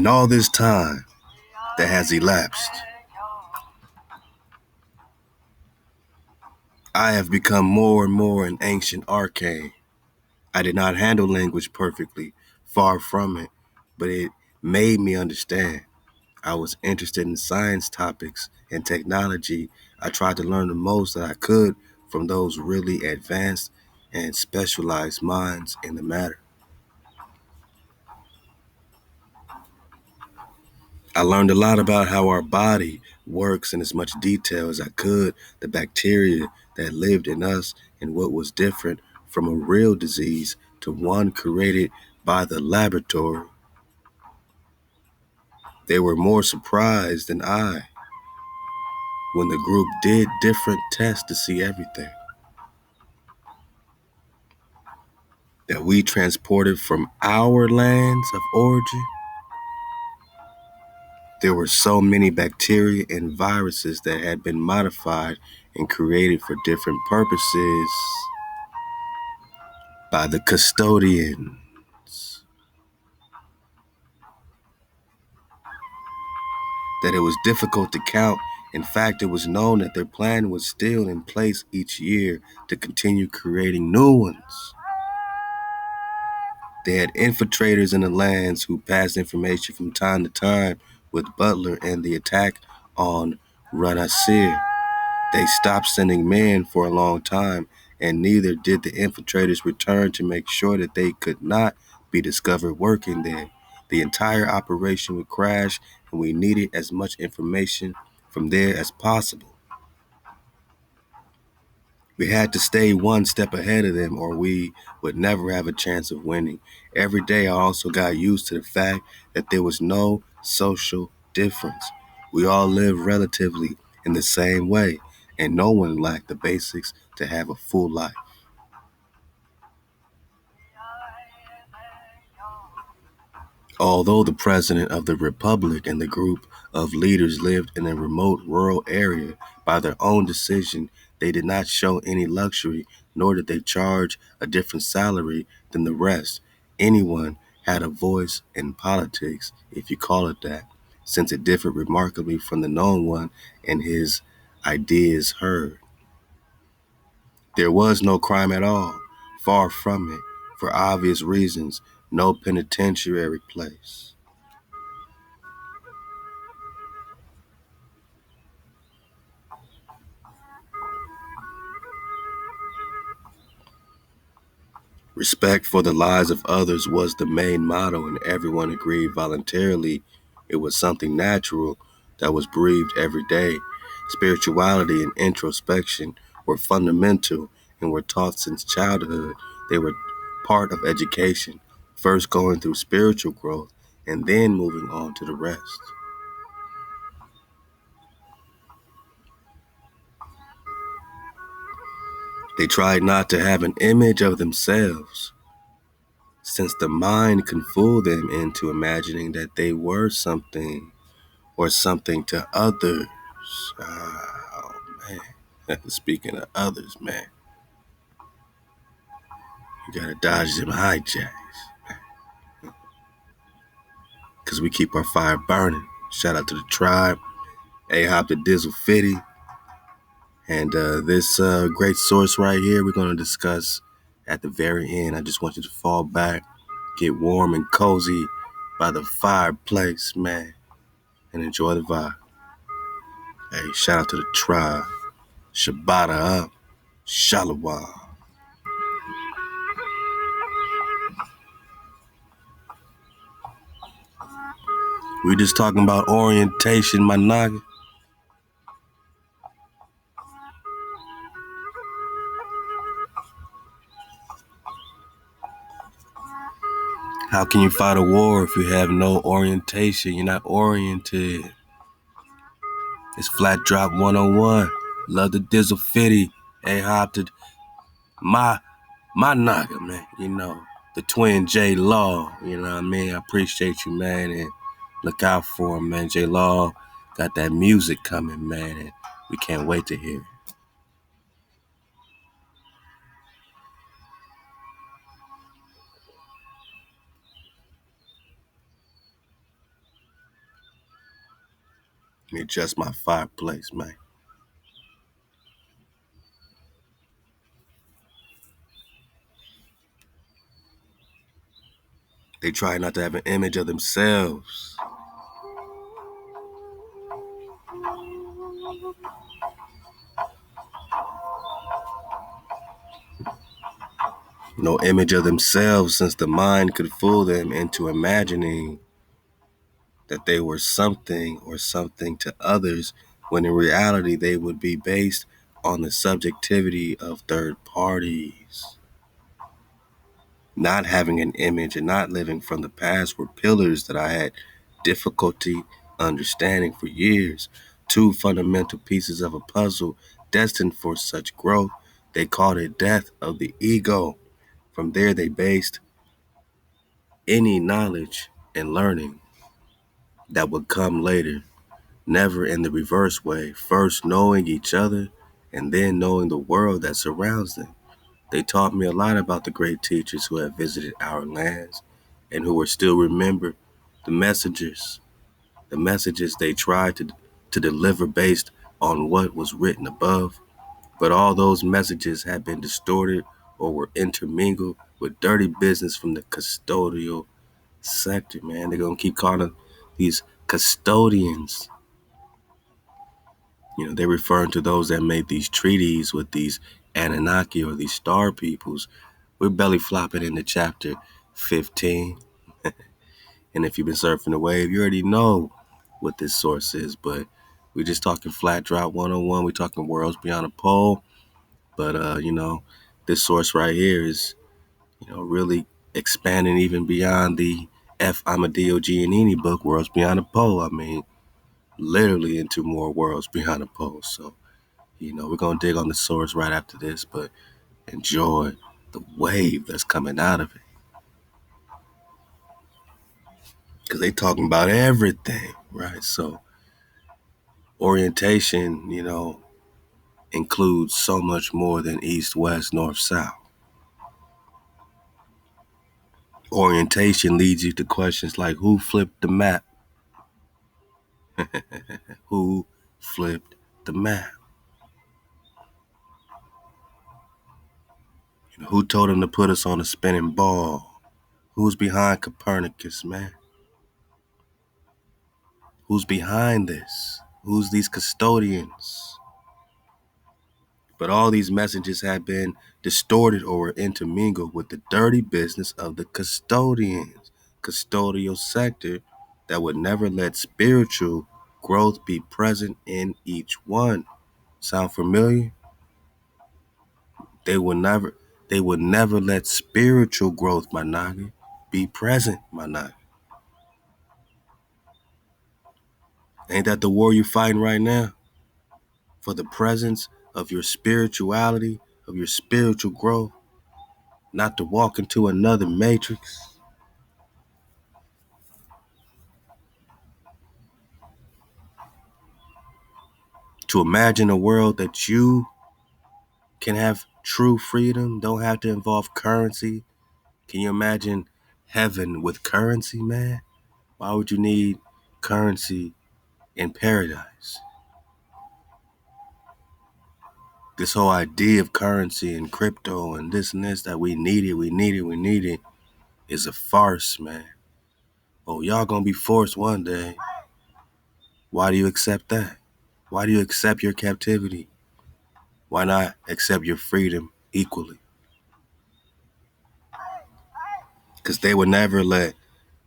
In all this time that has elapsed, I have become more and more an ancient arcane. I did not handle language perfectly, far from it, but it made me understand. I was interested in science topics and technology. I tried to learn the most that I could from those really advanced and specialized minds in the matter. I learned a lot about how our body works in as much detail as I could, the bacteria that lived in us and what was different from a real disease to one created by the laboratory. They were more surprised than I when the group did different tests to see everything that we transported from our lands of origin. There were so many bacteria and viruses that had been modified and created for different purposes by the custodians that it was difficult to count. In fact, it was known that their plan was still in place each year to continue creating new ones. They had infiltrators in the lands who passed information from time to time with Butler and the attack on Ranasir. They stopped sending men for a long time, and neither did the infiltrators return to make sure that they could not be discovered working there. The entire operation would crash, and we needed as much information from there as possible. We had to stay one step ahead of them or we would never have a chance of winning. Every day I also got used to the fact that there was no social difference. We all lived relatively in the same way, and no one lacked the basics to have a full life. Although the president of the republic and the group of leaders lived in a remote rural area by their own decision, they did not show any luxury, nor did they charge a different salary than the rest. Anyone had a voice in politics, if you call it that, since it differed remarkably from the known one and his ideas heard. There was no crime at all, far from it, for obvious reasons, no penitentiary place. Respect for the lives of others was the main motto, and everyone agreed voluntarily it was something natural that was breathed every day. Spirituality and introspection were fundamental and were taught since childhood. They were part of education, first going through spiritual growth and then moving on to the rest. They tried not to have an image of themselves, since the mind can fool them into imagining that they were something or something to others. Oh, man. Speaking of others, man, you gotta dodge them hijacks, because we keep our fire burning. Shout out to the tribe, Ahab the Dizzle Fitty, and this great source right here we're going to discuss at the very end. I just want you to fall back, get warm and cozy by the fireplace, man, and enjoy the vibe. Hey, shout out to the tribe. Shabbat up. Shalom. We just talking about orientation, my nigga. How can you fight a war if you have no orientation? You're not oriented. It's Flat Drop 101. Love the Dizzle Fitty. Hey, hop to my nigga, man. You know, the twin J Law. You know what I mean? I appreciate you, man. And look out for him, man. J Law got that music coming, man. And we can't wait to hear it. Adjust my fireplace, man. They try not to have an image of themselves. No image of themselves, since the mind could fool them into imagining that they were something or something to others, when in reality they would be based on the subjectivity of third parties. Not having an image and not living from the past were pillars that I had difficulty understanding for years. Two fundamental pieces of a puzzle destined for such growth. They called it death of the ego. From there they based any knowledge and learning that would come later, never in the reverse way, first knowing each other and then knowing the world that surrounds them. They taught me a lot about the great teachers who have visited our lands and who are still remembered, the messages they tried to deliver based on what was written above. But all those messages had been distorted or were intermingled with dirty business from the custodial sector, man. They're going to keep calling these custodians. They're referring to those that made these treaties with these Anunnaki or these star peoples. We're belly flopping into chapter 15. And if you've been surfing the wave, you already know what this source is. But we're just talking flat drop 101. We're talking worlds beyond a pole. But, this source right here is, really expanding even beyond the F. Amadeo Giannini book, Worlds Beyond a Pole. I mean, literally into more worlds beyond a pole. So, we're going to dig on the source right after this, but enjoy the wave that's coming out of it. Because they talking about everything, right? So orientation, includes so much more than east, west, north, south. Orientation leads you to questions like who flipped the map? Who flipped the map? Who told them to put us on a spinning ball? Who's behind Copernicus, man? Who's behind this? Who's these custodians? But all these messages have been distorted or were intermingled with the dirty business of the custodians, custodial sector that would never let spiritual growth be present in each one. Sound familiar? They would never let spiritual growth, my nigga, be present, my nigga. Ain't that the war you're fighting right now? For the presence of your spirituality, of your spiritual growth, not to walk into another matrix. To imagine a world that you can have true freedom, don't have to involve currency. Can you imagine heaven with currency, man? Why would you need currency in paradise? This whole idea of currency and crypto and this and this that we need it is a farce, man. Oh, y'all gonna be forced one day. Why do you accept that? Why do you accept your captivity? Why not accept your freedom equally? Because they would never let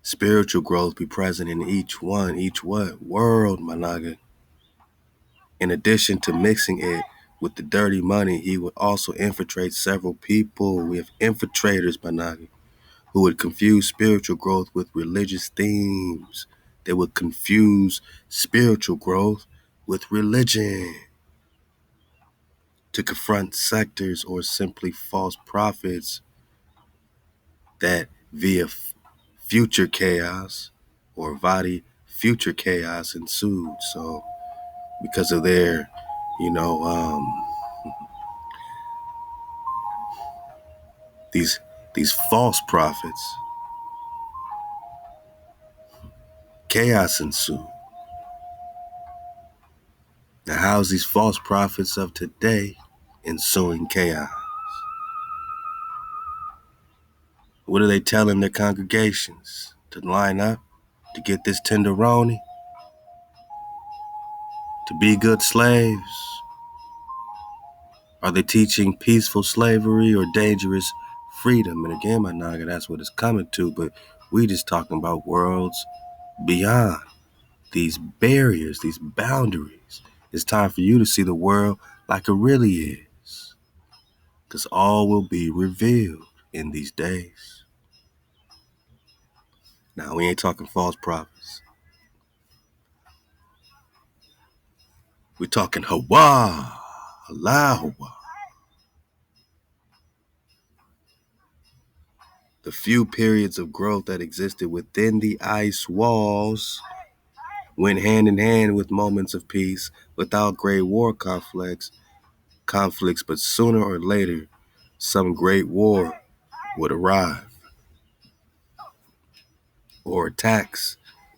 spiritual growth be present in each what? World, my naga. In addition to mixing it with the dirty money, he would also infiltrate several people. We have infiltrators, my naga, who would confuse spiritual growth with religious themes. They would confuse spiritual growth with religion to confront sectors or simply false prophets that via future chaos or Vadi future chaos ensued. So because of their, you know, these false prophets, chaos ensued. how's these false prophets of today ensuing chaos? What are they telling their congregations? To line up? To get this tenderoni? To be good slaves? Are they teaching peaceful slavery or dangerous freedom? And again, my naga, that's what it's coming to, but we just talking about worlds beyond these barriers, these boundaries. It's time for you to see the world like it really is, because all will be revealed in these days. Now, we ain't talking false prophets. We're talking Hawa, Allah Hawa. The few periods of growth that existed within the ice walls went hand in hand with moments of peace without great war conflicts, but sooner or later, some great war would arrive, or attacks,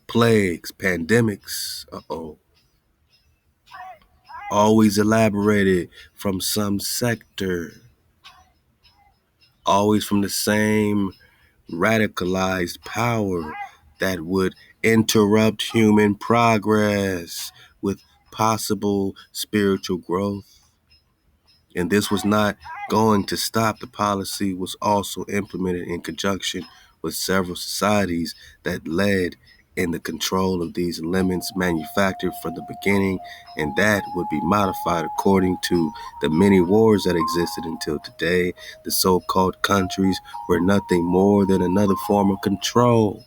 plagues, pandemics, always elaborated from some sector, always from the same radicalized power that would interrupt human progress with possible spiritual growth. And this was not going to stop. The policy was also implemented in conjunction with several societies that led in the control of these limits manufactured from the beginning, and that would be modified according to the many wars that existed until today. The so-called countries were nothing more than another form of control,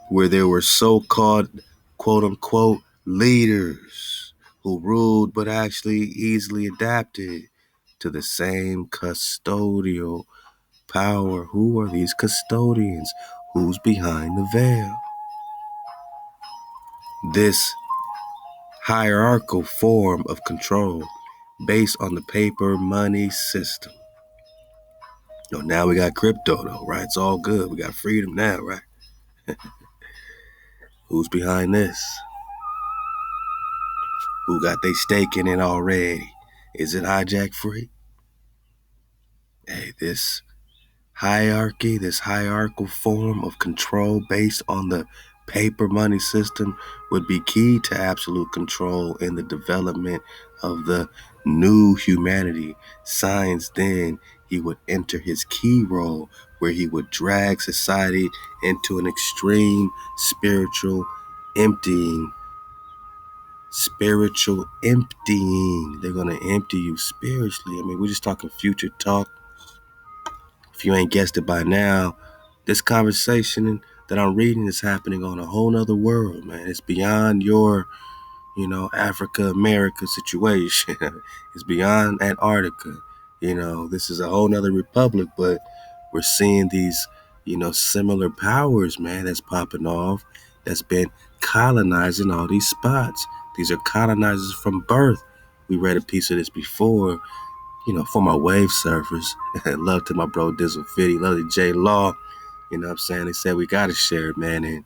where there were so-called quote-unquote leaders who ruled but actually easily adapted to the same custodial power. Who are these custodians? Who's behind the veil? This hierarchical form of control based on the paper money system. Now we got crypto though, right? It's all good. We got freedom now, right? Who's behind this? Who got they stake in it already? Is it hijack free? Hey, this hierarchy, this hierarchical form of control based on the paper money system would be key to absolute control in the development of the new humanity. Science, then, he would enter his key role where he would drag society into an extreme spiritual emptying. Spiritual emptying. They're going to empty you spiritually. I mean, we're just talking future talk. If you ain't guessed it by now, this conversation that I'm reading is happening on a whole nother world, man. It's beyond your, Africa, America situation. It's beyond Antarctica. This is a whole nother republic, but we're seeing these, similar powers, man, that's popping off, that's been colonizing all these spots. These are colonizers from birth. We read a piece of this before, for my wave surfers. Love to my bro Dizzle Fitty, love to J Law. You know what I'm saying? They said we gotta share it, man, and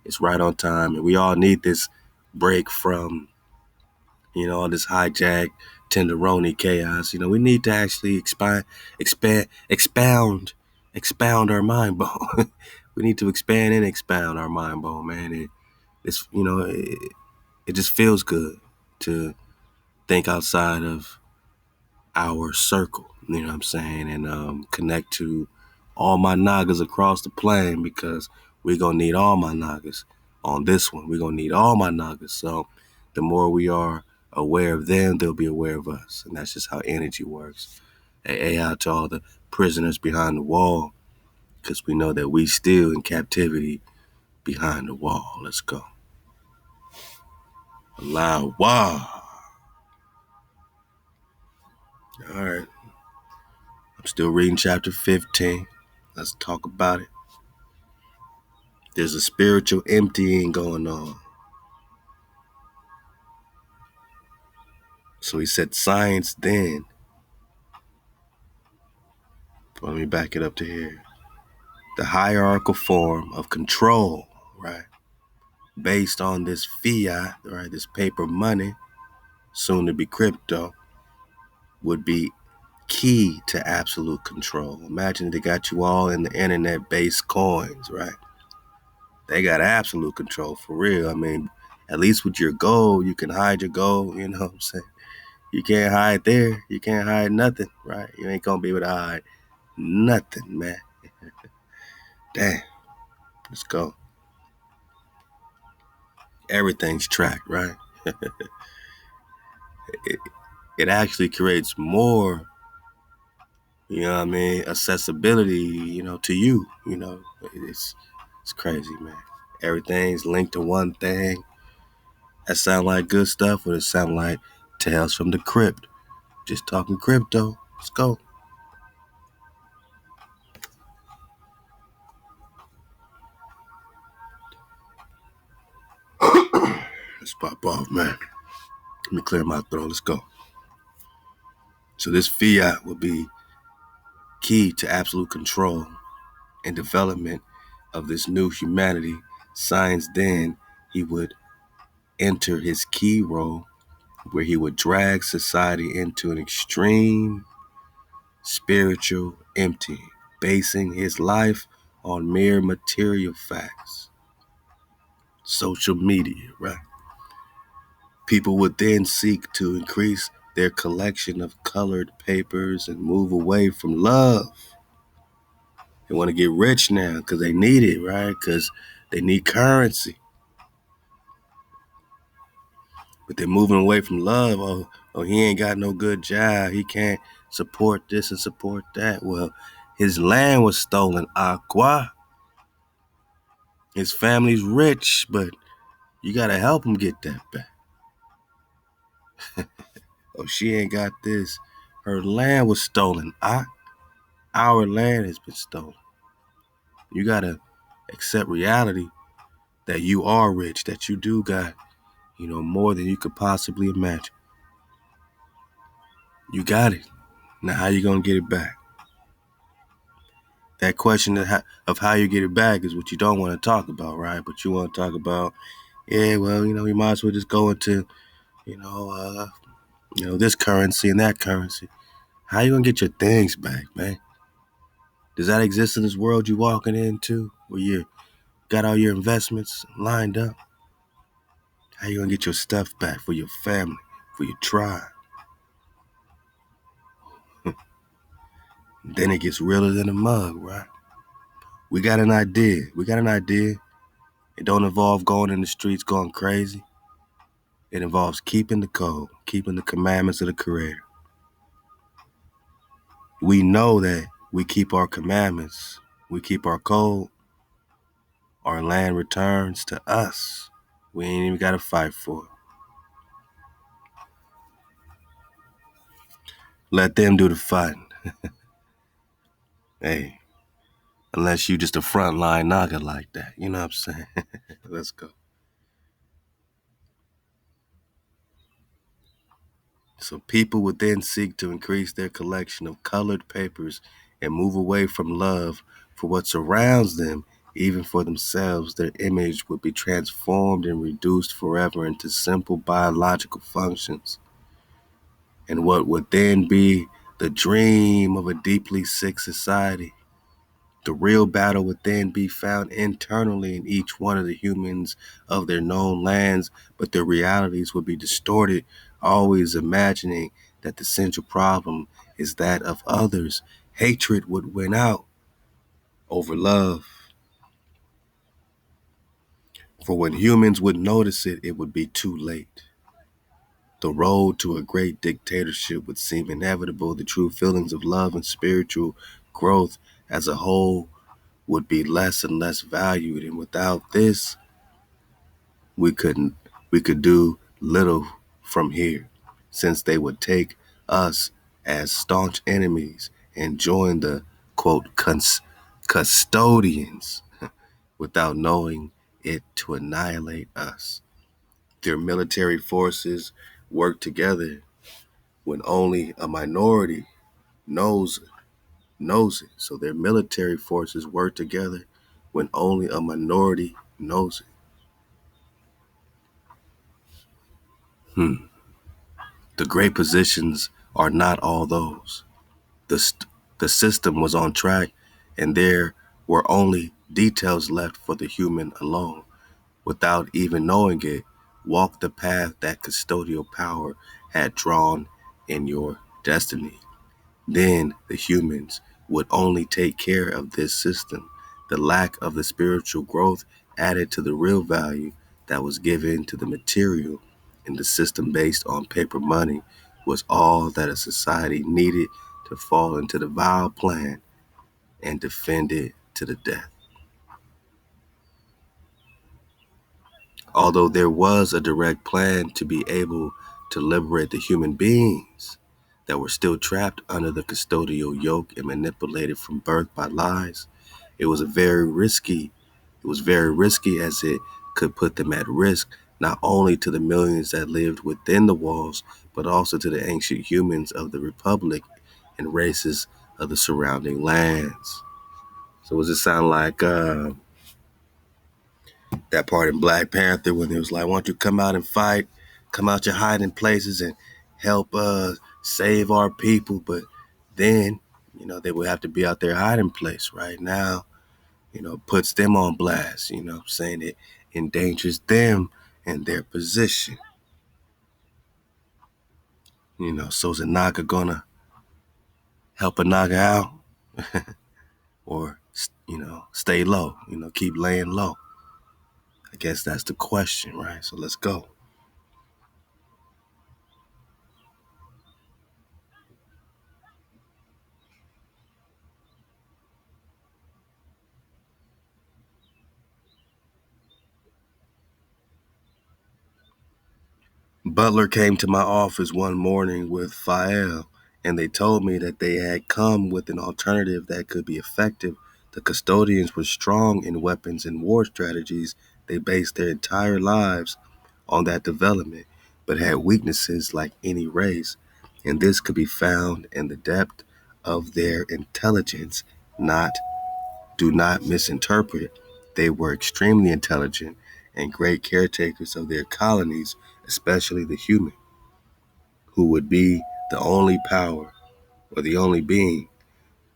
it's right on time. And we all need this break from, all this hijack, tenderoni chaos. We need to actually expound our mind bone. We need to expand and expound our mind bone, man. And it's, it just feels good to think outside of our circle, you know what I'm saying, and connect to all my nagas across the plane, because we're going to need all my nagas on this one. We're going to need all my nagas. So the more we are aware of them, they'll be aware of us. And that's just how energy works. Hey, out to all the prisoners behind the wall, because we know that we still in captivity behind the wall. Let's go. Allow. Wow. All right. I'm still reading chapter 15. Let's talk about it. There's a spiritual emptying going on. So he said science then. Let me back it up to here. The hierarchical form of control, right, based on this fiat, right, this paper money, soon to be crypto, would be key to absolute control. Imagine they got you all in the internet-based coins, right? They got absolute control for real. I mean, at least with your gold, you can hide your gold, you know what I'm saying? You can't hide there. You can't hide nothing, right? You ain't gonna be able to hide nothing, man. Damn, let's go. Everything's tracked, right? It, it actually creates more, you know what I mean, accessibility, to you, it's crazy, man. Everything's linked to one thing. That sound like good stuff, or it sound like Tales from the Crypt. Just talking crypto. Let's go. Let's pop off, man. Let me clear my throat. Let's go. So this fiat will be key to absolute control and development of this new humanity. Science then, he would enter his key role where he would drag society into an extreme spiritual emptying, basing his life on mere material facts. Social media, right? People would then seek to increase their collection of colored papers and move away from love. They want to get rich now because they need it, right? Because they need currency. But they're moving away from love. Oh, he ain't got no good job. He can't support this and support that. Well, his land was stolen, Aqua. His family's rich, but you got to help him get that back. Oh, she ain't got this. Her land was stolen. Our land has been stolen. You got to accept reality that you are rich, that you do got, more than you could possibly imagine. You got it. Now, how you going to get it back? That question of how you get it back is what you don't want to talk about, right? But you want to talk about, yeah, well, we might as well just go into, this currency and that currency. How you going to get your things back, man? Does that exist in this world you walking into where you got all your investments lined up? How you going to get your stuff back for your family, for your tribe? Then it gets realer than a mug, right? We got an idea. It don't involve going in the streets going crazy. It involves keeping the code, keeping the commandments of the Creator. We know that we keep our commandments, we keep our code, our land returns to us. We ain't even got to fight for it. Let them do the fighting. Hey, unless you just a frontline knocker like that. You know what I'm saying? Let's go. So people would then seek to increase their collection of colored papers and move away from love for what surrounds them. Even for themselves, their image would be transformed and reduced forever into simple biological functions. And what would then be the dream of a deeply sick society. The real battle would then be found internally in each one of the humans of their known lands, but their realities would be distorted, always imagining that the central problem is that of others. Hatred would win out over love. For when humans would notice it, it would be too late. The road to a great dictatorship would seem inevitable. The true feelings of love and spiritual growth as a whole would be less and less valued. And without this, we could do little from here, since they would take us as staunch enemies and join the quote custodians without knowing it to annihilate us. Their military forces work together when only a minority knows it. So their military forces work together when only a minority knows it. The great positions are not all those. The system was on track, and there were only details left for the human alone, without even knowing it, walk the path that custodial power had drawn in your destiny. Then the humans would only take care of this system. The lack of the spiritual growth added to the real value that was given to the material in the system based on paper money was all that a society needed to fall into the vile plan and defend it to the death. Although there was a direct plan to be able to liberate the human beings that were still trapped under the custodial yoke and manipulated from birth by lies, it was very risky as it could put them at risk not only to the millions that lived within the walls, but also to the ancient humans of the Republic and races of the surrounding lands. So does it sound like that part in Black Panther when it was like, why don't you come out and fight, come out your hiding places and help save our people? But then, they would have to be out their hiding place right now, puts them on blast, saying it endangers them and their position. So is a Naga gonna help a Naga out or, stay low, keep laying low? I guess that's the question, right? So let's go. Butler came to my office one morning with Fael, and they told me that they had come with an alternative that could be effective. The custodians were strong in weapons and war strategies. They based their entire lives on that development, but had weaknesses like any race, and this could be found in the depth of their intelligence. Not, do not misinterpret. They were extremely intelligent and great caretakers of their colonies, especially the human, who would be the only power or the only being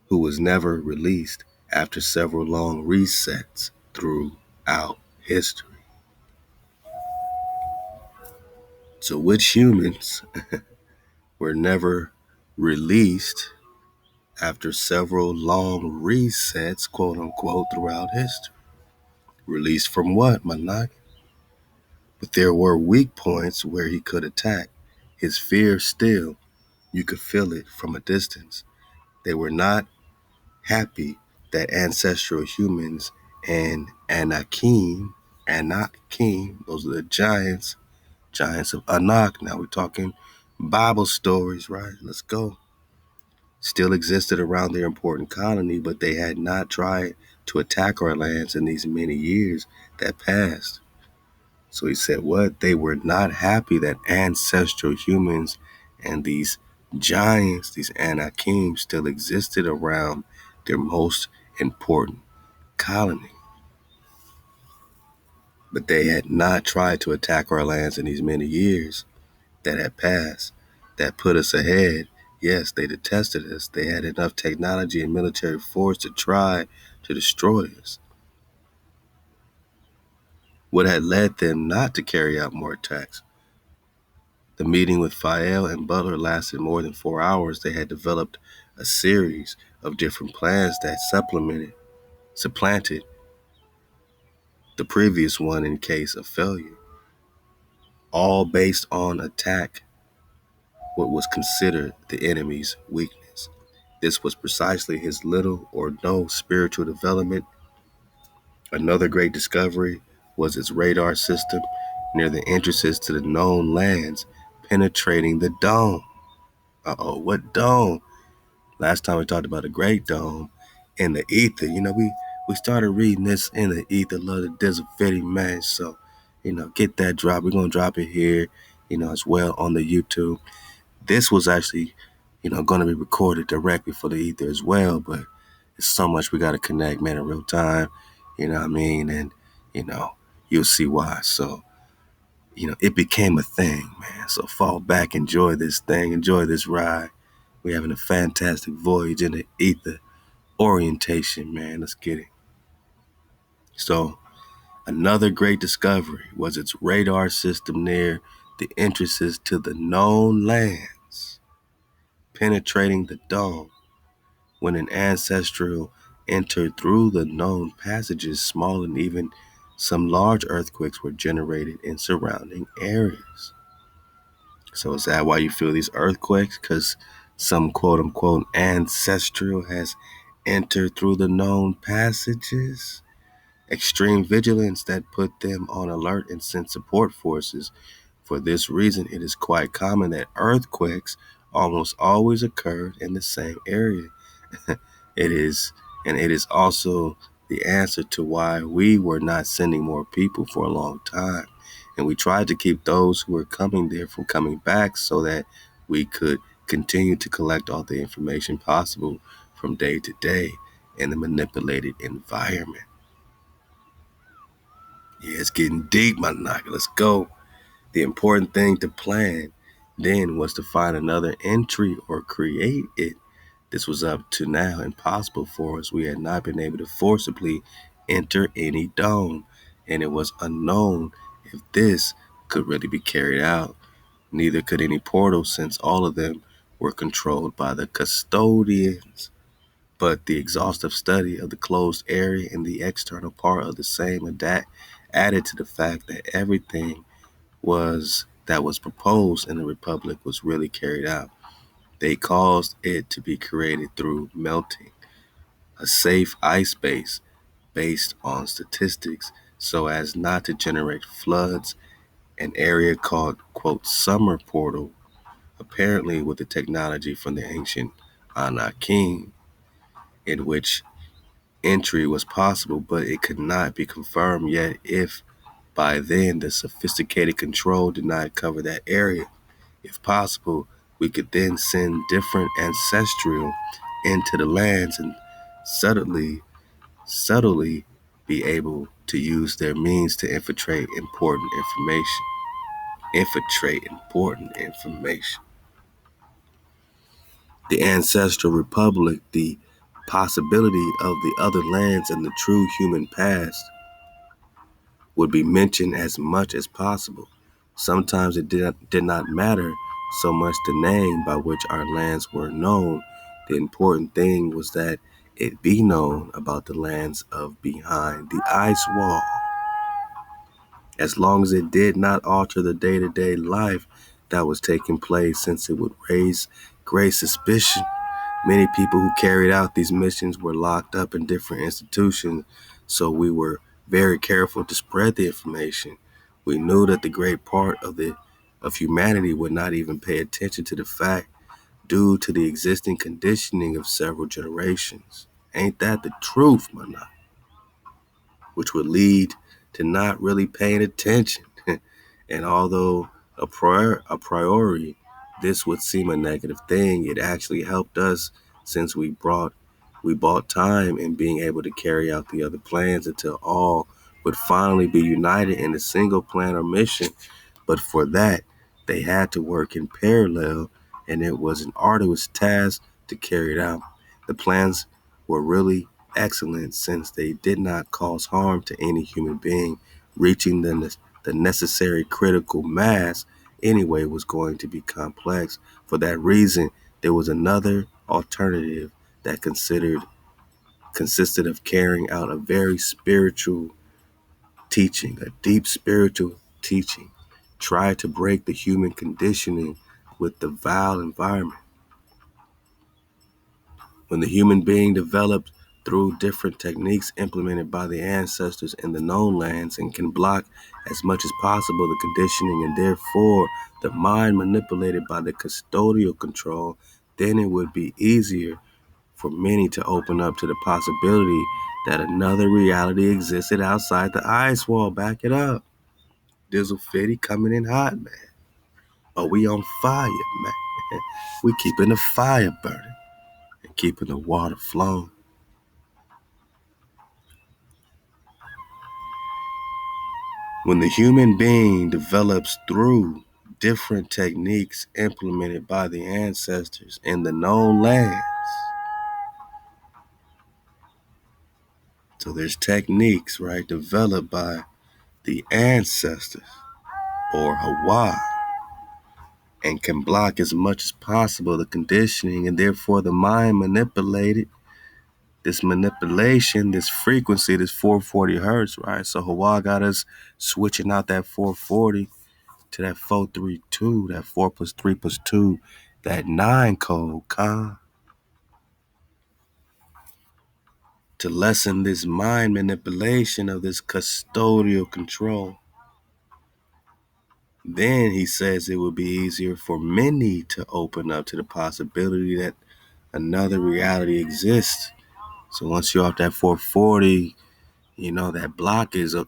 who was never released after several long resets throughout history. So which humans were never released after several long resets, quote unquote, throughout history? Released from what, Manak? But there were weak points where he could attack. His fear still, you could feel it from a distance. They were not happy that ancestral humans and Anakim, those are the giants of Anak. Now we're talking Bible stories, right? Let's go. Still existed around their important colony, but they had not tried to attack our lands in these many years that passed. So he said what? They were not happy that ancestral humans and these giants, these Anakim, still existed around their most important colony. But they had not tried to attack our lands in these many years that had passed, that put us ahead. Yes, they detested us. They had enough technology and military force to try to destroy us. What had led them not to carry out more attacks? The meeting with Fael and Butler lasted more than 4 hours. They had developed a series of different plans that supplanted the previous one in case of failure, all based on attack what was considered the enemy's weakness. This was precisely his little or no spiritual development. Another great discovery was its radar system near the entrances to the known lands, penetrating the dome. Uh-oh, what dome? Last time we talked about a great dome in the ether. We started reading this in the ether, love the Dizzle Fitty, man. So, get that drop. We're going to drop it here, as well on the YouTube. This was actually, going to be recorded directly for the ether as well, but it's so much we got to connect, man, in real time. You know what I mean? And, you'll see why. So it became a thing, man. So fall back, enjoy this thing, enjoy this ride. We're having a fantastic voyage in the ether orientation, man. Let's get it. So another great discovery was its radar system near the entrances to the known lands, penetrating the dome. When an ancestral entered through the known passages, small and even some large earthquakes were generated in surrounding areas. So is that why you feel these earthquakes? Because some quote unquote ancestral has entered through the known passages? Extreme vigilance that put them on alert and sent support forces. For this reason, it is quite common that earthquakes almost always occurred in the same area. It is, and it is also the answer to why we were not sending more people for a long time. And we tried to keep those who were coming there from coming back so that we could continue to collect all the information possible from day to day in the manipulated environment. Yeah, it's getting deep, my knock. Let's go. The important thing to plan then was to find another entry or create it. This was up to now impossible for us. We had not been able to forcibly enter any dome, and it was unknown if this could really be carried out. Neither could any portal, since all of them were controlled by the custodians. But the exhaustive study of the closed area and the external part of the same added to the fact that everything that was proposed in the Republic was really carried out. They caused it to be created through melting, a safe ice base based on statistics so as not to generate floods, an area called, quote, summer portal, apparently with the technology from the ancient Anakim, in which entry was possible, but it could not be confirmed yet if by then the sophisticated control did not cover that area. If possible, we could then send different ancestral into the lands and subtly be able to use their means to infiltrate important information. Infiltrate important information. The ancestral republic, the possibility of the other lands and the true human past would be mentioned as much as possible. Sometimes it did not matter so much the name by which our lands were known. The important thing was that it be known about the lands of behind the ice wall. As long as it did not alter the day-to-day life that was taking place, since it would raise great suspicion. Many people who carried out these missions were locked up in different institutions, so we were very careful to spread the information. We knew that the great part of humanity would not even pay attention to the fact due to the existing conditioning of several generations. Ain't that the truth, man? Which would lead to not really paying attention. And although a priori, this would seem a negative thing, it actually helped us since we bought time in being able to carry out the other plans until all would finally be united in a single plan or mission. But for that, they had to work in parallel, and it was an arduous task to carry it out. The plans were really excellent since they did not cause harm to any human being. Reaching the necessary critical mass anyway was going to be complex. For that reason, there was another alternative that consisted of carrying out a very spiritual teaching, a deep spiritual teaching. Try to break the human conditioning with the vile environment. When the human being developed through different techniques implemented by the ancestors in the known lands and can block as much as possible the conditioning and therefore the mind manipulated by the custodial control, then it would be easier for many to open up to the possibility that another reality existed outside the ice wall. Back it up. Dizzle Fitty coming in hot, man. Oh, we on fire, man. We keeping the fire burning and keeping the water flowing. When the human being develops through different techniques implemented by the ancestors in the known lands. So there's techniques, right, developed by the ancestors or Hawa, and can block as much as possible the conditioning and therefore the mind manipulated. This manipulation, this frequency, this 440 hertz, right? So Hawa got us switching out that 440 to that 432, that 4 plus 3 plus 2, that 9 code, to lessen this mind manipulation of this custodial control. Then he says it would be easier for many to open up to the possibility that another reality exists. So once you're off that 440, that block is that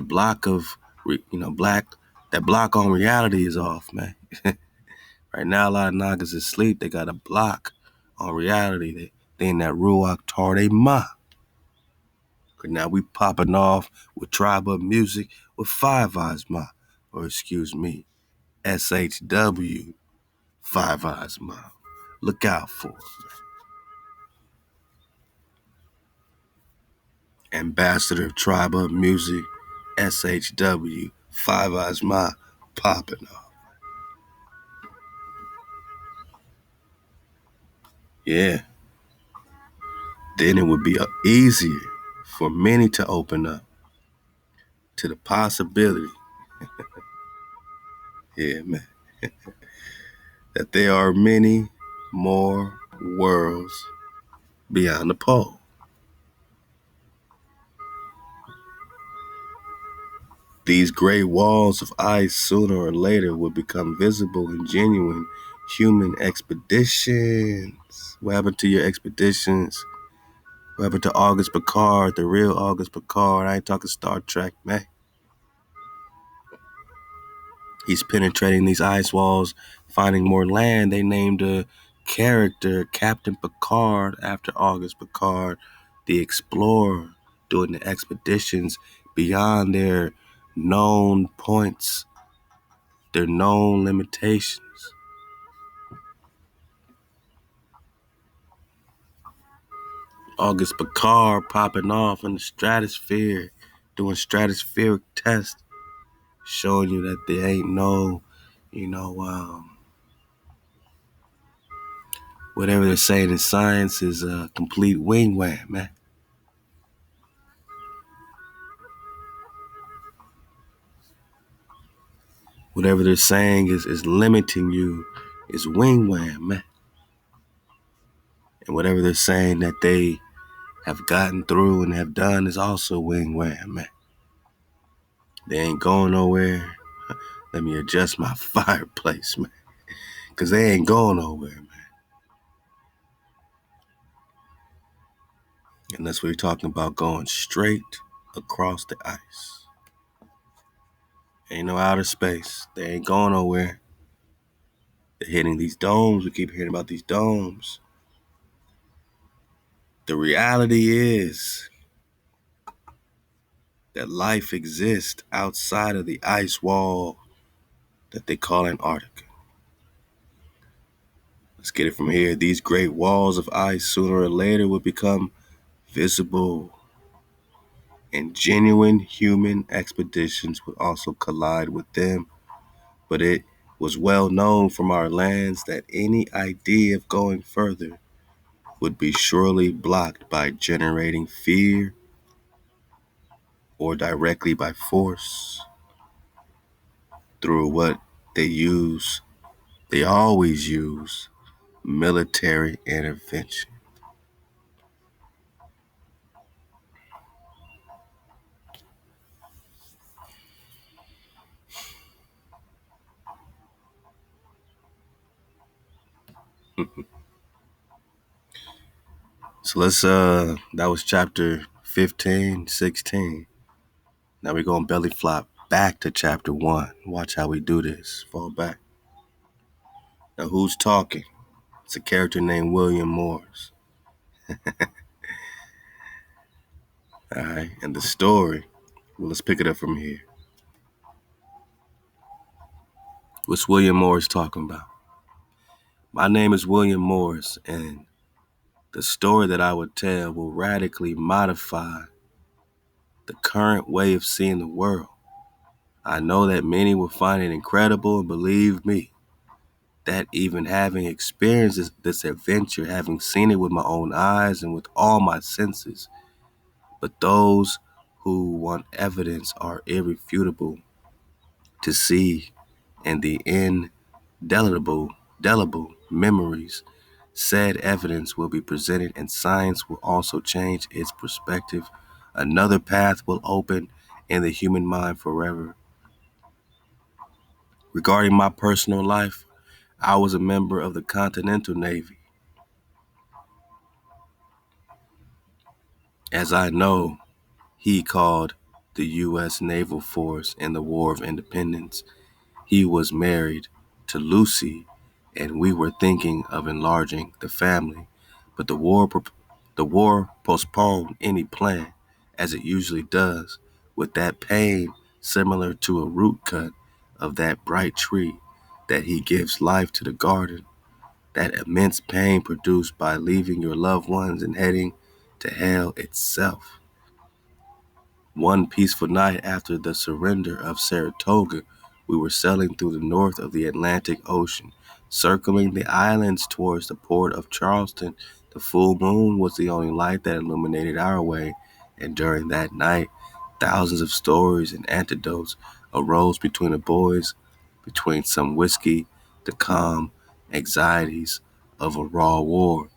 block of, that block on reality is off, man. Right now, a lot of Nagas is asleep. They got a block on reality. They in that Ruach Tarde Ma. But now we popping off with tribal music with Five Eyes Ma. Or excuse me, SHW Five Eyes Ma. Look out for it. Ambassador of Tribal Music, SHW Five Eyes Ma, popping off. Yeah. Then it would be easier for many to open up to the possibility, yeah, man, that there are many more worlds beyond the pole. These great walls of ice sooner or later will become visible in genuine human expeditions. What happened to your expeditions? What happened to August Picard, the real August Picard? I ain't talking Star Trek, man. He's penetrating these ice walls, finding more land. They named a character Captain Picard after August Picard, the explorer, doing the expeditions beyond their known points, their known limitations. August Picard popping off in the stratosphere, doing stratospheric tests, showing you that there ain't no, whatever they're saying in science is a complete wing wham, man. Whatever they're saying is limiting you is wing wham, man. And whatever they're saying that they have gotten through and have done is also wing wham, man. They ain't going nowhere. Let me adjust my fireplace, man. Because they ain't going nowhere, man. And that's what you're talking about, going straight across the ice. Ain't no outer space. They ain't going nowhere. They're hitting these domes. We keep hearing about these domes. The reality is that life exists outside of the ice wall that they call Antarctica. Let's get it from here. These great walls of ice sooner or later will become visible, and genuine human expeditions would also collide with them. But it was well known from our lands that any idea of going further would be surely blocked by generating fear or directly by force through what they use. They always use military intervention. So that was chapter 15, 16. Now we're going to belly flop back to chapter 1. Watch how we do this. Fall back. Now who's talking? It's a character named William Morris. All right. And the story, well, let's pick it up from here. What's William Morris talking about? My name is William Morris, and the story that I would tell will radically modify the current way of seeing the world. I know that many will find it incredible, and believe me, that even having experienced this adventure, having seen it with my own eyes and with all my senses, but those who want evidence are irrefutable to see, and the indelible memories, said evidence will be presented, and science will also change its perspective. Another path will open in the human mind forever. Regarding my personal life, I was a member of the Continental Navy. As I know, he called the U.S. Naval Force in the War of Independence. He was married to Lucy, and we were thinking of enlarging the family, but the war postponed any plan, as it usually does, with that pain similar to a root cut of that bright tree that he gives life to the garden, that immense pain produced by leaving your loved ones and heading to hell itself. One peaceful night after the surrender of Saratoga, we were sailing through the north of the Atlantic Ocean, circling the islands towards the port of Charleston. The full moon was the only light that illuminated our way, and during that night, thousands of stories and anecdotes arose between the boys, between some whiskey, the calm anxieties of a raw war.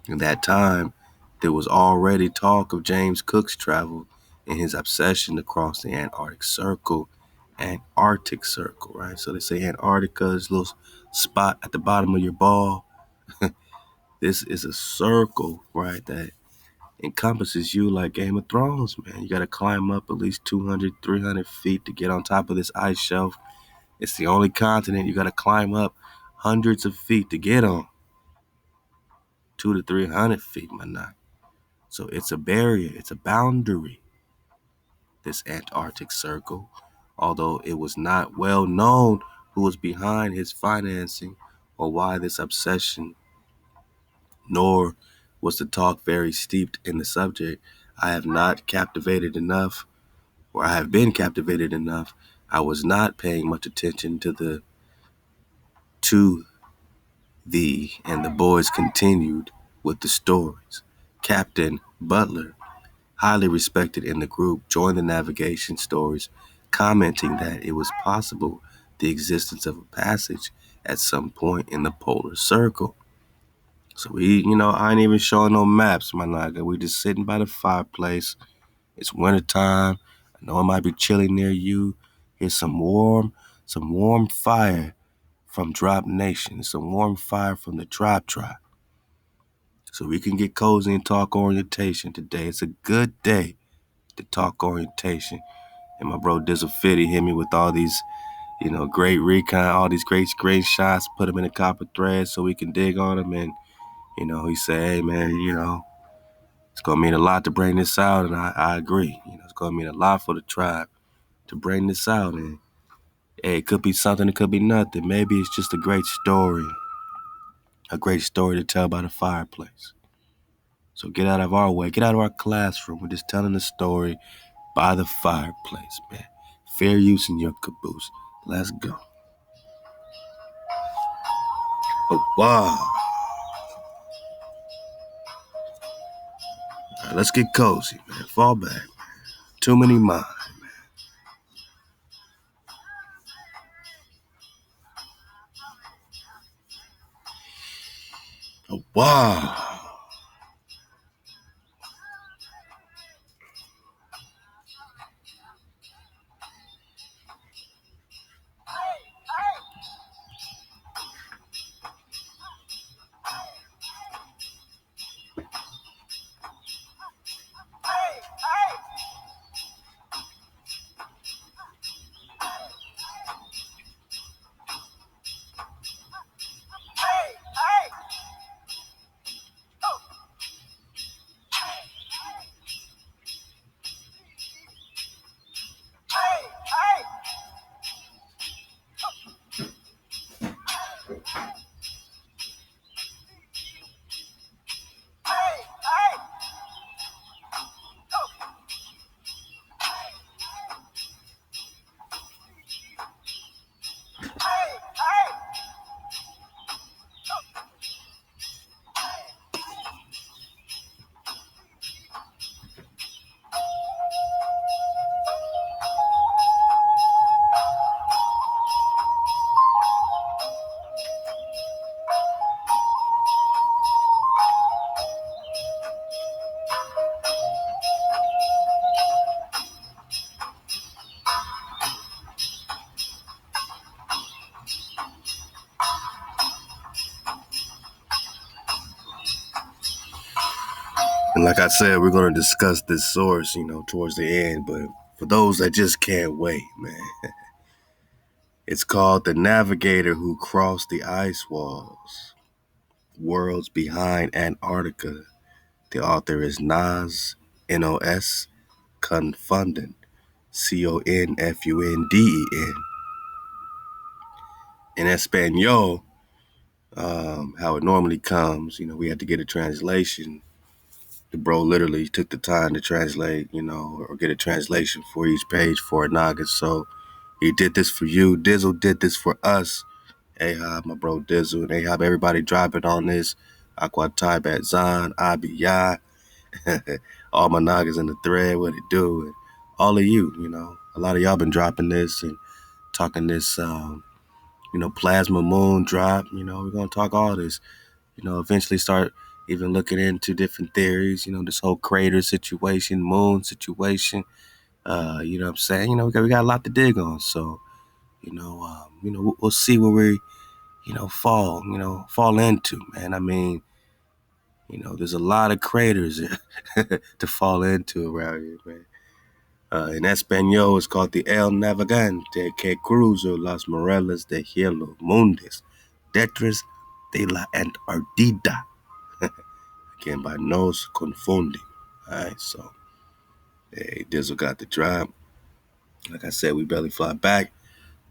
In that time, there was already talk of James Cook's travel and his obsession to cross the Antarctic Circle, right? So they say Antarctica is a little spot at the bottom of your ball. This is a circle, right, that encompasses you like Game of Thrones, man. You got to climb up at least 200, 300 feet to get on top of this ice shelf. It's the only continent you got to climb up hundreds of feet to get on. 200 to 300 feet, my not. So it's a barrier, it's a boundary, this Antarctic Circle, although it was not well known who was behind his financing or why this obsession, nor was the talk very steeped in the subject. I have not captivated enough, or I have been captivated enough. I was not paying much attention to and the boys continued with the stories. Captain Butler, highly respected in the group, joined the navigation stories, commenting that it was possible the existence of a passage at some point in the polar circle. So I ain't even showing no maps, my naga. We just sitting by the fireplace. It's wintertime. I know it might be chilly near you. Here's some warm fire from Drop Nation, some warm fire from the Drop Tribe. So we can get cozy and talk orientation today. It's a good day to talk orientation. And my bro Dizzle Fitty hit me with all these, great recon, all these great screenshots, put them in a copper thread so we can dig on them. And, he said, hey, man, it's going to mean a lot to bring this out. And I agree. It's going to mean a lot for the tribe to bring this out. And, hey, it could be something, it could be nothing. Maybe it's just a great story to tell by the fireplace. So get out of our way, get out of our classroom. We're just telling a story by the fireplace, man. Fair use in your caboose. Let's go. Oh, wow. All right, let's get cozy, man. Fall back. Too many minds. Oh, wow. like I said, we're going to discuss this source, towards the end. But for those that just can't wait, man, it's called The Navigator Who Crossed the Ice Walls, Worlds Behind Antarctica. The author is Nas, N-O-S, Confundent, Confundenden. In Espanol, how it normally comes, we had to get a translation. The bro literally took the time to translate, or get a translation for each page for a Naga. So he did this for you. Dizzle did this for us. Ahab, my bro Dizzle, and Ahab, everybody dropping on this. Aqua Tybat Zan, Abiyah, all my Nagas in the thread, what it do. And all of you, a lot of y'all been dropping this and talking this, plasma moon drop. We're going to talk all this. Eventually start even looking into different theories, this whole crater situation, moon situation. You know what I'm saying? We got a lot to dig on. So, we'll see where we, fall into, man. I mean, there's a lot of craters to fall into around here, man. In Espanol, it's called the El Navegante que cruza las morelas de hielo mundes detrás de la Antártida. Again, by Nos Confunding. Alright, so hey, Dizzle got the drop. Like I said, we barely fly back.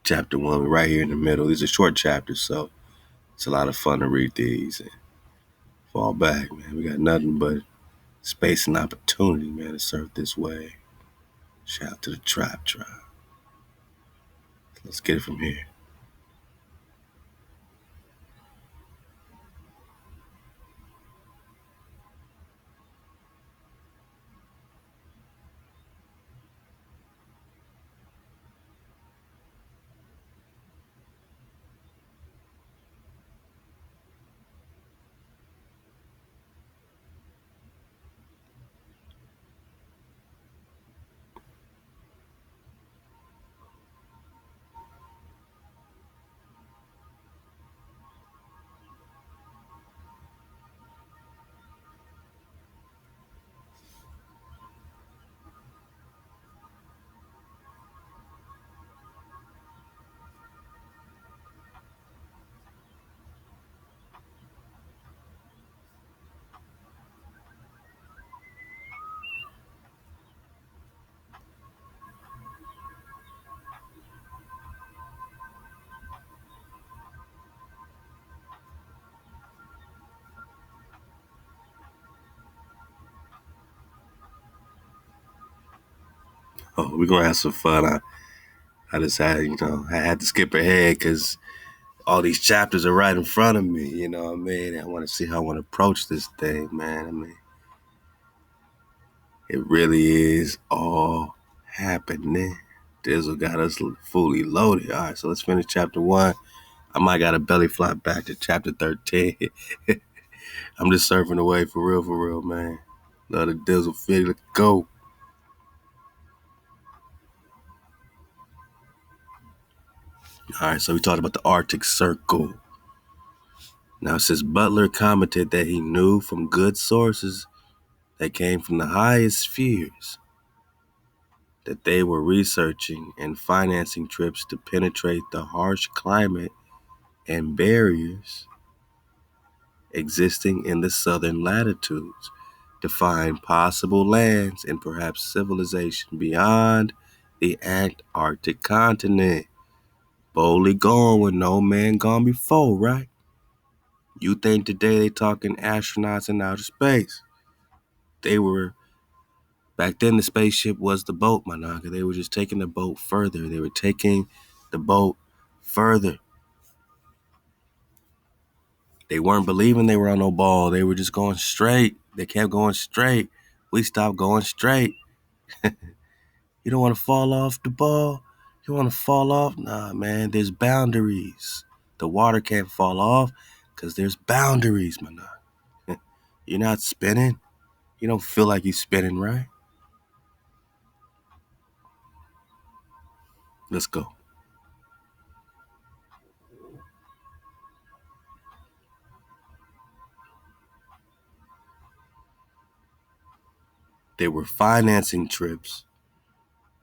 Chapter 1, we're right here in the middle. These are short chapters, so it's a lot of fun to read these and fall back, man. We got nothing but space and opportunity, man, to surf this way. Shout out to the Trap Tribe. Let's get it from here. Oh, we're gonna have some fun. I just had, I had to skip ahead because all these chapters are right in front of me, you know what I mean? I want to see how I want to approach this thing, man. I mean, it really is all happening. Dizzle got us fully loaded. All right, so let's finish chapter 1. I might got a belly flop back to chapter 13. I'm just surfing away for real, man. Love the Dizzle fit. Let's go. All right, so we talked about the Arctic Circle. Now, since Butler commented that he knew from good sources that came from the highest spheres that they were researching and financing trips to penetrate the harsh climate and barriers existing in the southern latitudes to find possible lands and perhaps civilization beyond the Antarctic continent. Boldly going where no man gone before, right? You think today they talking astronauts in outer space. They were, back then the spaceship was the boat, my nigga. They were just taking the boat further. They were taking the boat further. They weren't believing they were on no ball. They were just going straight. They kept going straight. We stopped going straight. You don't want to fall off the ball? You want to fall off? Nah, man, there's boundaries. The water can't fall off because there's boundaries, man. You're not spinning. You don't feel like you're spinning, right? Let's go. They were financing trips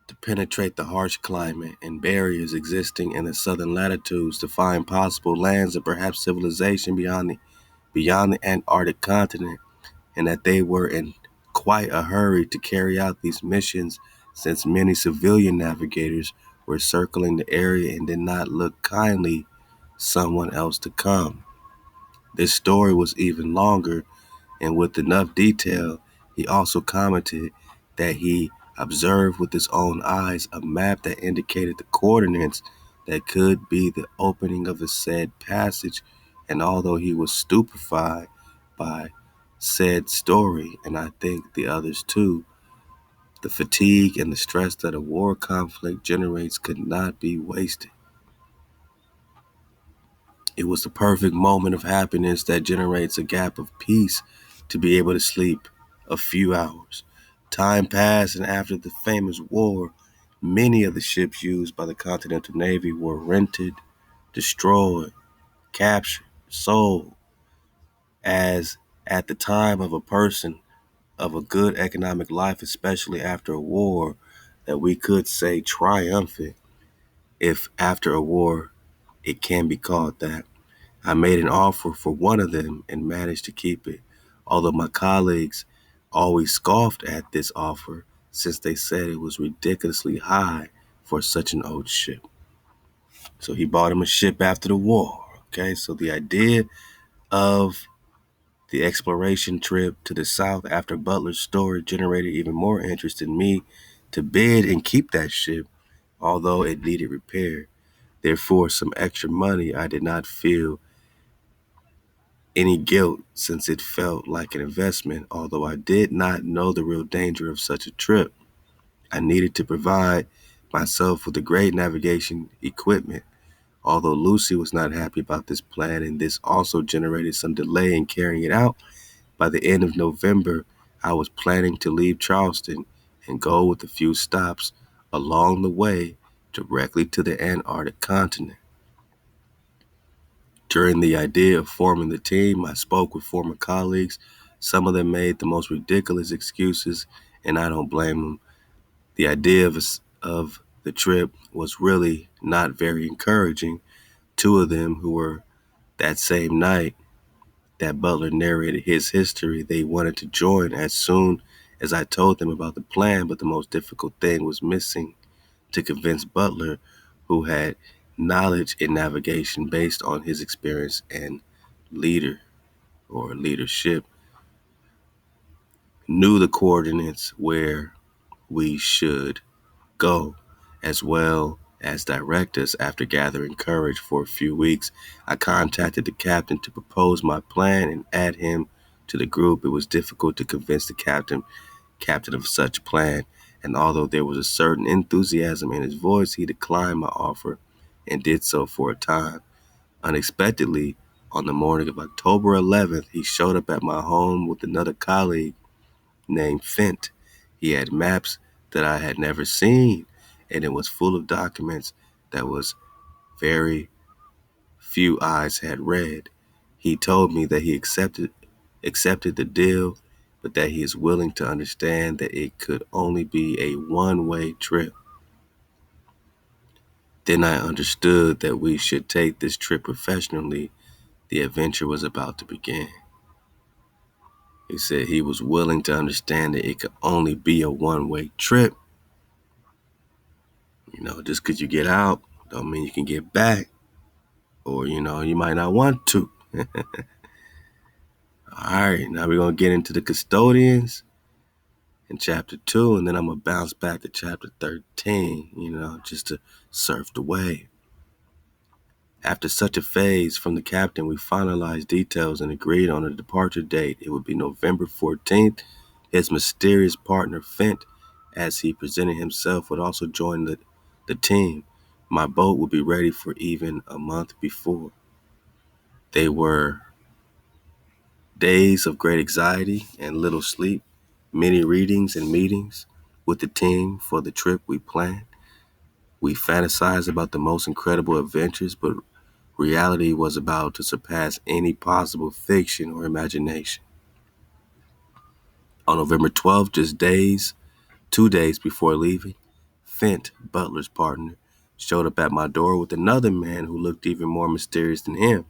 to penetrate the harsh climate and barriers existing in the southern latitudes to find possible lands and perhaps civilization beyond the Antarctic continent, and that they were in quite a hurry to carry out these missions since many civilian navigators were circling the area and did not look kindly someone else to come. This story was even longer, and with enough detail, he also commented that he observed with his own eyes a map that indicated the coordinates that could be the opening of the said passage, and although he was stupefied by said story, and I think the others too, the fatigue and the stress that a war conflict generates could not be wasted. It was the perfect moment of happiness that generates a gap of peace to be able to sleep a few hours. Time passed, and after the famous war, many of the ships used by the Continental Navy were rented, destroyed, captured, sold, as at the time of a person of a good economic life, especially after a war, that we could say triumphant, if after a war it can be called that. I made an offer for one of them and managed to keep it, although my colleagues always scoffed at this offer since they said it was ridiculously high for such an old ship. So he bought him a ship after the war. Okay, so the idea of the exploration trip to the south after Butler's story generated even more interest in me to bid and keep that ship, although it needed repair. Therefore, some extra money I did not feel any guilt since it felt like an investment, although I did not know the real danger of such a trip. I needed to provide myself with the great navigation equipment, although Lucy was not happy about this plan, and this also generated some delay in carrying it out. By the end of November, I was planning to leave Charleston and go with a few stops along the way directly to the Antarctic continent. During the idea of forming the team, I spoke with former colleagues. Some of them made the most ridiculous excuses, and I don't blame them. The idea of the trip was really not very encouraging. Two of them, who were that same night that Butler narrated his history, they wanted to join as soon as I told them about the plan, but the most difficult thing was missing to convince Butler, who had knowledge in navigation based on his experience and leadership, knew the coordinates where we should go, as well as direct us. After gathering courage for a few weeks, I contacted the captain to propose my plan and add him to the group. It was difficult to convince the captain of such plan, and although there was a certain enthusiasm in his voice, he declined my offer and did so for a time. Unexpectedly, on the morning of October 11th, he showed up at my home with another colleague named Fent. He had maps that I had never seen, and it was full of documents that was very few eyes had read. He told me that he accepted the deal, but that he is willing to understand that it could only be a one-way trip. Then I understood that we should take this trip professionally. The adventure was about to begin. He said he was willing to understand that it could only be a one-way trip. Just because you get out don't mean you can get back, or you might not want to. All right, now we're going to get into the custodians in chapter 2, and then I'm going to bounce back to chapter 13, just to surf the wave. After such a phase from the captain, we finalized details and agreed on a departure date. It would be November 14th. His mysterious partner, Fent, as he presented himself, would also join the team. My boat would be ready for even a month before. They were days of great anxiety and little sleep, many readings and meetings with the team for the trip we planned. We fantasized about the most incredible adventures, but reality was about to surpass any possible fiction or imagination. On November 12th, just 2 days before leaving, Fent, Butler's partner, showed up at my door with another man who looked even more mysterious than him,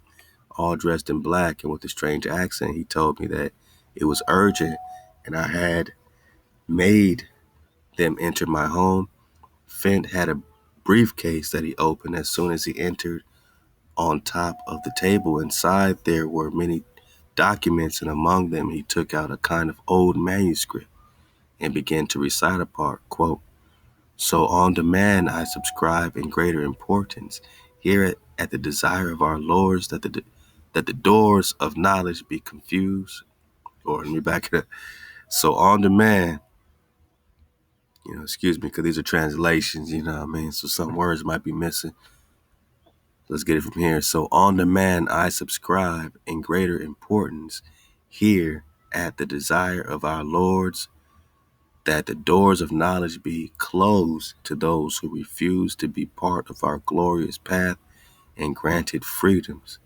all dressed in black and with a strange accent. He told me that it was urgent and I had made them enter my home. Fent had a briefcase that he opened as soon as he entered. On top of the table inside there were many documents, and among them he took out a kind of old manuscript and began to recite a part, quote, "So on demand I subscribe in greater importance, here at the desire of our lords, that the doors of knowledge be confused," or let me back it up. So on demand, excuse me, because these are translations, you know what I mean? So some words might be missing. Let's get it from here. So on demand I subscribe in greater importance, here at the desire of our lords, that the doors of knowledge be closed to those who refuse to be part of our glorious path and granted freedoms.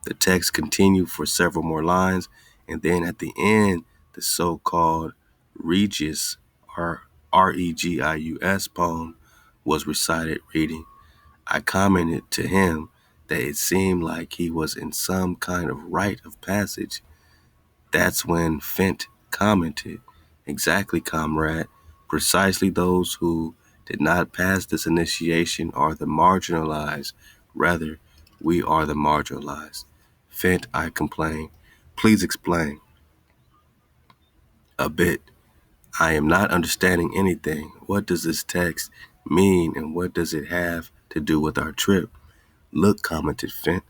The text continued for several more lines, and then at the end, the so-called Regius, or Regius poem was recited, reading. I commented to him that it seemed like he was in some kind of rite of passage. That's when Fent commented, "Exactly, comrade. Precisely those who did not pass this initiation are the marginalized. Rather, we are the marginalized." Fent, I complained. Please explain a bit. I am not understanding anything. What does this text mean, and what does it have to do with our trip? Look, commented Fent,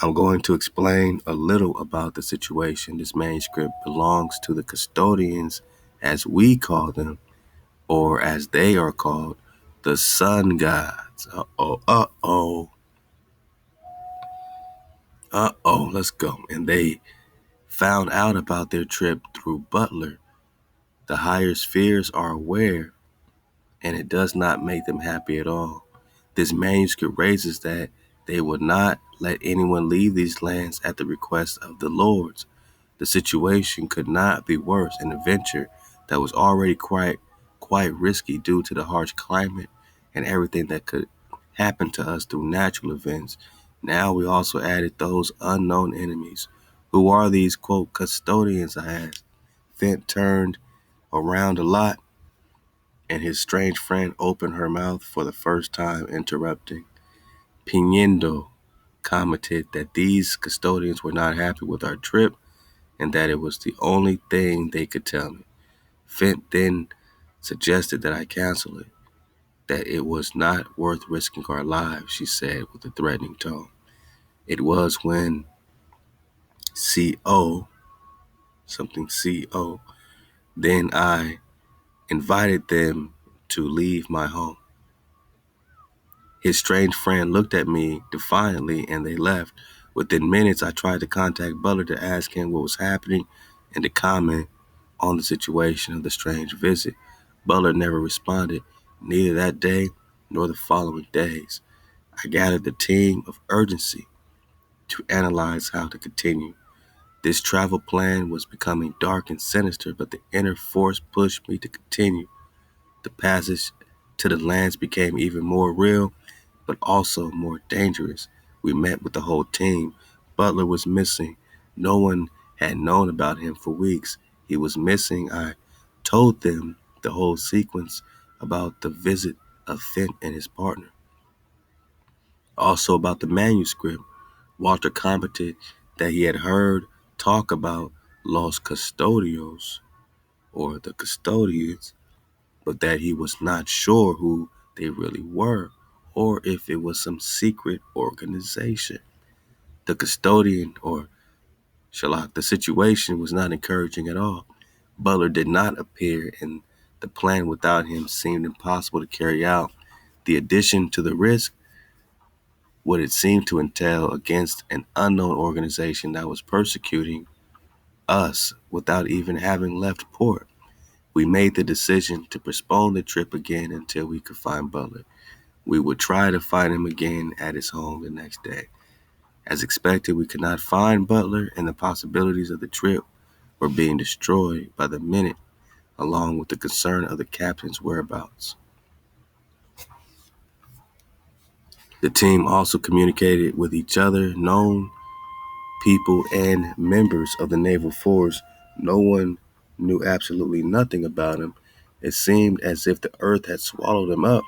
I'm going to explain a little about the situation. This manuscript belongs to the custodians, as we call them, or as they are called, the sun gods. Let's go. And they found out about their trip through Butler. The higher spheres are aware, and it does not make them happy at all. This manuscript raises that they would not let anyone leave these lands at the request of the lords. The situation could not be worse. An adventure that was already quite risky due to the harsh climate and everything that could happen to us through natural events. Now we also added those unknown enemies. Who are these, quote, custodians, I asked. Fent turned around a lot, and his strange friend opened her mouth for the first time, interrupting. Piniendo commented that these custodians were not happy with our trip and that it was the only thing they could tell me. Fent then suggested that I cancel it, that it was not worth risking our lives, she said with a threatening tone. It was when CO, then I invited them to leave my home. His strange friend looked at me defiantly and they left. Within minutes, I tried to contact Butler to ask him what was happening and to comment on the situation of the strange visit. Butler never responded, neither that day nor the following days. I gathered the team of urgency to analyze how to continue. This travel plan was becoming dark and sinister, but the inner force pushed me to continue. The passage to the lands became even more real, but also more dangerous. We met with the whole team. Butler was missing. No one had known about him for weeks. He was missing. I told them the whole sequence about the visit of Fent and his partner. Also about the manuscript. Walter commented that he had heard talk about Los Custodios, or the custodians, but that he was not sure who they really were or if it was some secret organization. The custodian, or Shalak, the situation was not encouraging at all. Butler did not appear, and the plan without him seemed impossible to carry out. The addition to the risk, what it seemed to entail against an unknown organization that was persecuting us without even having left port. We made the decision to postpone the trip again until we could find Butler. We would try to find him again at his home the next day. As expected, we could not find Butler, and the possibilities of the trip were being destroyed by the minute, along with the concern of the captain's whereabouts. The team also communicated with each other, known people, and members of the naval force. No one knew absolutely nothing about him. It seemed as if the earth had swallowed him up.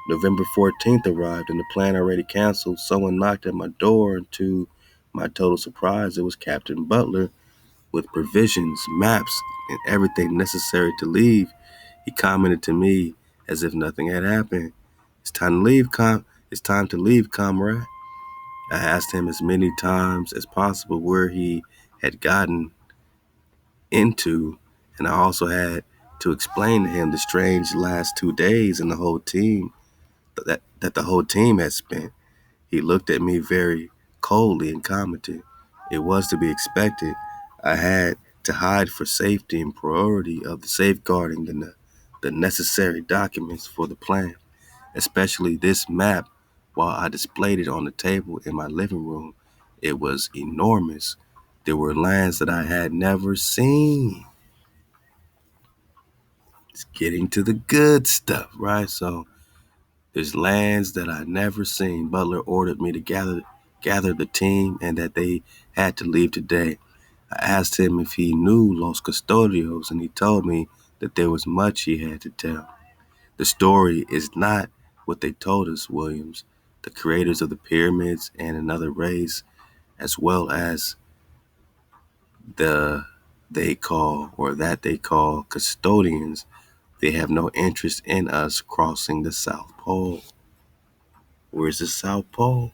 November 14th arrived and the plan already canceled. Someone knocked at my door, and to my total surprise, it was Captain Butler with provisions, maps, and everything necessary to leave. He commented to me as if nothing had happened. It's time to leave, It's time to leave, comrade. I asked him as many times as possible where he had gotten into, and I also had to explain to him the strange last 2 days and the whole team that the whole team had spent. He looked at me very coldly and commented, "It was to be expected. I had to hide for safety and priority of the safeguarding the necessary documents for the plan, especially this map. While I displayed it on the table in my living room, it was enormous. There were lands that I had never seen." It's getting to the good stuff, right? So there's lands that I'd never seen. Butler ordered me to gather the team and that they had to leave today. I asked him if he knew Los Custodios, and he told me that there was much he had to tell. The story is not what they told us, Williams. The creators of the pyramids and another race, as well as the that they call custodians, they have no interest in us crossing the South Pole. Where's the South Pole?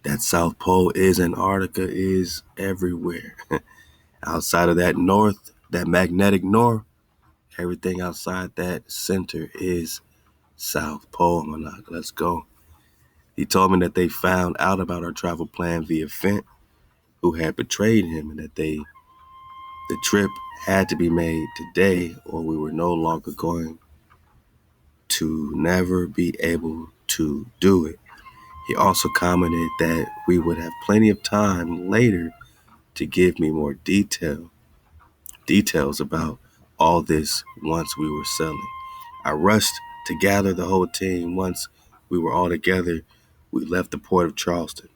That South Pole is Antarctica, is everywhere. Outside of that north, that magnetic north, everything outside that center is South Pole, Manak. Let's go. He told me that they found out about our travel plan via Fent, who had betrayed him, and that the trip had to be made today or we were no longer going to never be able to do it. He also commented that we would have plenty of time later to give me more details about all this once we were sailing. I rushed to gather the whole team. Once we were all together, we left the port of Charleston.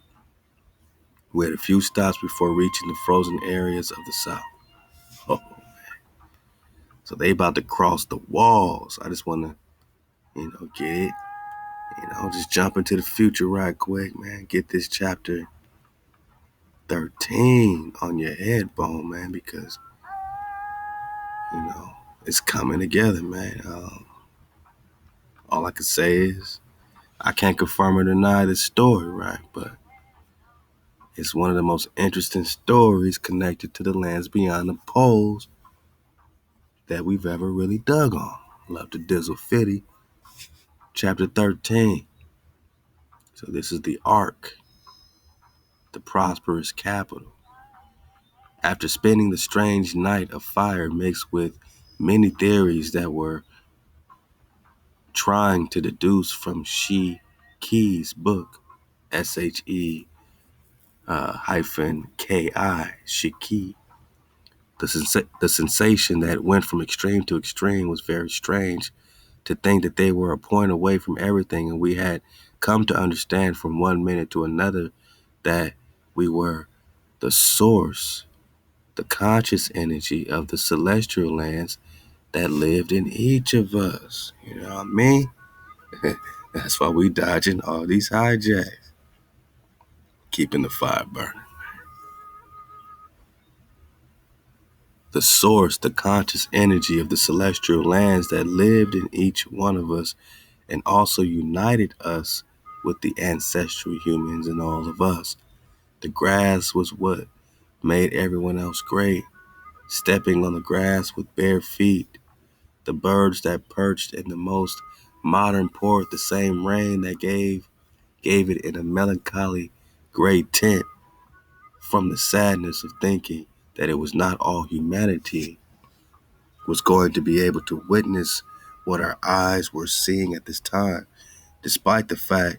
We had a few stops before reaching the frozen areas of the South. Oh, so they about to cross the walls. I just want to, get it. Just jump into the future right quick, man. Get this chapter 13 on your head bone, man, because, it's coming together, man. All I can say is I can't confirm or deny this story, right? But it's one of the most interesting stories connected to the lands beyond the poles that we've ever really dug on. Love to Dizzle Fitty, chapter 13. So this is the Ark, the prosperous capital. After spending the strange night of fire mixed with many theories that were trying to deduce from She Key's book, SHE hyphen KI, Shiki. The sensation that went from extreme to extreme was very strange. To think that they were a point away from everything, and we had come to understand from one minute to another that we were the source, the conscious energy of the celestial lands that lived in each of us. You know what I mean? That's why we dodging all these hijacks, keeping the fire burning. The source, the conscious energy of the celestial lands that lived in each one of us and also united us with the ancestral humans in all of us. The grass was what made everyone else great. Stepping on the grass with bare feet. The birds that perched in the most modern port, the same rain that gave it in a melancholy gray tint from the sadness of thinking that it was not all humanity was going to be able to witness what our eyes were seeing at this time, despite the fact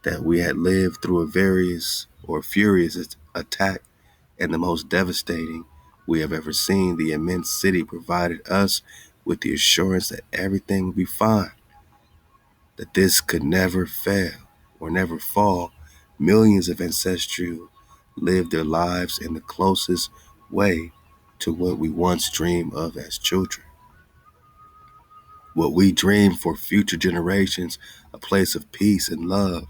that we had lived through a furious attack and the most devastating we have ever seen. The immense city provided us with the assurance that everything would be fine, that this could never fail or never fall. Millions of ancestors lived their lives in the closest way to what we once dreamed of as children. What we dream for future generations, a place of peace and love,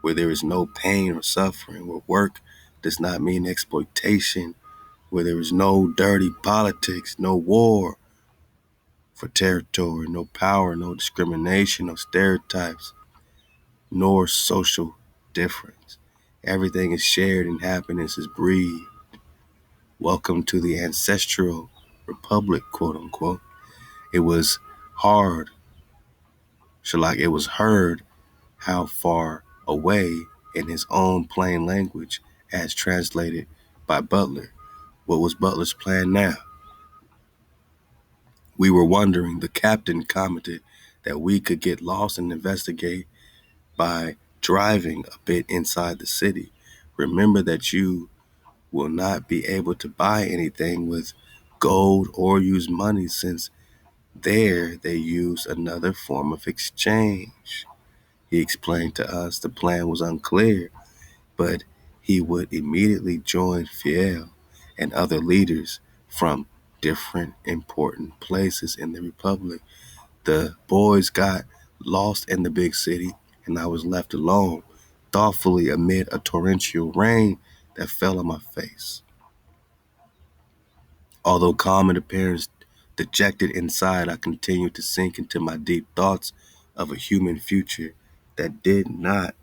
where there is no pain or suffering, where work does not mean exploitation, where there is no dirty politics, no war for territory, no power, no discrimination, no stereotypes, nor social difference. Everything is shared and happiness is breathed. Welcome to the ancestral republic, quote unquote. It was hard, it was heard how far away in his own plain language as translated by Butler. What was Butler's plan now? We were wondering. The captain commented that we could get lost and investigate by driving a bit inside the city. Remember that you will not be able to buy anything with gold or use money, since there they use another form of exchange. He explained to us the plan was unclear, but he would immediately join Fiel and other leaders from different important places in the Republic. The boys got lost in the big city, and I was left alone, thoughtfully amid a torrential rain that fell on my face. Although calm in appearance, dejected inside, I continued to sink into my deep thoughts of a human future that did not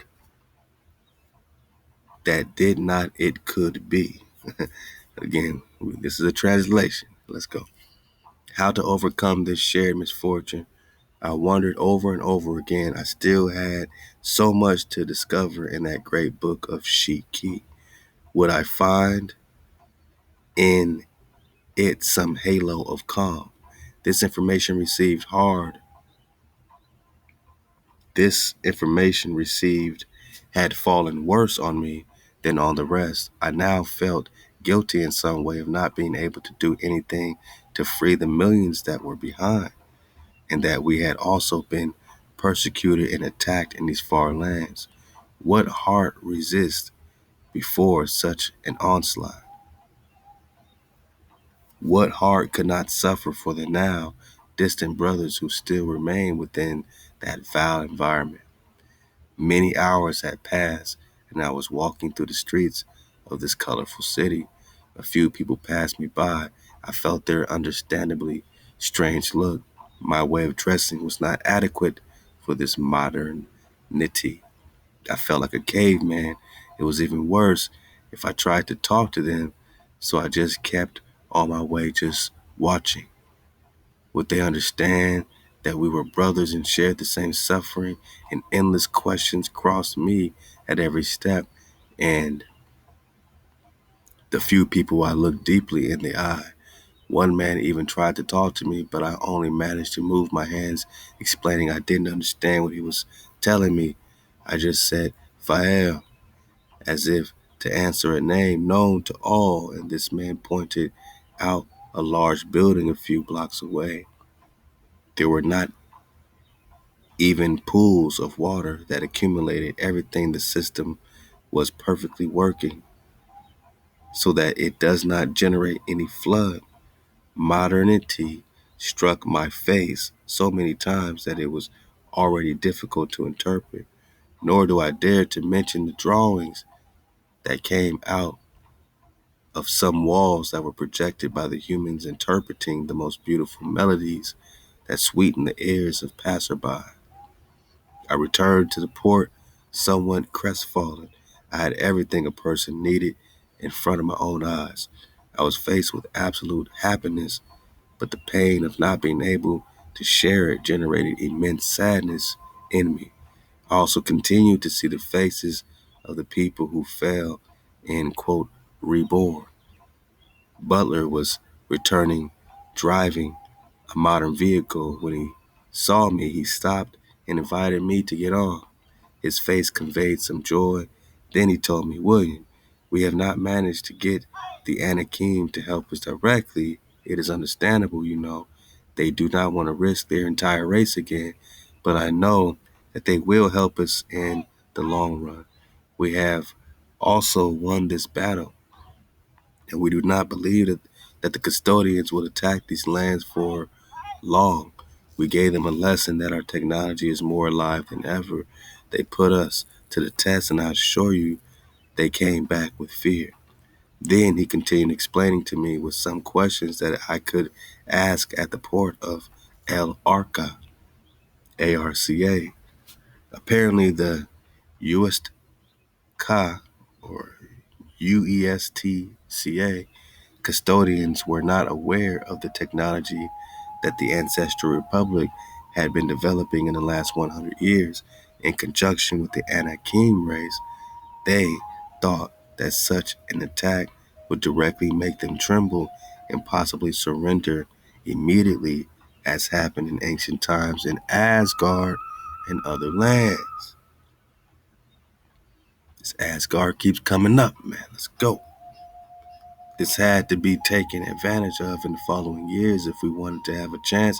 it could be. Again, this is a translation. Let's go. How to overcome this shared misfortune. I wondered over and over again. I still had so much to discover in that great book of Shiki. Would I find in it some halo of calm? This information received had fallen worse on me than on the rest. I now felt guilty in some way of not being able to do anything to free the millions that were behind, and that we had also been persecuted and attacked in these far lands. What heart resists before such an onslaught? What heart could not suffer for the now distant brothers who still remain within that foul environment? Many hours had passed, and I was walking through the streets of this colorful city. A few people passed me by. I felt their understandably strange look. My way of dressing was not adequate for this modernity. I felt like a caveman. It was even worse if I tried to talk to them, so I just kept on my way, just watching. Would they understand that we were brothers and shared the same suffering? And endless questions crossed me at every step. And the few people I looked deeply in the eye. One man even tried to talk to me, but I only managed to move my hands, explaining I didn't understand what he was telling me. I just said, Fael, as if to answer a name known to all, and this man pointed out a large building a few blocks away. There were not even pools of water that accumulated. Everything the system was perfectly working so that it does not generate any flood. Modernity struck my face so many times that it was already difficult to interpret, nor do I dare to mention the drawings that came out of some walls that were projected by the humans, interpreting the most beautiful melodies that sweeten the ears of passerby. I returned to the port somewhat crestfallen. I had everything a person needed in front of my own eyes. I was faced with absolute happiness, but the pain of not being able to share it generated immense sadness in me. I also continued to see the faces of the people who fell in, quote, reborn. Butler was returning, driving a modern vehicle. When he saw me, he stopped and invited me to get on. His face conveyed some joy. Then he told me, William, we have not managed to get the Anakim to help us directly. It is understandable, you know. They do not want to risk their entire race again, but I know that they will help us in the long run. We have also won this battle, and we do not believe that the custodians will attack these lands for long. We gave them a lesson that our technology is more alive than ever. They put us to the test, and I assure you, they came back with fear. Then he continued explaining to me with some questions that I could ask at the port of El Arca, ARCA. Apparently, the USTCA, or UESTCA, custodians were not aware of the technology that the Ancestral Republic had been developing in the last 100 years in conjunction with the Anakim race. They thought that such an attack would directly make them tremble and possibly surrender immediately, as happened in ancient times in Asgard and other lands. This Asgard keeps coming up, man. Let's go. This had to be taken advantage of in the following years if we wanted to have a chance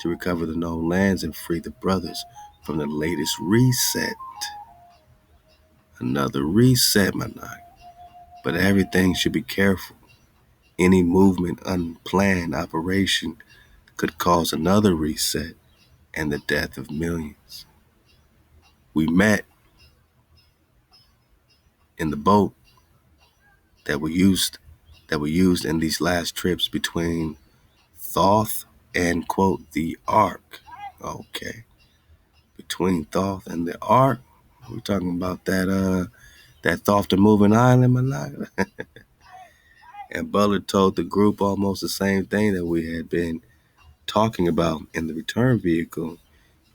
to recover the known lands and free the brothers from the latest reset. Another reset, my night. But everything should be careful. Any movement, unplanned operation could cause another reset and the death of millions. We met in the boat that we used in these last trips between Thoth and, quote, the Ark. Okay. Between Thoth and the Ark. We're talking about that Thoth the moving island, man. And Butler told the group almost the same thing that we had been talking about in the return vehicle,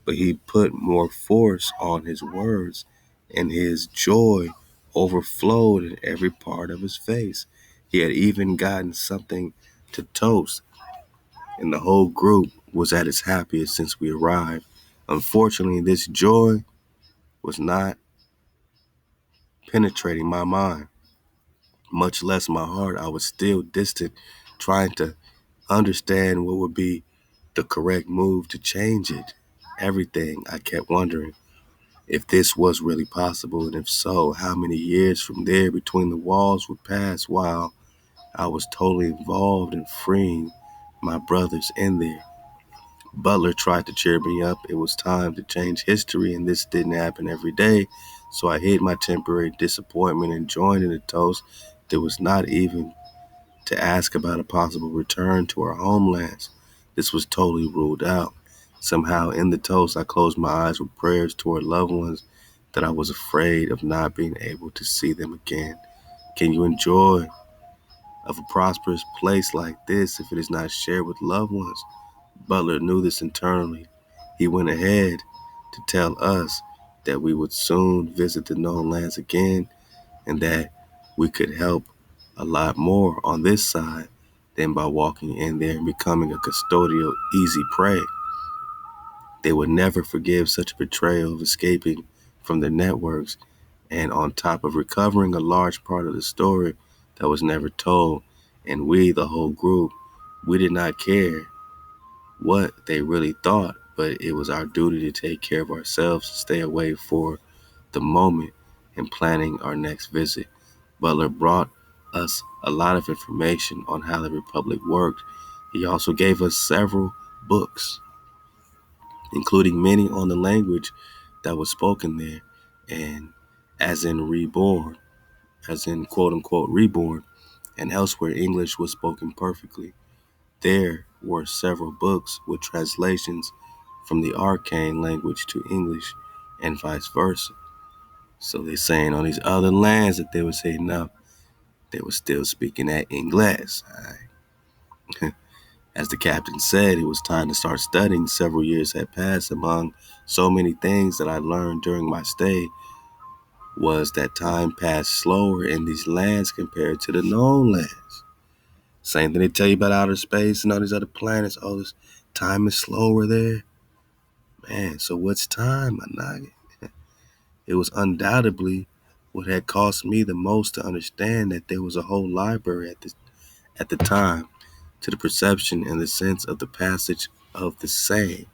but he put more force on his words, and his joy overflowed in every part of his face. He had even gotten something to toast, and the whole group was at its happiest since we arrived. Unfortunately, this joy was not penetrating my mind, much less my heart. I was still distant, trying to understand what would be the correct move to change it. Everything. I kept wondering if this was really possible, and if so, how many years from there between the walls would pass while I was totally involved in freeing my brothers in there. Butler tried to cheer me up. It was time to change history, and this didn't happen every day. So I hid my temporary disappointment and joined in the toast. There was not even to ask about a possible return to our homelands. This was totally ruled out. Somehow in the toast, I closed my eyes with prayers toward loved ones that I was afraid of not being able to see them again. Can you enjoy of a prosperous place like this if it is not shared with loved ones? Butler knew this internally. He went ahead to tell us that we would soon visit the known lands again, and that we could help a lot more on this side than by walking in there and becoming a custodial easy prey. They would never forgive such a betrayal of escaping from their networks, and on top of recovering a large part of the story that was never told. And we, the whole group, we did not care what they really thought, but it was our duty to take care of ourselves and stay away for the moment in planning our next visit. Butler brought us a lot of information on how the Republic worked. He also gave us several books, including many on the language that was spoken there, and as in reborn, as in quote unquote reborn, and elsewhere English was spoken perfectly. There were several books with translations from the arcane language to English and vice versa. So they're saying on these other lands that they were saying no, they were still speaking that English. As the captain said, it was time to start studying. Several years had passed. Among so many things that I learned during my stay was that time passed slower in these lands compared to the known lands. Same thing they tell you about outer space and all these other planets. Oh, this time is slower there. Man, so what's time, my nigga? It was undoubtedly what had cost me the most to understand that there was a whole library at the time to the perception and the sense of the passage of the same.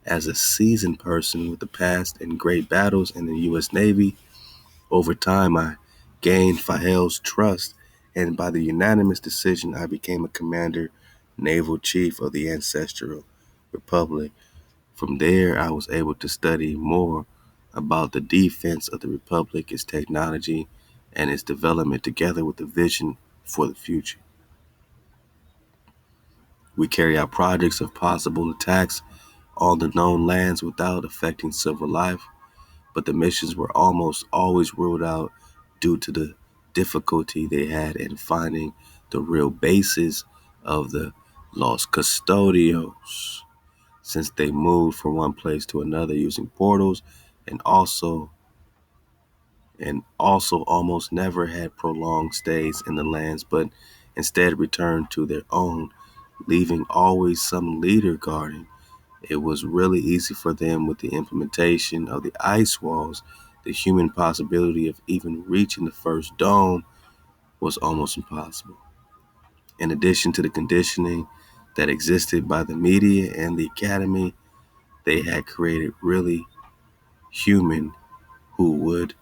As a seasoned person with the past and great battles in the U.S. Navy, over time I gained Fahel's trust, and by the unanimous decision I became a commander, naval chief of the ancestral republic. From there, I was able to study more about the defense of the republic, its technology, and its development together with the vision for the future. We carry out projects of possible attacks on the known lands without affecting civil life, but the missions were almost always ruled out due to the difficulty they had in finding the real bases of the Los Custodios, since they moved from one place to another using portals and also almost never had prolonged stays in the lands, but instead returned to their own, leaving always some leader guarding. It was really easy for them with the implementation of the ice walls. The human possibility of even reaching the first dome was almost impossible. In addition to the conditioning that existed by the media and the academy, they had created human who would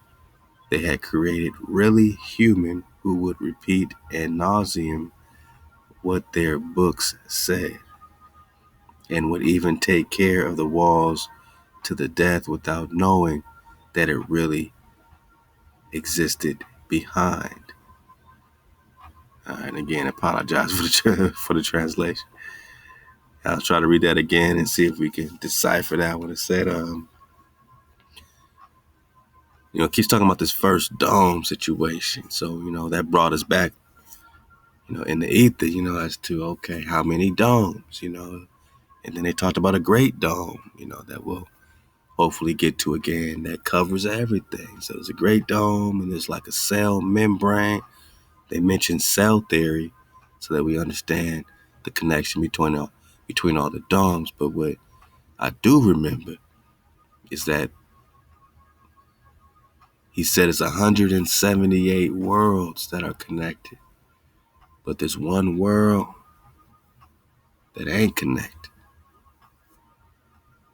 human who would repeat ad nauseum what their books said, and would even take care of the walls to the death without knowing that it really existed behind. And again, apologize for the translation. I'll try to read that again and see if we can decipher that when it said, it keeps talking about this first dome situation. So, that brought us back, in the ether, as to, okay, how many domes, and then they talked about a great dome, that we'll hopefully get to again, that covers everything. So there's a great dome and there's like a cell membrane. They mentioned cell theory so that we understand the connection between all the domes. But what I do remember is that he said it's 178 worlds that are connected, but there's one world that ain't connected.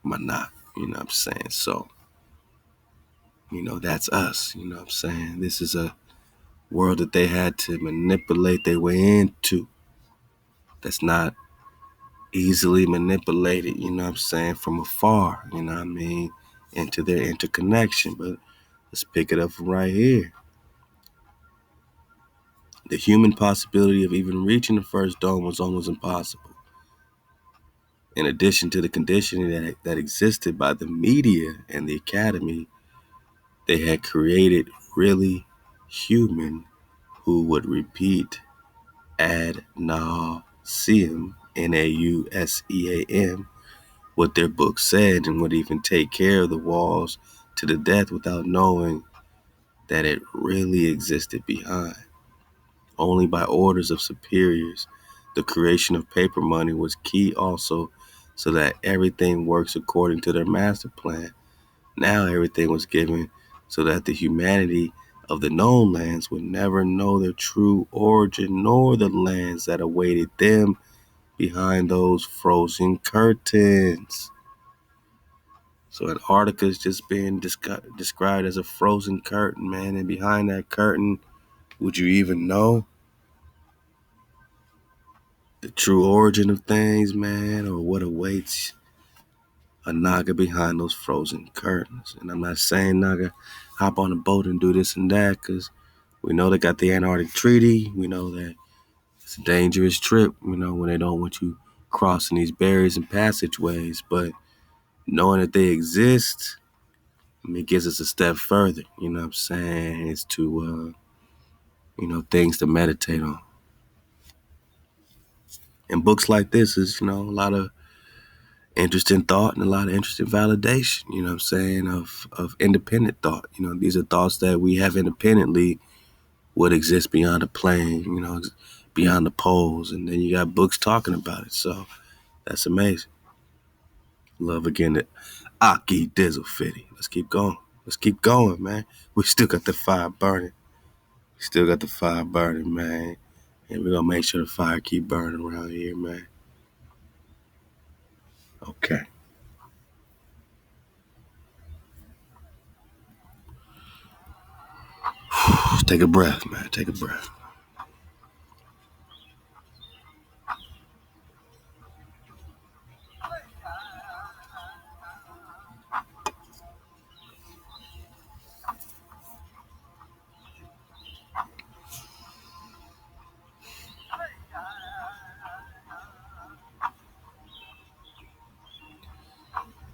But not, you know what I'm saying? So, that's us, you know what I'm saying? This is a world that they had to manipulate their way into. That's not easily manipulated, you know what I'm saying, from afar, you know what I mean, into their interconnection. But let's pick it up from right here. The human possibility of even reaching the first dome was almost impossible. In addition to the conditioning that existed by the media and the academy, they had created human who would repeat ad nauseam, nauseam, what their book said, and would even take care of the walls to the death without knowing that it really existed behind. Only by orders of superiors. The creation of paper money was key also, so that everything works according to their master plan. Now everything was given so that the humanity of the known lands would never know their true origin, nor the lands that awaited them behind those frozen curtains. So Antarctica is just being described as a frozen curtain, man. And behind that curtain, would you even know the true origin of things, man, or what awaits a Naga behind those frozen curtains? And I'm not saying Naga hop on a boat and do this and that, because we know they got the Antarctic Treaty. We know that it's a dangerous trip, when they don't want you crossing these barriers and passageways. But knowing that they exist, it gives us a step further, you know what I'm saying? It's to, things to meditate on. And books like this is, a lot of interesting thought and a lot of interesting validation, you know what I'm saying, of independent thought. These are thoughts that we have independently would exist beyond the plane, beyond the poles. And then you got books talking about it. So that's amazing. Love again that Aki Dizzle Fitty. Let's keep going. Let's keep going, man. We still got the fire burning. Still got the fire burning, man. And we're gonna make sure the fire keep burning around here, man. Okay. Take a breath, man. Take a breath.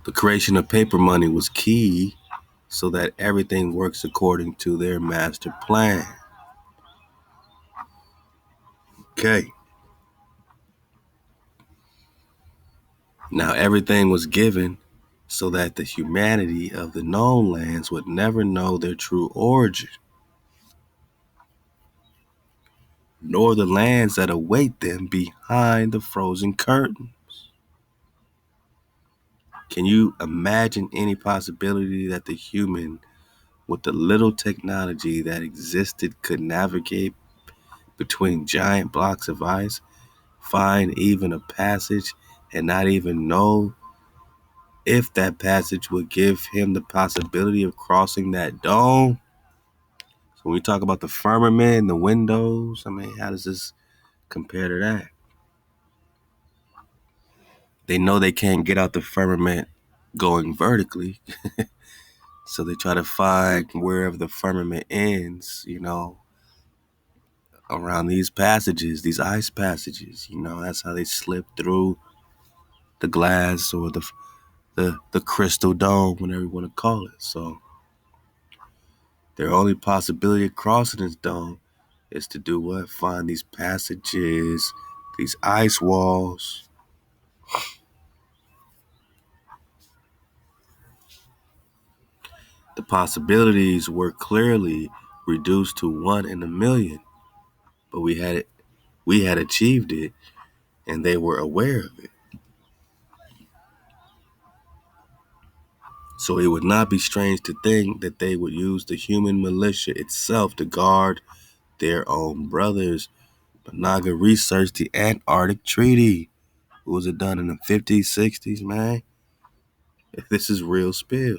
The creation of paper money was key so that everything works according to their master plan. Okay. Now everything was given so that the humanity of the known lands would never know their true origin, nor the lands that await them behind the frozen curtain. Can you imagine any possibility that the human, with the little technology that existed, could navigate between giant blocks of ice, find even a passage, and not even know if that passage would give him the possibility of crossing that dome? So when we talk about the firmament and the windows, I mean, how does this compare to that? They know they can't get out the firmament going vertically, so they try to find wherever the firmament ends, around these passages, these ice passages. That's how they slip through the glass or the crystal dome, whatever you want to call it. So their only possibility of crossing this dome is to do what? Find these passages, these ice walls. The possibilities were clearly reduced to 1 in a million, but we had achieved it, and they were aware of it. So it would not be strange to think that they would use the human militia itself to guard their own brothers. Managa researched the Antarctic Treaty. Was it done in the 50s, 60s, man? This is real spill.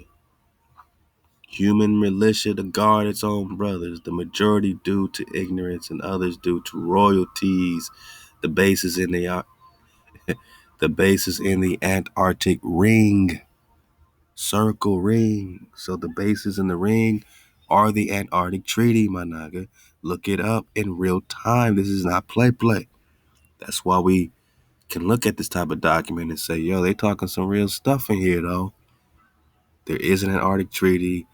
Human militia to guard its own brothers, the majority due to ignorance and others due to royalties. The bases in the Antarctic ring. Circle ring. So the bases in the ring are the Antarctic Treaty, my naga. Look it up in real time. This is not play. That's why we can look at this type of document and say, yo, they talking some real stuff in here, though. There is an Antarctic Treaty.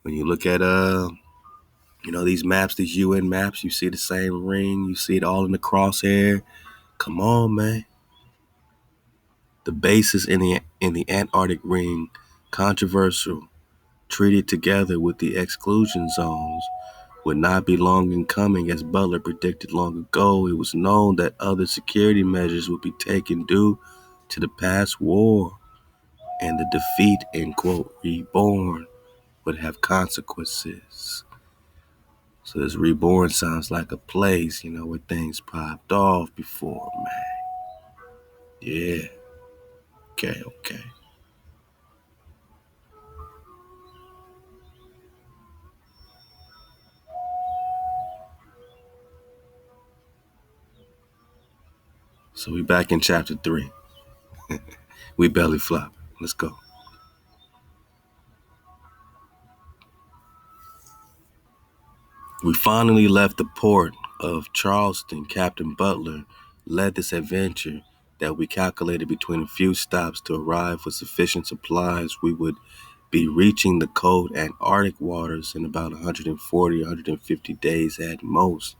When you look at these maps, these UN maps, you see the same ring. You see it all in the crosshair. Come on, man. The bases in the Antarctic ring, controversial, treated together with the exclusion zones, would not be long in coming. As Butler predicted long ago, it was known that other security measures would be taken due to the past war, and the defeat, end quote, reborn, would have consequences. So this reborn sounds like a place, where things popped off before, man. Yeah. Okay. So we back in chapter 3. We belly flop. Let's go. We finally left the port of Charleston. Captain Butler led this adventure that we calculated between a few stops to arrive with sufficient supplies. We would be reaching the cold Antarctic waters in about 140, 150 days at most.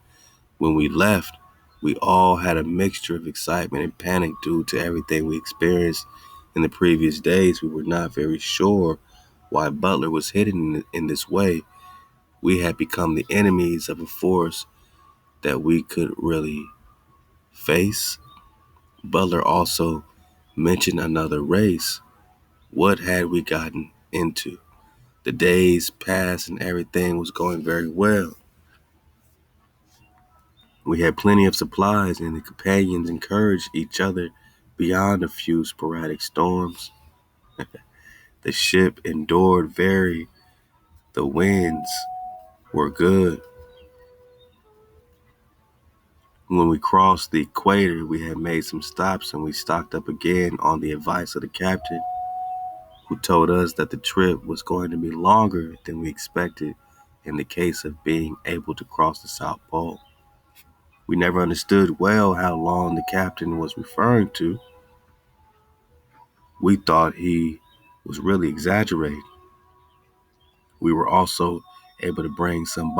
When we left, we all had a mixture of excitement and panic due to everything we experienced in the previous days. We were not very sure why Butler was hidden in this way. We had become the enemies of a force that we could really face. Butler also mentioned another race. What had we gotten into? The days passed and everything was going very well. We had plenty of supplies, and the companions encouraged each other beyond a few sporadic storms. The ship endured very. The winds were good. When we crossed the equator, we had made some stops and we stocked up again on the advice of the captain, who told us that the trip was going to be longer than we expected in the case of being able to cross the South Pole. We never understood well how long the captain was referring to. We thought he was really exaggerating. We were also able to bring some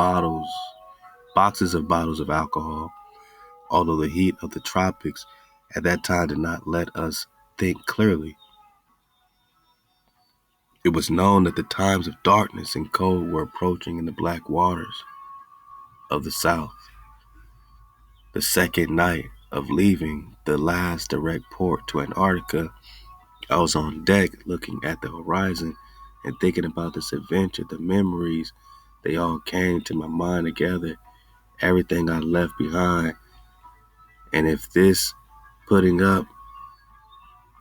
boxes of bottles of alcohol, although the heat of the tropics at that time did not let us think clearly. It was known that the times of darkness and cold were approaching in the black waters of the South. The second night of leaving the last direct port to Antarctica, I was on deck looking at the horizon and thinking about this adventure. The memories, they all came to my mind together, everything I left behind. And if this putting up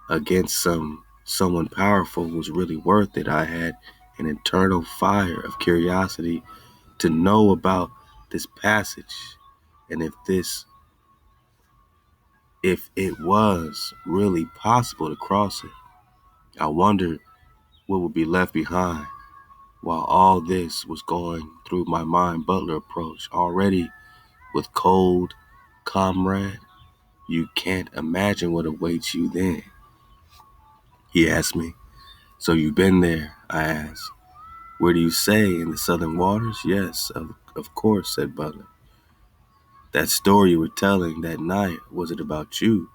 against someone powerful was really worth it, I had an internal fire of curiosity to know about this passage, and if it was really possible to cross it. I wondered what would be left behind. While all this was going through my mind, Butler approached. Already with cold, comrade, you can't imagine what awaits you then. He asked me. So you've been there? I asked. Where do you say? In the southern waters? Yes, of course, said Butler. That story you were telling that night, was it about you?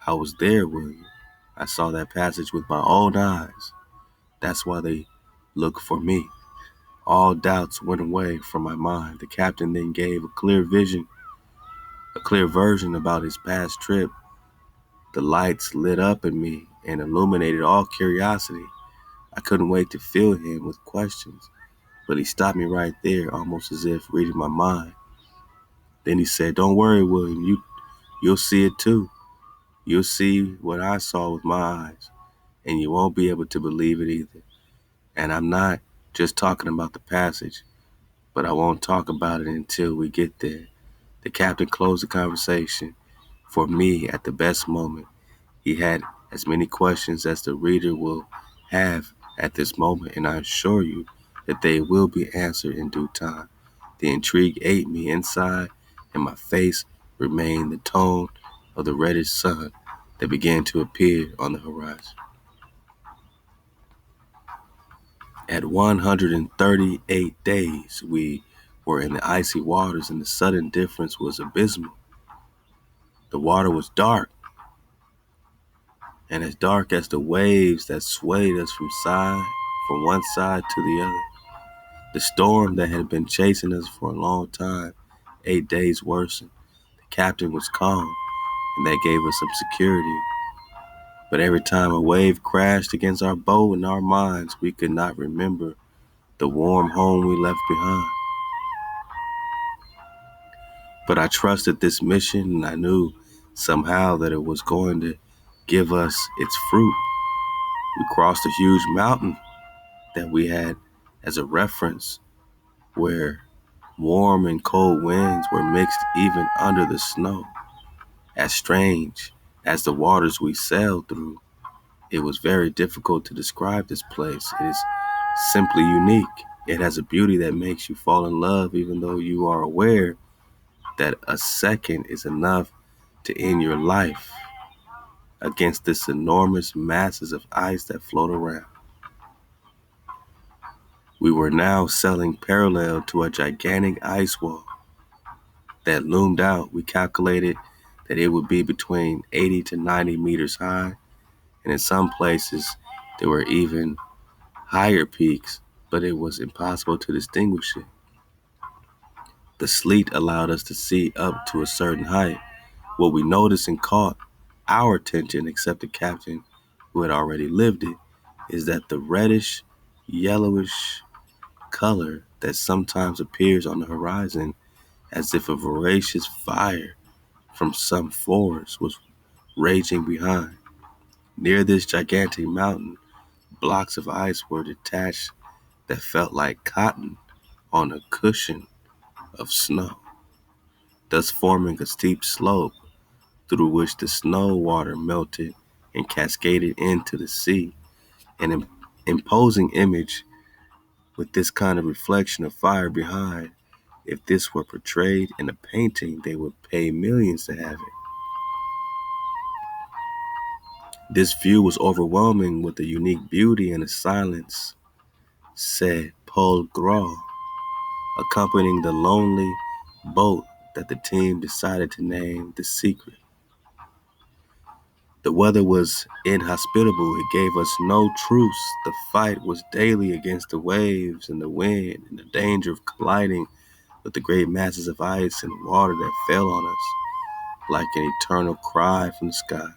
I was there, William. I saw that passage with my own eyes. That's why they look for me. All doubts went away from my mind. The captain then gave a clear version about his past trip. The lights lit up in me and illuminated all curiosity. I couldn't wait to fill him with questions, but he stopped me right there, almost as if reading my mind. Then he said, "Don't worry, William, you'll see it too. You'll see what I saw with my eyes, and you won't be able to believe it either. And I'm not just talking about the passage, but I won't talk about it until we get there." The captain closed the conversation for me at the best moment. He had as many questions as the reader will have at this moment, and I assure you that they will be answered in due time. The intrigue ate me inside, and my face remained the tone of the reddish sun that began to appear on the horizon. At 138 days, we were in the icy waters, and the sudden difference was abysmal. The water was dark, and as dark as the waves that swayed us from one side to the other. The storm that had been chasing us for a long time, 8 days worsened. The captain was calm, and that gave us some security. But every time a wave crashed against our boat, in our minds, we could not remember the warm home we left behind. But I trusted this mission, and I knew somehow that it was going to give us its fruit. We crossed a huge mountain that we had as a reference, where warm and cold winds were mixed even under the snow. As strange as the waters we sailed through, it was very difficult to describe this place. It is simply unique. It has a beauty that makes you fall in love, even though you are aware that a second is enough to end your life against this enormous masses of ice that float around. We were now sailing parallel to a gigantic ice wall that loomed out. We calculated that it would be between 80 to 90 meters high, and in some places there were even higher peaks, but it was impossible to distinguish it. The sleet allowed us to see up to a certain height. What we noticed and caught our attention, except the captain who had already lived it, is that the reddish yellowish color that sometimes appears on the horizon as if a voracious fire from some forest was raging behind. Near this gigantic mountain, blocks of ice were detached that felt like cotton on a cushion of snow, thus forming a steep slope through which the snow water melted and cascaded into the sea. An imposing image with this kind of reflection of fire behind. If this were portrayed in a painting, they would pay millions to have it. This view was overwhelming with a unique beauty and a silence, said Paul Gras, accompanying the lonely boat that the team decided to name The Secret. The weather was inhospitable. It gave us no truce. The fight was daily against the waves and the wind and the danger of colliding with the great masses of ice and water that fell on us like an eternal cry from the sky.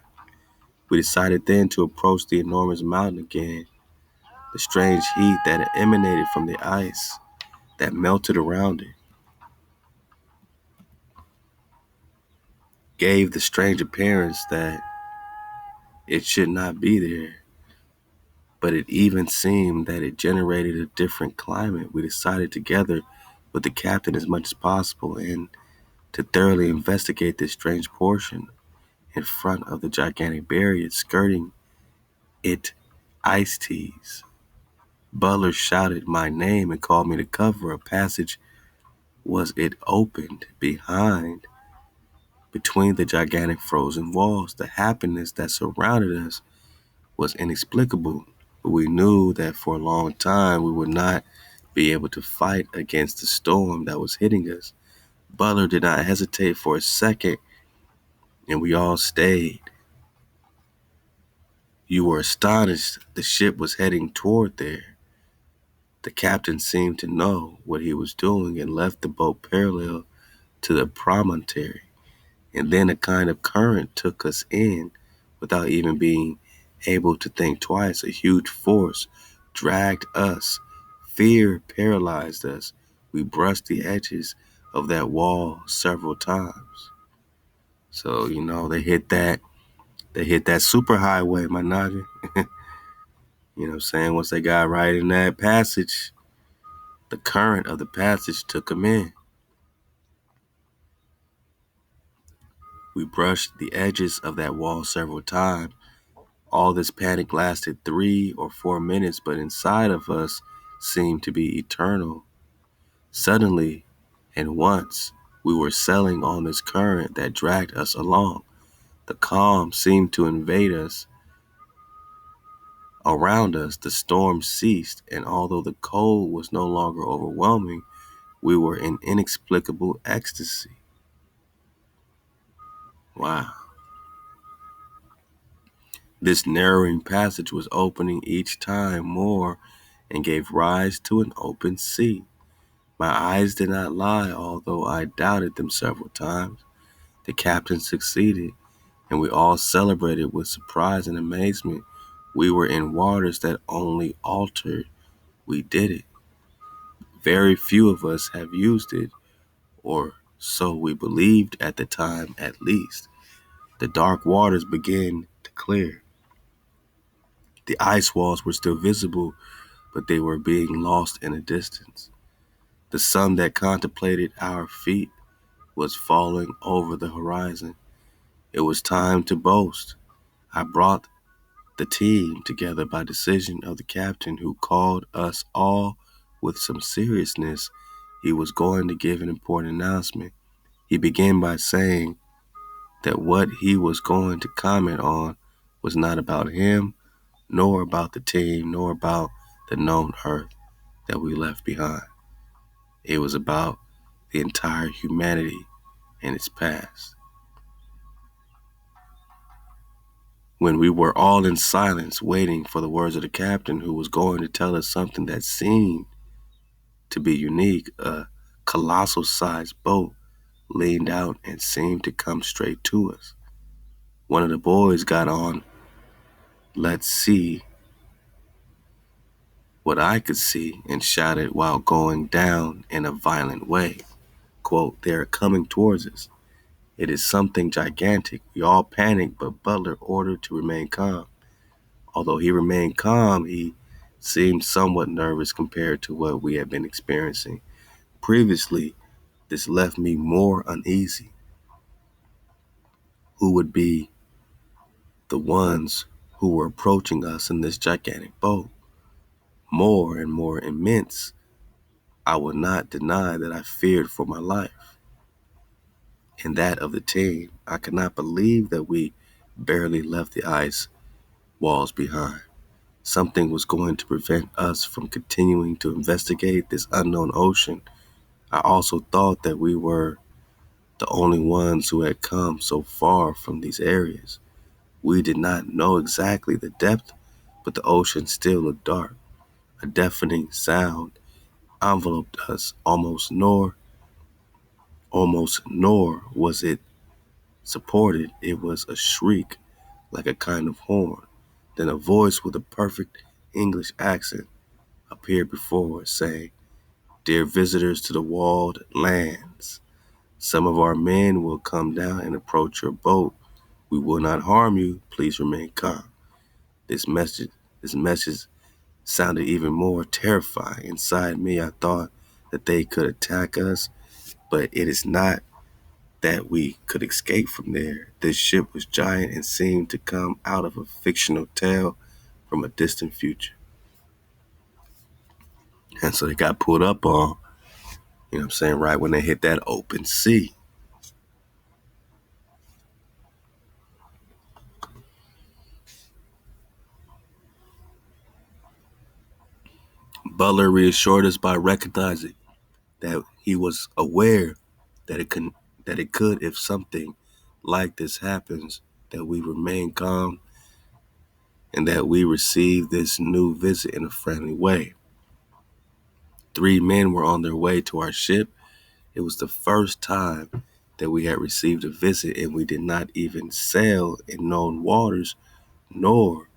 We decided then to approach the enormous mountain again. The strange heat that emanated from the ice that melted around it gave the strange appearance that it should not be there, but it even seemed that it generated a different climate. We decided together with the captain as much as possible and to thoroughly investigate this strange portion in front of the gigantic barrier skirting it ice tees. Butler shouted my name and called me to cover. A passage was it opened behind between the gigantic frozen walls. The happiness that surrounded us was inexplicable, but we knew that for a long time we would not be able to fight against the storm that was hitting us. Butler did not hesitate for a second, and we all stayed. You were astonished the ship was heading toward there. The captain seemed to know what he was doing and left the boat parallel to the promontory. And then a kind of current took us in without even being able to think twice. A huge force dragged us. Fear paralyzed us. We brushed the edges of that wall several times. So, they hit that super highway, my noggin. You know what I'm saying? Once they got right in that passage, the current of the passage took them in. We brushed the edges of that wall several times. All this panic lasted 3 or 4 minutes, but inside of us seemed to be eternal. Suddenly, and once, we were sailing on this current that dragged us along. The calm seemed to invade us. Around us, the storm ceased, and although the cold was no longer overwhelming, we were in inexplicable ecstasy. Wow. This narrowing passage was opening each time more and gave rise to an open sea. My eyes did not lie, although I doubted them several times. The captain succeeded, and we all celebrated with surprise and amazement. We were in waters that only altered. We did it. Very few of us have used it, or so we believed at the time at least. The dark waters began to clear. The ice walls were still visible, but they were being lost in the distance. The sun that contemplated our feet was falling over the horizon. It was time to boast. I brought the team together by decision of the captain, who called us all with some seriousness. He was going to give an important announcement. He began by saying that what he was going to comment on was not about him, nor about the team, nor about the known earth that we left behind. It was about the entire humanity and its past. When we were all in silence waiting for the words of the captain, who was going to tell us something that seemed to be unique, a colossal sized boat leaned out and seemed to come straight to us. One of the boys got on, "Let's see what I could see and shouted while going down in a violent way. Quote, "They are coming towards us. It is something gigantic." We all panicked, but Butler ordered to remain calm. Although he remained calm, he seemed somewhat nervous compared to what we had been experiencing previously. This left me more uneasy. Who would be the ones who were approaching us in this gigantic boat? More and more immense. I will not deny that I feared for my life and that of the team. I could not believe that we barely left the ice walls behind. Something was going to prevent us from continuing to investigate this unknown ocean. I also thought that we were the only ones who had come so far from these areas. We did not know exactly the depth, but the ocean still looked dark. A deafening sound enveloped us, nor was it supported. It was a shriek, like a kind of horn. Then a voice with a perfect English accent appeared before us, saying, "Dear visitors to the walled lands, some of our men will come down and approach your boat. We will not harm you. Please remain calm." This message sounded even more terrifying. Inside me, I thought that they could attack us, but it is not that we could escape from there. This ship was giant and seemed to come out of a fictional tale from a distant future. And so they got pulled up on, you know what I'm saying, right when they hit that open sea. Butler reassured us by recognizing that he was aware that it could if something like this happens, that we remain calm and that we receive this new visit in a friendly way. 3 men were on their way to our ship. It was the first time that we had received a visit, and we did not even sail in known waters, nor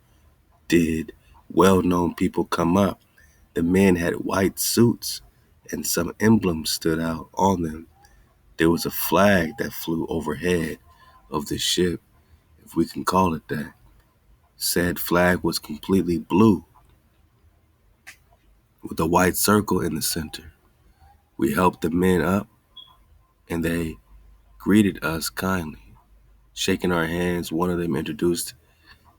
did well-known people come up. The men had white suits, and some emblems stood out on them. There was a flag that flew overhead of the ship, if we can call it that. Said flag was completely blue, with a white circle in the center. We helped the men up, and they greeted us kindly. Shaking our hands, one of them introduced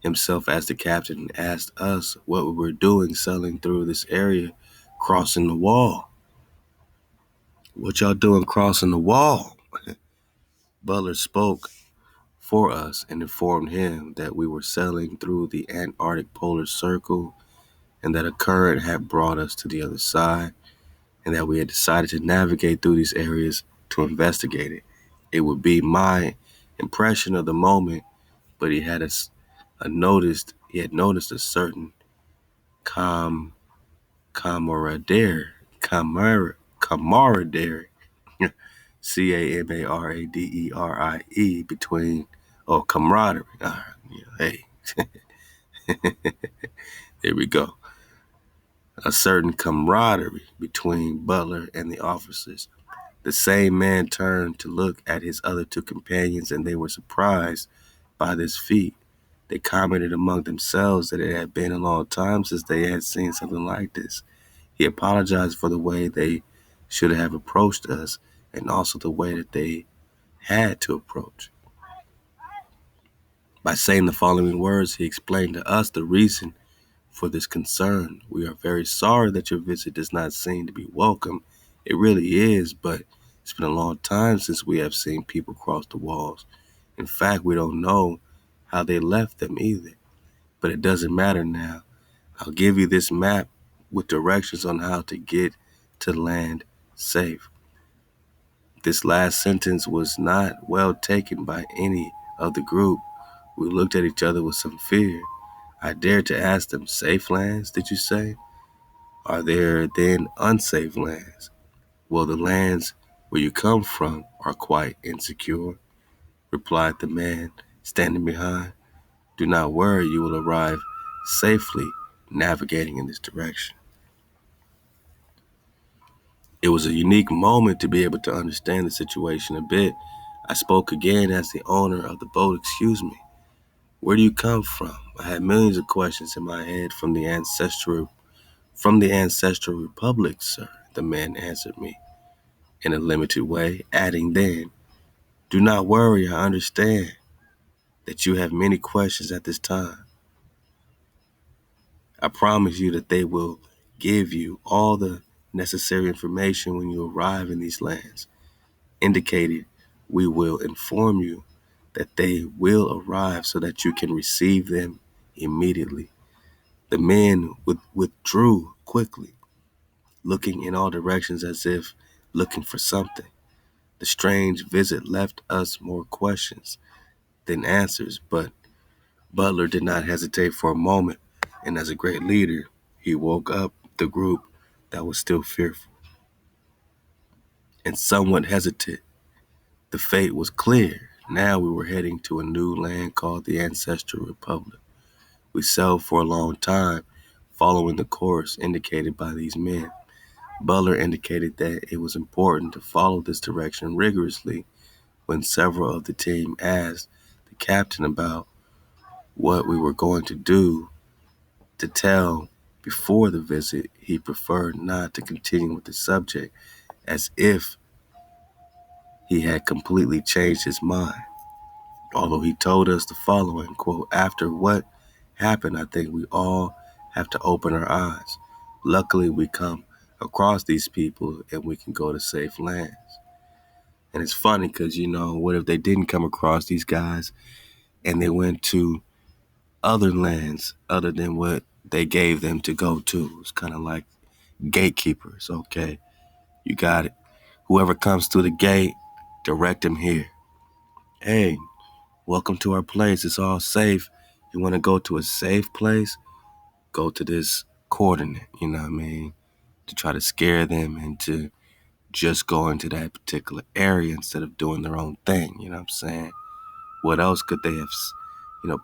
himself as the captain and asked us what we were doing sailing through this area, crossing the wall. "What y'all doing crossing the wall?" Butler spoke for us and informed him that we were sailing through the Antarctic polar circle and that a current had brought us to the other side, and that we had decided to navigate through these areas to investigate it. It would be my impression of the moment, but he had noticed a certain com camaraderie, camaraderie, CAMARADERIE between, camaraderie. Hey, there we go. A certain camaraderie between Butler and the officers. The same man turned to look at his other 2 companions, and they were surprised by this feat. They commented among themselves that it had been a long time since they had seen something like this. He apologized for the way they should have approached us, and also the way that they had to approach. By saying the following words, he explained to us the reason for this concern. "We are very sorry that your visit does not seem to be welcome. It really is, but it's been a long time since we have seen people cross the walls. In fact, we don't know how they left them either. But it doesn't matter now. I'll give you this map with directions on how to get to land safe." This last sentence was not well taken by any of the group. We looked at each other with some fear. I dared to ask them, "Safe lands, did you say? Are there then unsafe lands?" "Well, the lands where you come from are quite insecure," replied the man standing behind. "Do not worry, you will arrive safely navigating in this direction." It was a unique moment to be able to understand the situation a bit. I spoke again as the owner of the boat. Excuse me. Where do you come from? I had millions of questions in my head from the ancestral republic, sir. The man answered me in a limited way, adding then, do not worry, I understand that you have many questions at this time. I promise you that they will give you all the necessary information when you arrive in these lands. Indicated, we will inform you that they will arrive so that you can receive them immediately. The men withdrew quickly, looking in all directions as if looking for something. The strange visit left us more questions than answers, but Butler did not hesitate for a moment, and as a great leader, he woke up the group that was still fearful and somewhat hesitant. The fate was clear. Now we were heading to a new land called the Ancestral Republic. We sailed for a long time, following the course indicated by these men. Butler indicated that it was important to follow this direction rigorously. When several of the team asked the captain about what we were going to do to tell before the visit, he preferred not to continue with the subject, as if he had completely changed his mind. Although he told us the following, quote, after what happened, I think we all have to open our eyes. Luckily, we come across these people and we can go to safe lands. And it's funny because, what if they didn't come across these guys and they went to other lands other than what they gave them to go to? It's kind of like gatekeepers. Okay, you got it. Whoever comes through the gate, direct them here. Hey, welcome to our place. It's all safe. You want to go to a safe place? Go to this coordinate, you know what I mean? To try to scare them into just going to that particular area instead of doing their own thing, you know what I'm saying? What else could they have,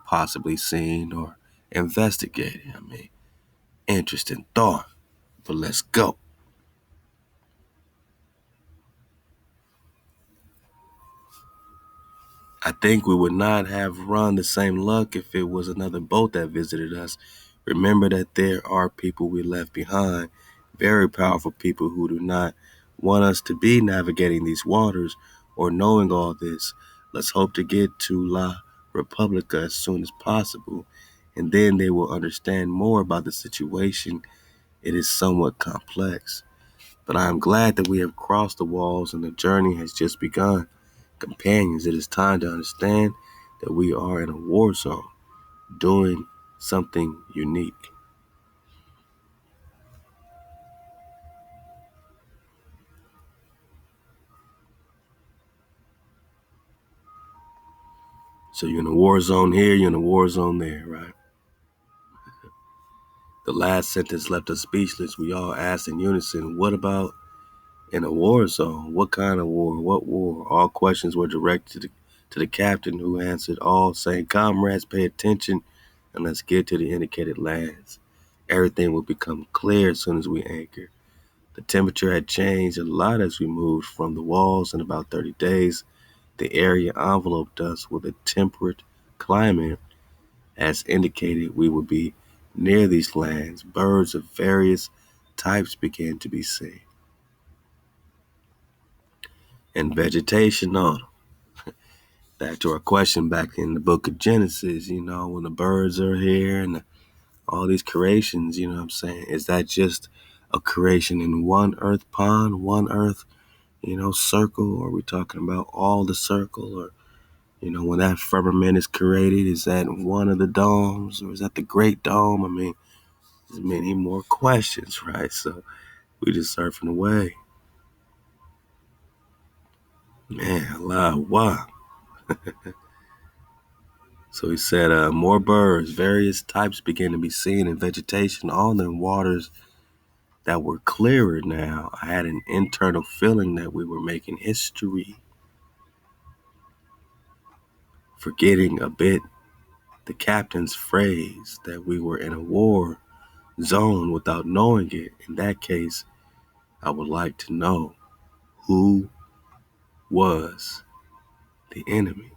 possibly seen or investigated? I mean, interesting thought, but let's go. I think we would not have run the same luck if it was another boat that visited us. Remember that there are people we left behind, very powerful people who do not want us to be navigating these waters or knowing all this. Let's hope to get to La Repubblica as soon as possible, and then they will understand more about the situation. It is somewhat complex, but I am glad that we have crossed the walls and the journey has just begun. Companions, it is time to understand that we are in a war zone, doing something unique. So you're in a war zone here, you're in a war zone there, right? The last sentence left us speechless. We all asked in unison, what about in a war zone? What kind of war? What war? All questions were directed to the captain, who answered all, saying, comrades, pay attention and let's get to the indicated lands. Everything will become clear as soon as we anchor. The temperature had changed a lot as we moved from the walls. In about 30 days, the area enveloped us with a temperate climate. As indicated, we would be near these lands. Birds of various types began to be seen, and vegetation on them. Back to our question back in the book of Genesis, when the birds are here and all these creations, you know what I'm saying? Is that just a creation in one earth pond, one earth circle, or are we talking about all the circle? Or, when that firmament is created, is that one of the domes, or is that the great dome? I mean, there's many more questions, right? So we just surfing away. Man, Allah, wow. So he said, more birds, various types began to be seen in vegetation, all in waters that were clearer now. I had an internal feeling that we were making history, forgetting a bit the captain's phrase that we were in a war zone without knowing it. In that case, I would like to know who was the enemy.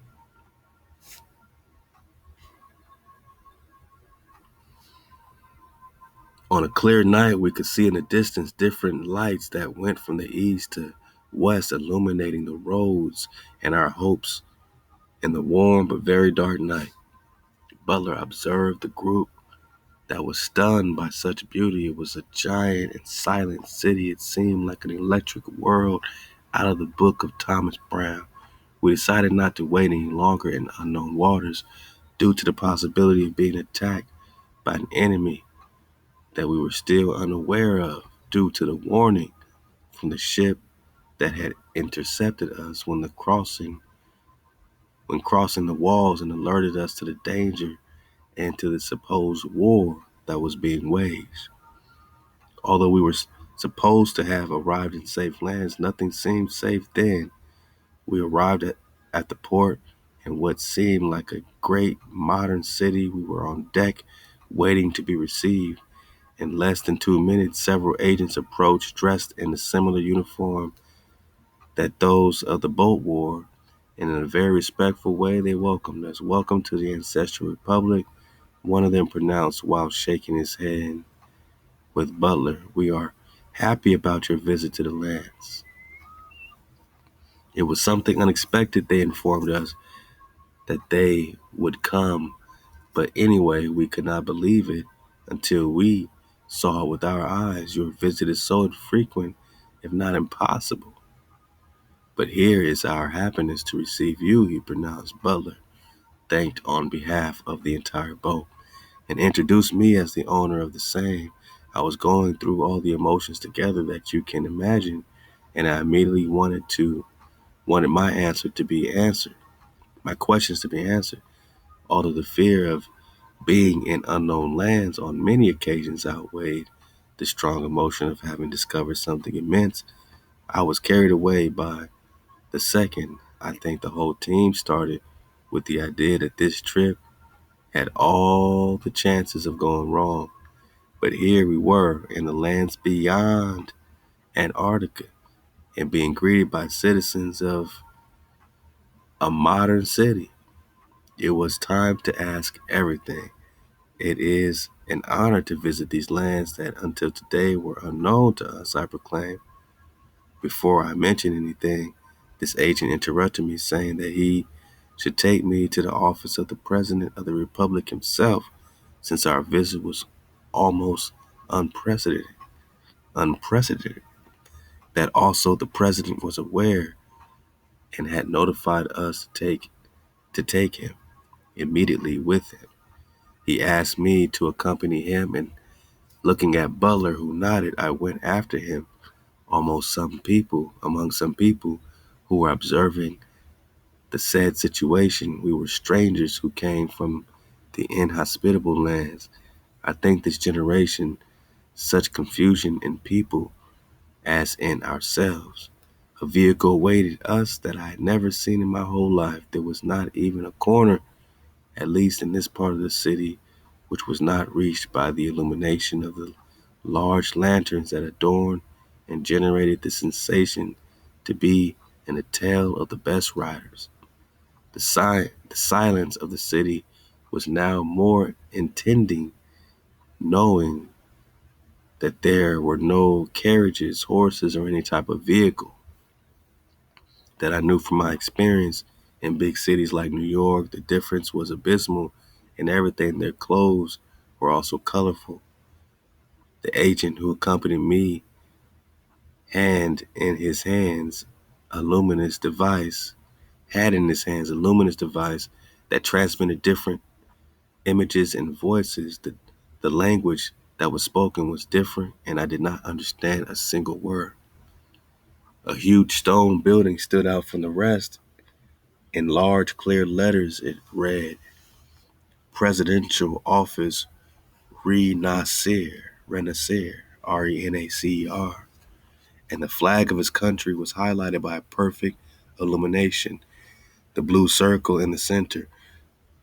On a clear night, we could see in the distance different lights that went from the east to west, illuminating the roads and our hopes in the warm but very dark night. Butler observed the group that was stunned by such beauty. It was a giant and silent city. It seemed like an electric world out of the book of Thomas Brown. We decided not to wait any longer in unknown waters due to the possibility of being attacked by an enemy that we were still unaware of due to the warning from the ship that had intercepted us when crossing the walls and alerted us to the danger and to the supposed war that was being waged. Although we were supposed to have arrived in safe lands, nothing seemed safe then. We arrived at the port in what seemed like a great modern city. We were on deck waiting to be received. In less than 2 minutes, several agents approached dressed in a similar uniform that those of the boat wore. And in a very respectful way, they welcomed us. "Welcome to the Ancestral Republic," one of them pronounced while shaking his hand with Butler. "We are happy about your visit to the lands." It was something unexpected, they informed us, that they would come. But anyway, we could not believe it until we saw it with our eyes. Your visit is so infrequent, if not impossible. But here is our happiness to receive you, he pronounced. Butler thanked on behalf of the entire boat and introduced me as the owner of the same. I was going through all the emotions together that you can imagine, and I immediately wanted my answer to be answered, my questions to be answered. Although the fear of being in unknown lands on many occasions outweighed the strong emotion of having discovered something immense, I was carried away by the second. I think the whole team started with the idea that this trip had all the chances of going wrong. But here we were in the lands beyond Antarctica and being greeted by citizens of a modern city. It was time to ask everything. It is an honor to visit these lands that until today were unknown to us, I proclaimed. Before I mentioned anything, this agent interrupted me, saying that he should take me to the office of the President of the Republic himself, since our visit was almost unprecedented. Unprecedented. That also the President was aware and had notified us to take him immediately with him. He asked me to accompany him, and looking at Butler, who nodded, I went after him. Among some people who were observing the said situation, we were strangers who came from the inhospitable lands. I think this generation, such confusion in people as in ourselves. A vehicle awaited us that I had never seen in my whole life. There was not even a corner, at least in this part of the city, which was not reached by the illumination of the large lanterns that adorned and generated the sensation to be in the tail of the best riders. The silence of the city was now more intending, knowing that there were no carriages, horses, or any type of vehicle that I knew from my experience in big cities like New York. The difference was abysmal in everything. Their clothes were also colorful. The agent who accompanied me a luminous device, had in his hands a luminous device that transmitted different images and voices. The language that was spoken was different, and I did not understand a single word. A huge stone building stood out from the rest. In large, clear letters, it read, Presidential Office Renacer, Renacer, and the flag of his country was highlighted by a perfect illumination. The blue circle in the center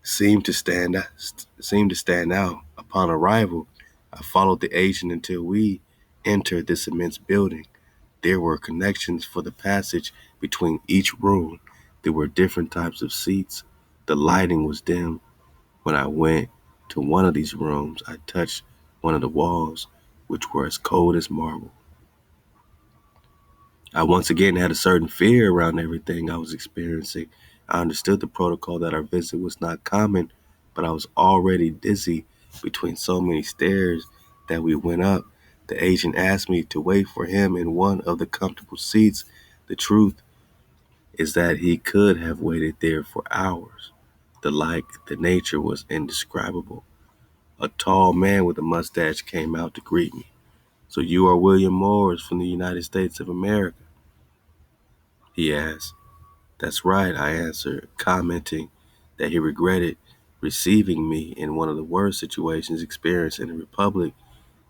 seemed to stand out. Upon arrival, I followed the agent until we entered this immense building. There were connections for the passage between each room. There were different types of seats. The lighting was dim. When I went to one of these rooms, I touched one of the walls, which were as cold as marble. I once again had a certain fear around everything I was experiencing. I understood the protocol that our visit was not common, but I was already dizzy between so many stairs that we went up. The agent asked me to wait for him in one of the comfortable seats. The truth is that he could have waited there for hours. The nature was indescribable. A tall man with a mustache came out to greet me. "So you are William Morris from the United States of America?" he asked. "That's right," I answered, commenting that he regretted receiving me in one of the worst situations experienced in the Republic.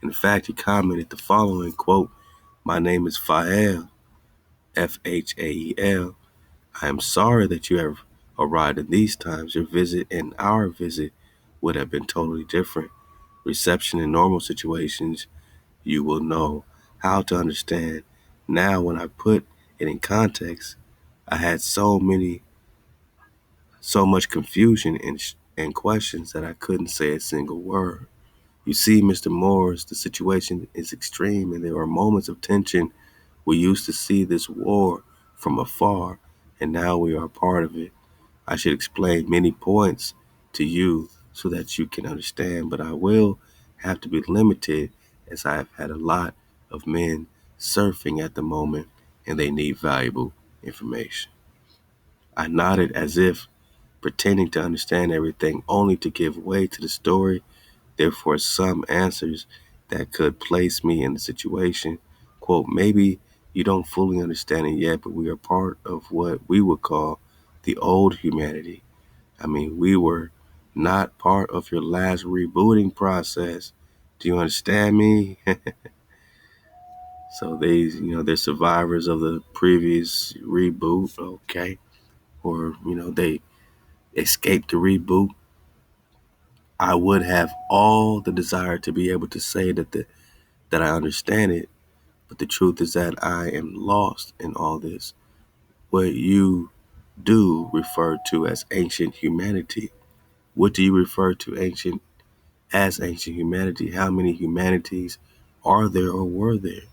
In fact, he commented the following, quote, "My name is Fael, Fael. I am sorry that you have arrived in these times. Your visit and our visit would have been totally different. Reception in normal situations, you will know how to understand. Now, when I put it in context, I had so much confusion and questions that I couldn't say a single word. You see, Mr. Morris, the situation is extreme and there are moments of tension. We used to see this war from afar, and now we are part of it. I should explain many points to you so that you can understand, but I will have to be limited as I have had a lot of men surfing at the moment and they need valuable information." I nodded as if pretending to understand everything only to give way to the story. Therefore, some answers that could place me in the situation. Quote, "Maybe you don't fully understand it yet, but we are part of what we would call the old humanity. I mean, we were not part of your last rebooting process. Do you understand me?" So they're survivors of the previous reboot, okay? Or, they escaped the reboot. I would have all the desire to be able to say that I understand it, but the truth is that I am lost in all this. What you do refer to as ancient humanity. What do you refer to ancient humanity? How many humanities are there or were there?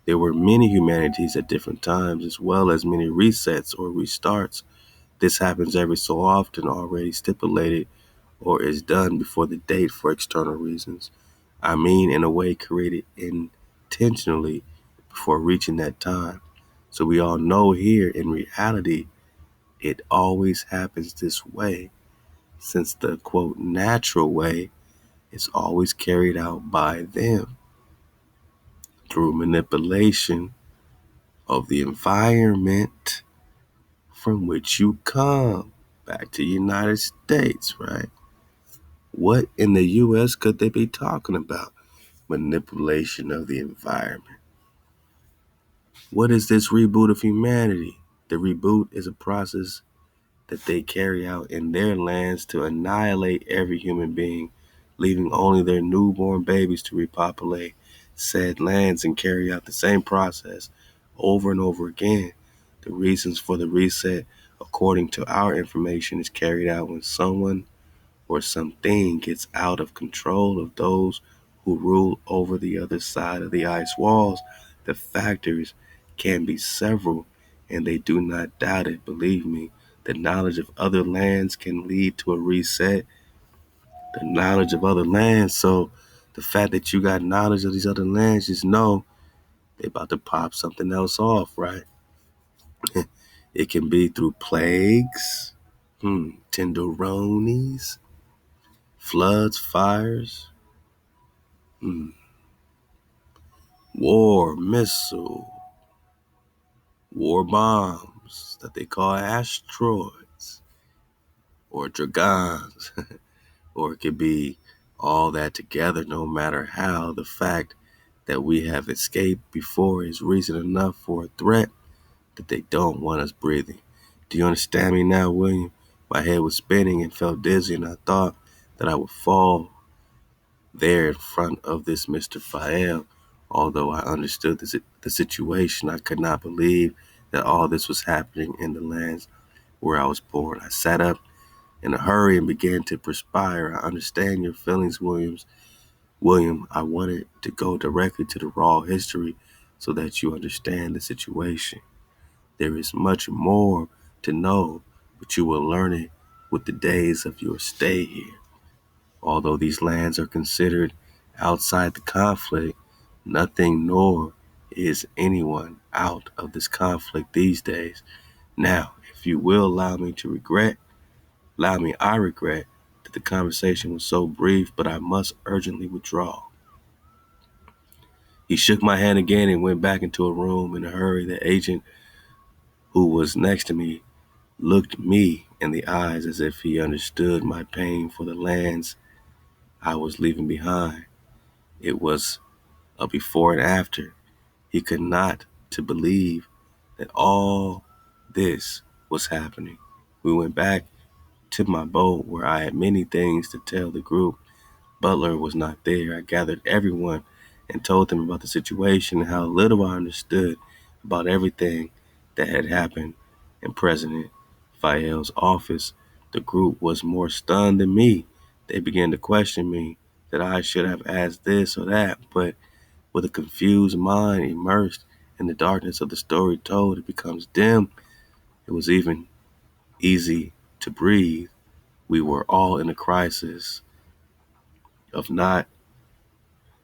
There were many humanities at different times, as well as many resets or restarts. This happens every so often, already stipulated, or is done before the date for external reasons. I mean, in a way created intentionally before reaching that time. So we all know here in reality, it always happens this way, since the quote natural way is always carried out by them through manipulation of the environment from which you come. Back to the United States, right? What in the US could they be talking about? Manipulation of the environment. What is this reboot of humanity? The reboot is a process that they carry out in their lands to annihilate every human being, leaving only their newborn babies to repopulate said lands and carry out the same process over and over again. The reasons for the reset, according to our information, is carried out when someone or something gets out of control of those who rule over the other side of the ice walls. The factors can be several, and they do not doubt it. Believe me, the knowledge of other lands can lead to a reset. The knowledge of other lands. So the fact that you got knowledge of these other lands, just know they about to pop something else off, right? It can be through plagues, tenderonies, floods, fires, war, missile, war bombs that they call asteroids or dragons, or it could be all that together. No matter how, the fact that we have escaped before is reason enough for a threat that they don't want us breathing. Do you understand me now, William? My head was spinning and felt dizzy, and I thought that I would fall there in front of this Mr. Fael, Although I understood the situation, I could not believe that all this was happening in the lands where I was born. I sat up in a hurry and began to perspire. I understand your feelings, William, I wanted to go directly to the raw history so that you understand the situation. There is much more to know, but you will learn it with the days of your stay here. Although these lands are considered outside the conflict, nothing nor is anyone out of this conflict these days. Now, if you will I regret that the conversation was so brief, but I must urgently withdraw. He shook my hand again and went back into a room in a hurry. The agent who was next to me looked me in the eyes as if he understood my pain for the lands I was leaving behind. It was a before and after. He could not to believe that all this was happening. We went back to my boat where I had many things to tell the group. Butler was not there. I gathered everyone and told them about the situation and how little I understood about everything that had happened in President Fael's office. The group was more stunned than me. They began to question me that I should have asked this or that, but with a confused mind immersed in the darkness of the story told, it becomes dim. It was even easy to breathe. We were all in a crisis of not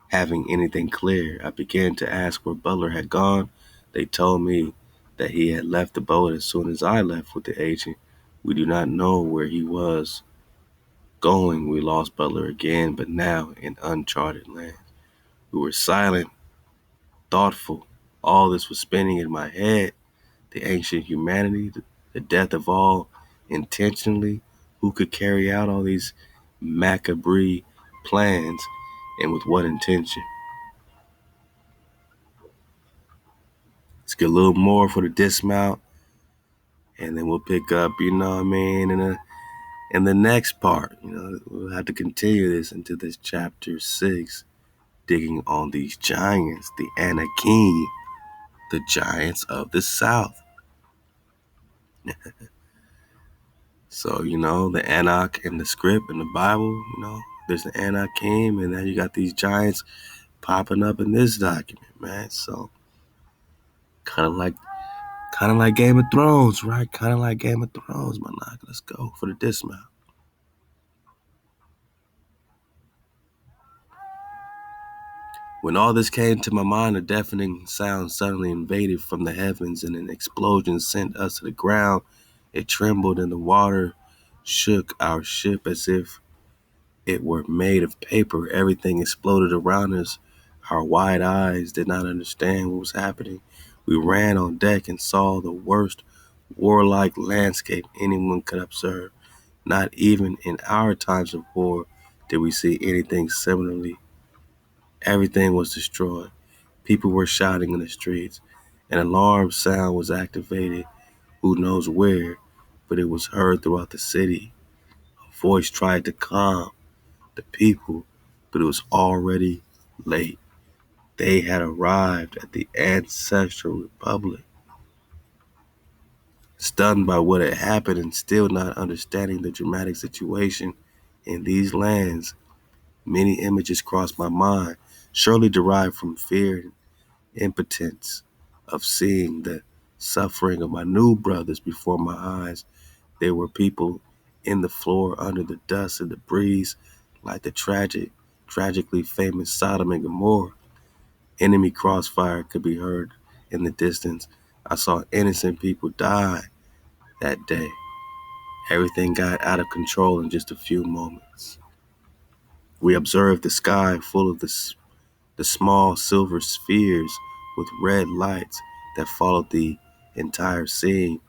having anything clear. I began to ask where Butler had gone. They told me that he had left the boat as soon as I left with the agent. We do not know where he was going. We lost Butler again, but now in uncharted land. We were silent, thoughtful. All this was spinning in my head. The ancient humanity, the death of all intentionally. Who could carry out all these macabre plans and with what intention? Let's get a little more for the dismount, and then we'll pick up, in the next part. We'll have to continue this into this chapter 6, digging on these giants, the Anakim, the giants of the South. So, the Anak in the script in the Bible, there's the Anakim, and then you got these giants popping up in this document, man. So, kind of like Game of Thrones, right? Kind of like Game of Thrones, my knock. Let's go for the dismount. When all this came to my mind, a deafening sound suddenly invaded from the heavens, and an explosion sent us to the ground. It trembled, and the water shook our ship as if it were made of paper. Everything exploded around us. Our wide eyes did not understand what was happening. We ran on deck and saw the worst warlike landscape anyone could observe. Not even in our times of war did we see anything similarly. Everything was destroyed. People were shouting in the streets. An alarm sound was activated, who knows where, but it was heard throughout the city. A voice tried to calm the people, but it was already late. They had arrived at the ancestral republic. Stunned by what had happened and still not understanding the dramatic situation in these lands, many images crossed my mind, surely derived from fear and impotence of seeing the suffering of my new brothers before my eyes. There were people in the floor under the dust and the breeze, like the tragically famous Sodom and Gomorrah. Enemy crossfire could be heard in the distance. I saw innocent people die that day. Everything got out of control in just a few moments. We observed the sky full of the small silver spheres with red lights that followed the entire scene.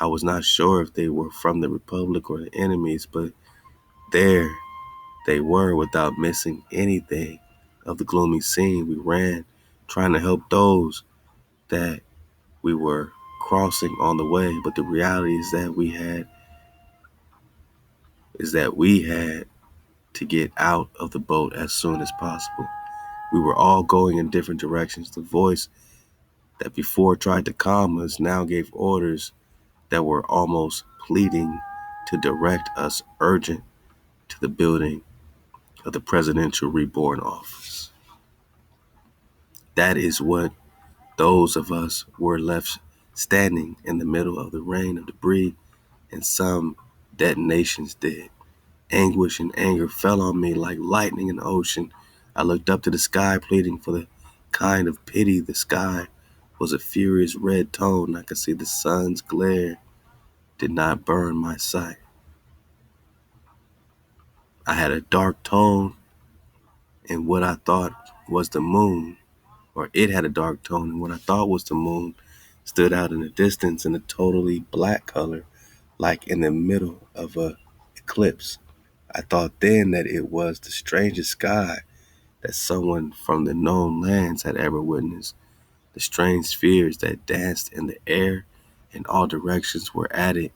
I was not sure if they were from the Republic or the enemies, but there they were without missing anything of the gloomy scene. We ran, trying to help those that we were crossing on the way, but the reality is that we had to get out of the boat as soon as possible. We were all going in different directions. The voice that before tried to calm us now gave orders that were almost pleading to direct us urgent to the building of the presidential reborn office. That is what those of us were left standing in the middle of the rain of debris and some detonations did. Anguish and anger fell on me like lightning in the ocean. I looked up to the sky, pleading for the kind of pity. The sky was a furious red tone. I could see the sun's glare did not burn my sight. I had a dark tone in what I thought was the moon, or it had a dark tone, and what I thought was the moon stood out in the distance in a totally black color, like in the middle of a eclipse. I thought then that it was the strangest sky that someone from the known lands had ever witnessed. The strange spheres that danced in the air in all directions were at it.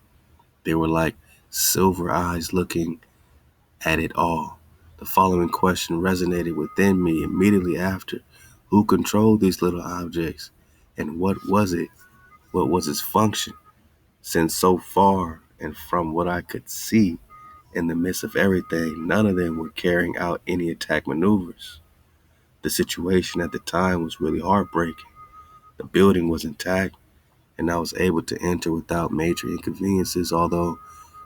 They were like silver eyes looking at it all. The following question resonated within me immediately after. Who controlled these little objects? And what was it? What was its function? Since so far, and from what I could see, in the midst of everything, none of them were carrying out any attack maneuvers. The situation at the time was really heartbreaking. The building was intact, and I was able to enter without major inconveniences, although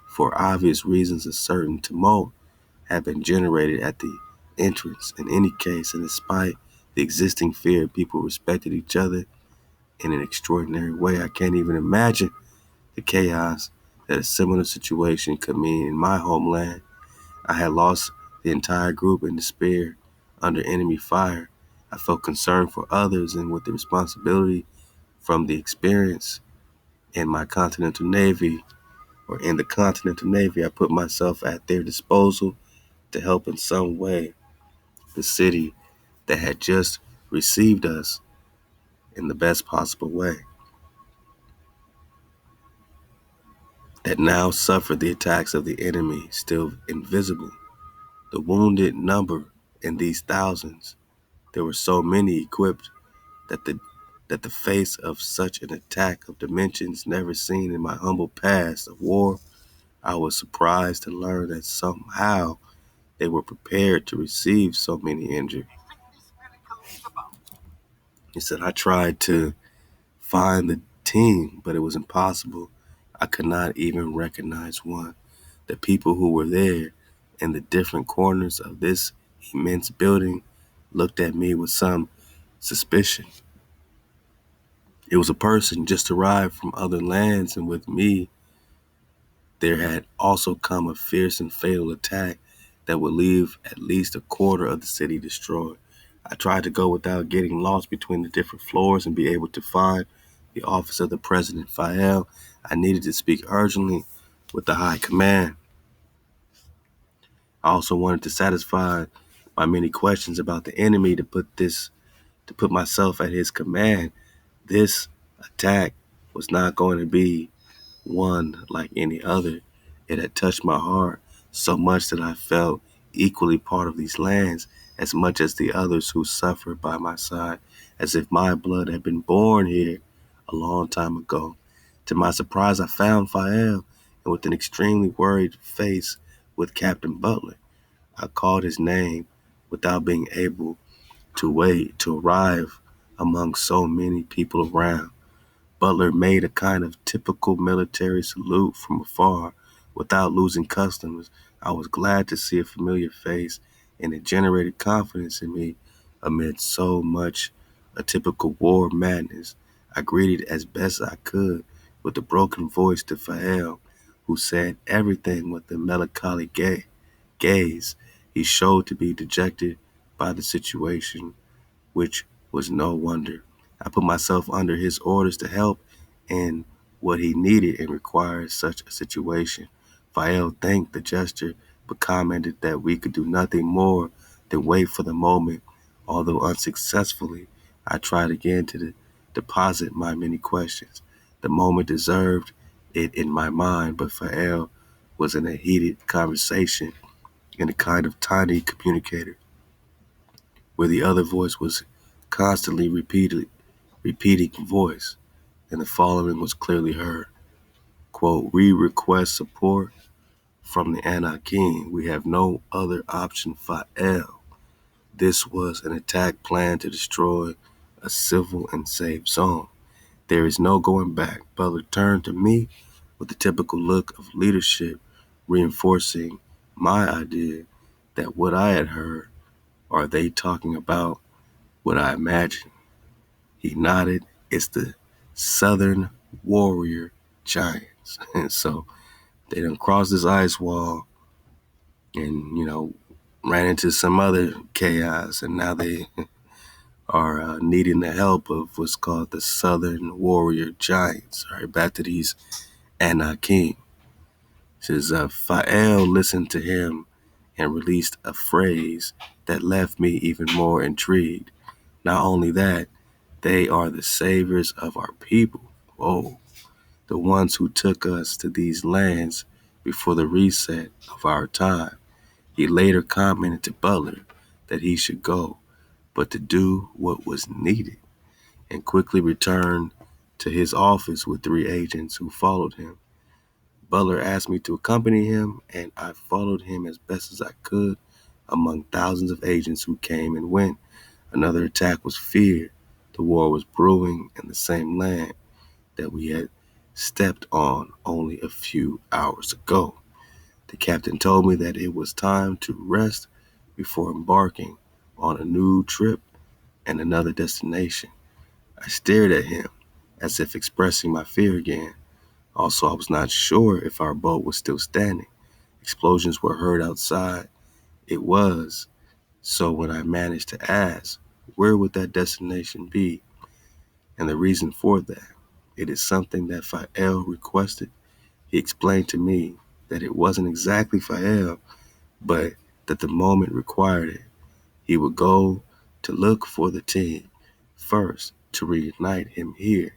for obvious reasons a certain tumult had been generated at the entrance. In any case, and despite the existing fear, people respected each other in an extraordinary way. I can't even imagine the chaos that a similar situation could mean in my homeland. I had lost the entire group in despair under enemy fire. I felt concern for others, and with the responsibility from the experience in my Continental Navy, or in the Continental Navy, I put myself at their disposal to help in some way the city that had just received us in the best possible way, that now suffered the attacks of the enemy, still invisible. The wounded number in these thousands. There were so many equipped that the face of such an attack of dimensions never seen in my humble past of war. I was surprised to learn that somehow they were prepared to receive so many injured. He said, I tried to find the team, but it was impossible. I could not even recognize one. The people who were there in the different corners of this immense building looked at me with some suspicion. It was a person just arrived from other lands, and with me, there had also come a fierce and fatal attack that would leave at least a quarter of the city destroyed. I tried to go without getting lost between the different floors and be able to find the office of the President Fael. I needed to speak urgently with the high command. I also wanted to satisfy my many questions about the enemy to put myself at his command. This attack was not going to be one like any other. It had touched my heart so much that I felt equally part of these lands as much as the others who suffered by my side, as if my blood had been born here a long time ago. To my surprise, I found Fael, and with an extremely worried face with Captain Butler. I called his name without being able to wait to arrive among so many people around. Butler made a kind of typical military salute from afar without losing customers. I was glad to see a familiar face, and it generated confidence in me amid so much a typical war madness. I greeted as best I could with a broken voice to Fael, who said everything with a melancholy gaze. He showed to be dejected by the situation, which was no wonder. I put myself under his orders to help in what he needed and required such a situation. Fael thanked the gesture, but commented that we could do nothing more than wait for the moment. Although unsuccessfully, I tried again to deposit my many questions. The moment deserved it in my mind, but Fael was in a heated conversation in a kind of tiny communicator. where the other voice was constantly repeating voice, and the following was clearly heard. Quote, "We request support from the Anakim. We have no other option. Fa'el." This was an attack planned to destroy a civil and safe zone. "There is no going back." Butler turned to me with the typical look of leadership, reinforcing my idea that what I had heard, are they talking about what I imagined? He nodded. "It's the Southern Warrior Giants." And so they done crossed this ice wall and, ran into some other chaos, and now they are needing the help of what's called the Southern Warrior Giants. All right, back to these Anakim. Says, Fa'el listened to him and released a phrase that left me even more intrigued. Not only that, they are the saviors of our people. Whoa, the ones who took us to these lands before the reset of our time. He later commented to Butler that he should go, but to do what was needed, and quickly returned to his office with 3 agents who followed him. Butler asked me to accompany him, and I followed him as best as I could among thousands of agents who came and went. Another attack was feared. The war was brewing in the same land that we had stepped on only a few hours ago. The captain told me that it was time to rest before embarking on a new trip and another destination. I stared at him as if expressing my fear again. Also, I was not sure if our boat was still standing. Explosions were heard outside. It was. So when I managed to ask, where would that destination be? And the reason for that, it is something that Fa'el requested. He explained to me that it wasn't exactly Fa'el, but that the moment required it. He would go to look for the team first to reunite him here.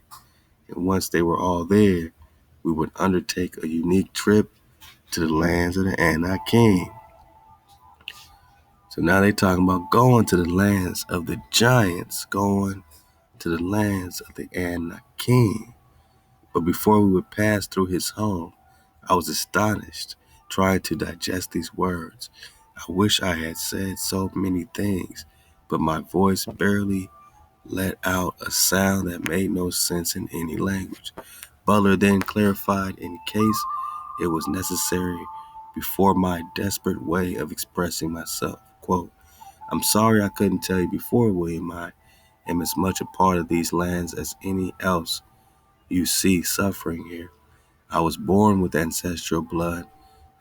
And once they were all there, we would undertake a unique trip to the lands of the Anakim. So now they're talking about going to the lands of the giants, going to the lands of the Anakim. But before we would pass through his home, I was astonished, trying to digest these words. I wish I had said so many things, but my voice barely let out a sound that made no sense in any language. Butler then clarified in case it was necessary before my desperate way of expressing myself. Quote, "I'm sorry I couldn't tell you before, William. I am as much a part of these lands as any else you see suffering here. I was born with ancestral blood,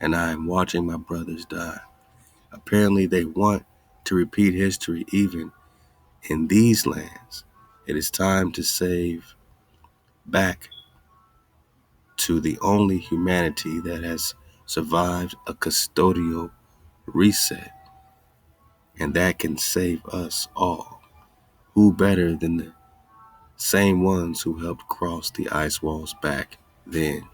and I am watching my brothers die. Apparently they want to repeat history even in these lands. It is time to save back to the only humanity that has survived a custodial reset, and that can save us all. Who better than the same ones who helped cross the ice walls back then?"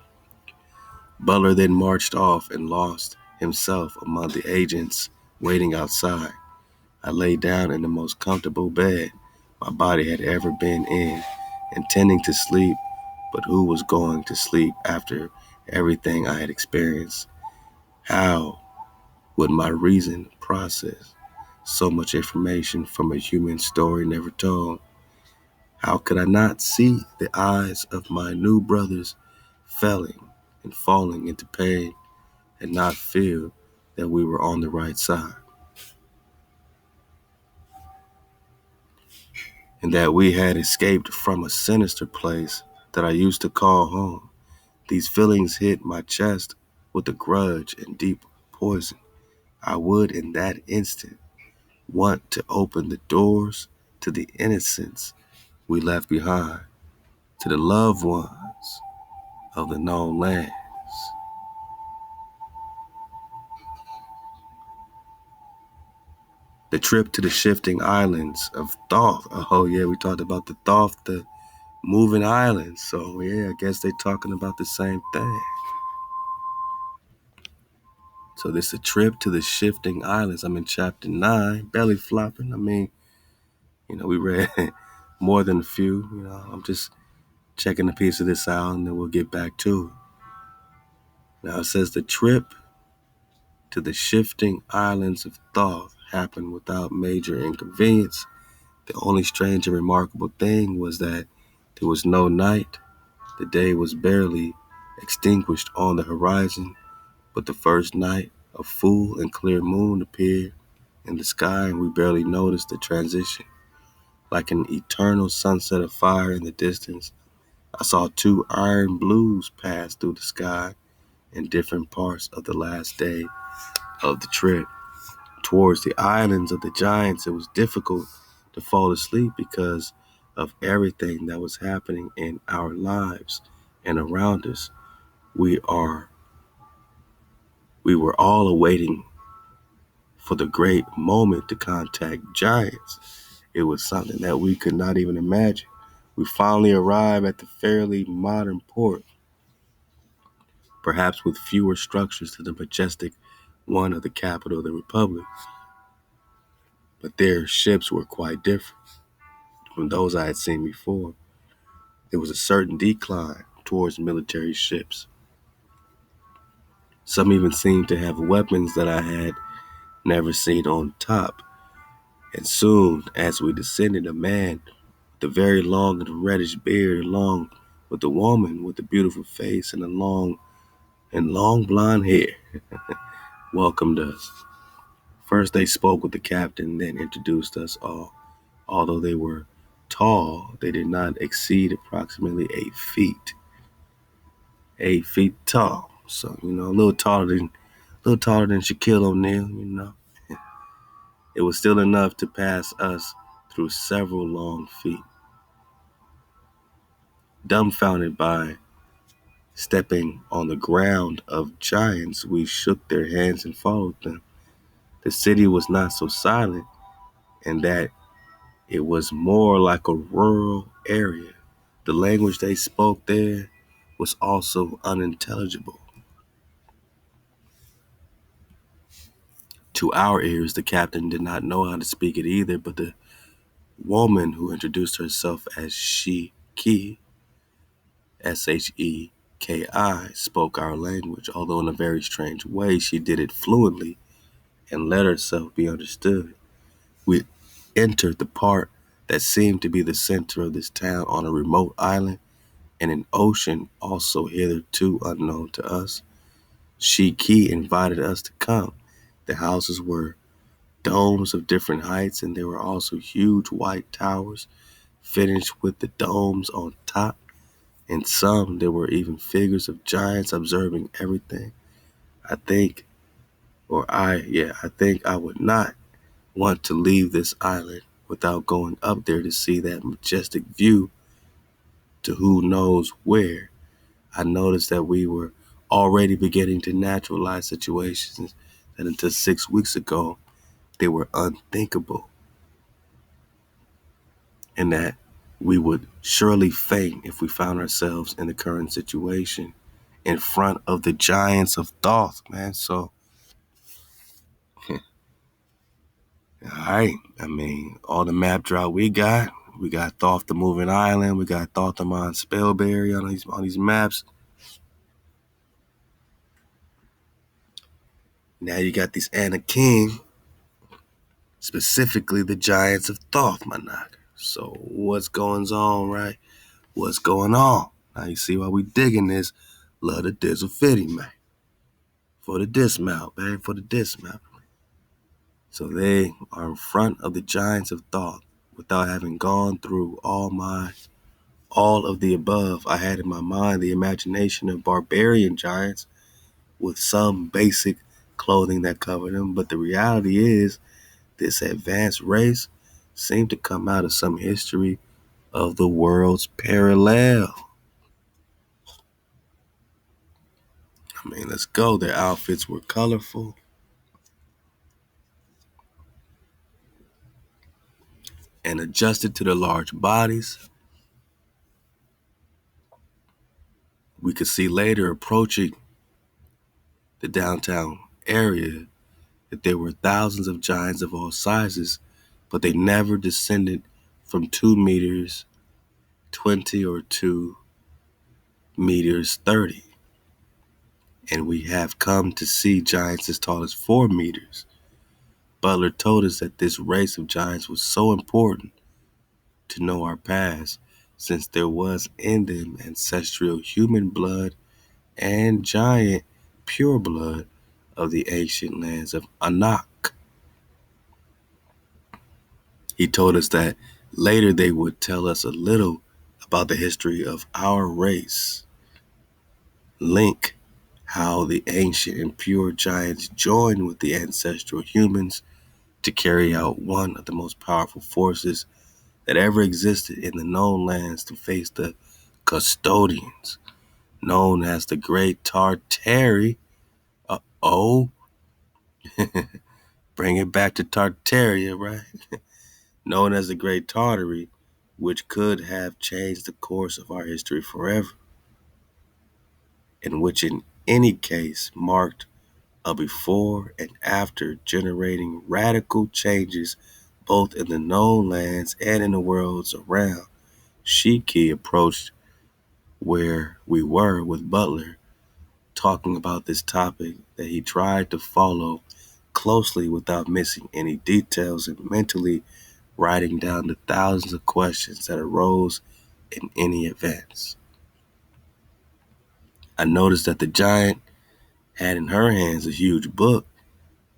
Butler then marched off and lost himself among the agents waiting outside. I lay down in the most comfortable bed my body had ever been in, intending to sleep, but who was going to sleep after everything I had experienced? How would my reason process so much information from a human story never told? How could I not see the eyes of my new brothers failing and falling into pain and not feel that we were on the right side, and that we had escaped from a sinister place that I used to call home? These feelings hit my chest with a grudge and deep poison. I would, in that instant, want to open the doors to the innocence we left behind, to the loved ones of the known lands. The trip to the shifting islands of Thoth. Oh yeah, we talked about the Thoth, the moving islands. So yeah, I guess they're talking about the same thing. So this is a trip to the shifting islands. I'm in chapter 9, belly flopping. We read more than a few. I'm just checking a piece of this out, and then we'll get back to it. Now it says the trip to the shifting islands of Thoth happened without major inconvenience. The only strange and remarkable thing was that there was no night. The day was barely extinguished on the horizon, but the first night, a full and clear moon appeared in the sky, and we barely noticed the transition. Like an eternal sunset of fire in the distance, I saw two iron blues pass through the sky in different parts of the last day of the trip. Towards the islands of the giants, it was difficult to fall asleep because of everything that was happening in our lives and around us. We were all awaiting for the great moment to contact giants. It was something that we could not even imagine. We finally arrived at the fairly modern port, perhaps with fewer structures than the majestic one of the capital of the republic. But their ships were quite different from those I had seen before. There was a certain decline towards military ships. Some even seemed to have weapons that I had never seen on top. And soon, as we descended, a man with a very long and reddish beard, along with a woman with a beautiful face and long blonde hair, welcomed us. First, they spoke with the captain, then introduced us all. Although they were tall, they did not exceed approximately 8 feet. 8 feet tall. So, a little taller than Shaquille O'Neal. It was still enough to pass us through several long feet. Dumbfounded by stepping on the ground of giants, we shook their hands and followed them. The city was not so silent, and that it was more like a rural area. The language they spoke there was also unintelligible. To our ears, the captain did not know how to speak it either, but the woman who introduced herself as Sheki, Sheki, spoke our language, although in a very strange way. She did it fluently and let herself be understood. We entered the part that seemed to be the center of this town on a remote island and an ocean also hitherto unknown to us. Sheki invited us to come. The houses were domes of different heights, and there were also huge white towers finished with the domes on top. In some, there were even figures of giants observing everything. I think I would not want to leave this island without going up there to see that majestic view to who knows where. I noticed that we were already beginning to naturalize situations that until 6 weeks ago, they were unthinkable, and that we would surely faint if we found ourselves in the current situation in front of the Giants of Thoth, man. So, all right. All the map drop we got Thoth the Moving Island, we got Thoth the Mon Spellberry on these maps. Now you got these Anna King, specifically the Giants of Thoth, my knock. So what's going on, right? What's going on? Now you see why we digging this. Love the Dizzle Fitty, man. For the dismount, man. For the dismount. So they are in front of the Giants of Thoth without having gone through all of the above. I had in my mind the imagination of barbarian giants with some basic clothing that covered them. But the reality is, this advanced race seemed to come out of some history of the world's parallel. Let's go. Their outfits were colorful and adjusted to their large bodies. We could see later approaching the downtown area that there were thousands of giants of all sizes, but they never descended from 2 meters 20 or 2 meters 30. And we have come to see giants as tall as 4 meters. Butler told us that this race of giants was so important to know our past, since there was in them ancestral human blood and giant pure blood of the ancient lands of Anak. He told us that later they would tell us a little about the history of our race, link how the ancient and pure giants joined with the ancestral humans to carry out one of the most powerful forces that ever existed in the known lands to face the custodians, known as the Great Tartary. Oh, bring it back to Tartaria, right? Known as the Great Tartary, which could have changed the course of our history forever, and which in any case marked a before and after, generating radical changes both in the known lands and in the worlds around. Shiki approached where we were with Butler, talking about this topic that he tried to follow closely without missing any details and mentally writing down the thousands of questions that arose in any events. I noticed that the giant had in her hands a huge book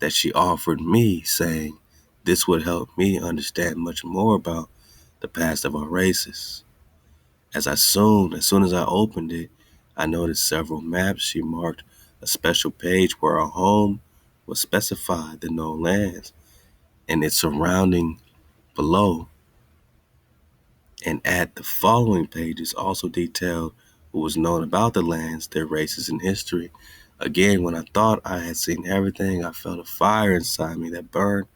that she offered me, saying this would help me understand much more about the past of our races. As soon as I opened it, I noticed several maps. She marked a special page where our home was specified, the known lands, and its surrounding below. And at the following pages also detailed what was known about the lands, their races, and history. Again, when I thought I had seen everything, I felt a fire inside me that burned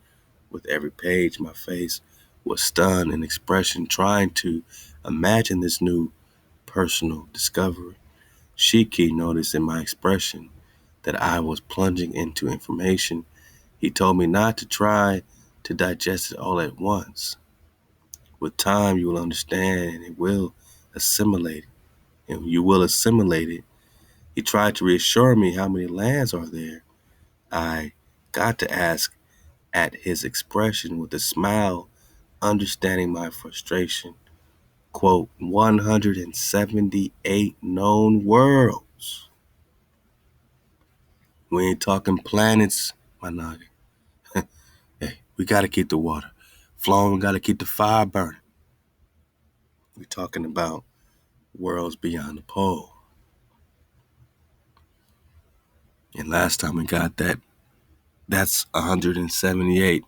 with every page. My face was stunned in expression, trying to imagine this new personal discovery. Shiki noticed in my expression that I was plunging into information. He told me not to try to digest it all at once. With time, you will understand and it will assimilate. And you will assimilate it. He tried to reassure me how many lands are there. I got to ask at his expression with a smile, understanding my frustration. Quote, 178 known worlds. We ain't talking planets, my noggin. Hey, we gotta keep the water flowing, we gotta keep the fire burning. We're talking about worlds beyond the pole. And last time we got that's 178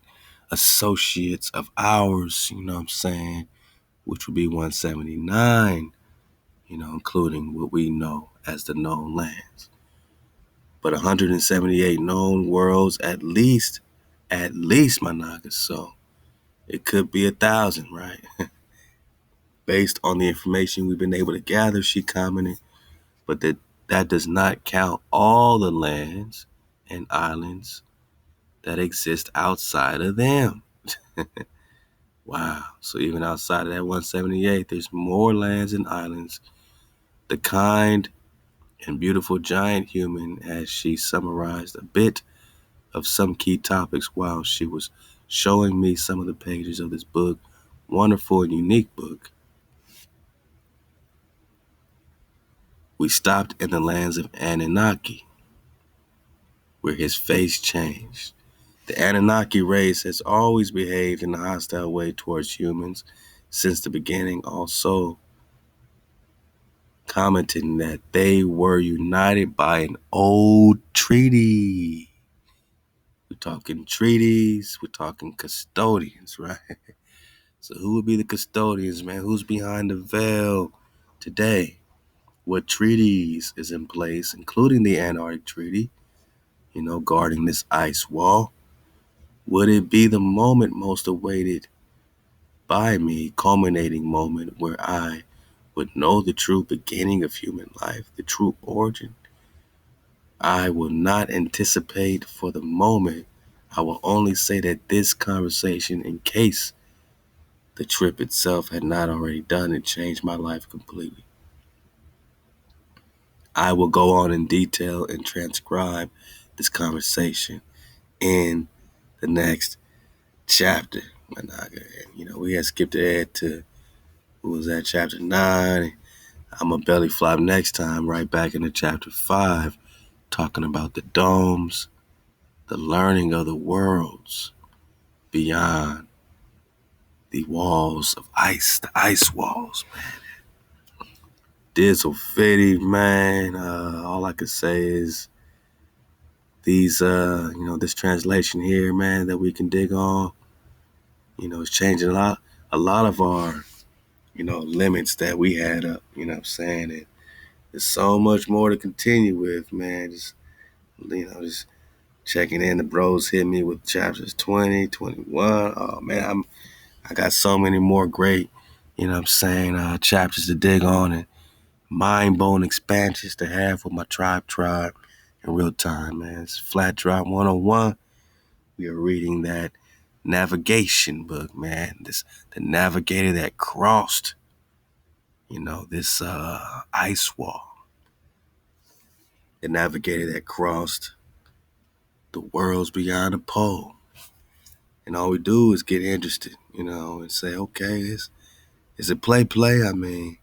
associates of ours, you know what I'm saying, which would be 179, including what we know as the known lands. But 178 known worlds at least, my niggas. So it could be 1,000, right? Based on the information we've been able to gather, she commented, but that does not count all the lands and islands that exist outside of them. Wow. So even outside of that 178, there's more lands and islands. The kind and beautiful giant human, as she summarized a bit of some key topics while she was showing me some of the pages of this book, wonderful and unique book. We stopped in the lands of Anunnaki, where his face changed. The Anunnaki race has always behaved in a hostile way towards humans since the beginning, also commenting that they were united by an old treaty. We're talking treaties, we're talking custodians, right? So who would be the custodians, man? Who's behind the veil today? What treaties is in place, including the Antarctic Treaty, guarding this ice wall? Would it be the moment most awaited by me, culminating moment where I would know the true beginning of human life, the true origin I will not anticipate for the moment. I will only say that this conversation, in case the trip itself had not already done it, changed my life completely. I will go on in detail and transcribe this conversation in the next chapter. We had skipped ahead to, what was that, chapter 9. I'm going to belly flop next time right back into chapter 5, talking about the domes, the learning of the worlds beyond the walls of ice, the ice walls, man. Dizzle Fitty, man. All I could say is these, this translation here, man, that we can dig on, is changing a lot of our, limits that we had up, what I'm saying? And there's so much more to continue with, man. Just checking in. The bros hit me with chapters 20, 21. Oh, man, I got so many more great, chapters to dig on and mind-blowing expansions to have with my tribe in real time, man. It's Flat Drop 101. We are reading that navigation book, man. The navigator that crossed, this ice wall. The navigator that crossed the worlds beyond the pole. And all we do is get interested, and say, okay, is it play? I mean,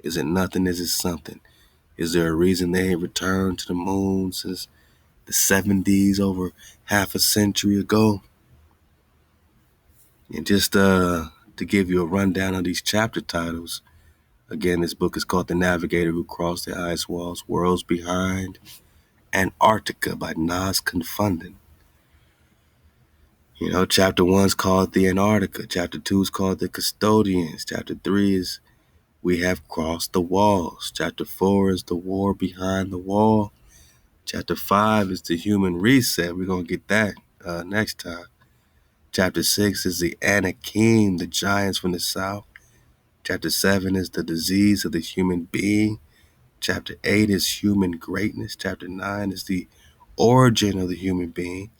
is it nothing? Is it something? Is there a reason they ain't returned to the moon since the 70s, over half a century ago? And just to give you a rundown of these chapter titles, again, this book is called The Navigator Who Crossed the Ice Walls, Worlds Behind Antarctica by Nas Confunden. Chapter 1 is called The Antarctica. Chapter 2 is called The Custodians. Chapter 3 is We Have Crossed the Walls. Chapter 4 is The War Behind the Wall. Chapter 5 is The Human Reset. We're going to get that next time. Chapter 6 is The Anakim, the Giants from the South. Chapter 7 is The Disease of the Human Being. Chapter 8 is Human Greatness. Chapter 9 is The Origin of the Human Being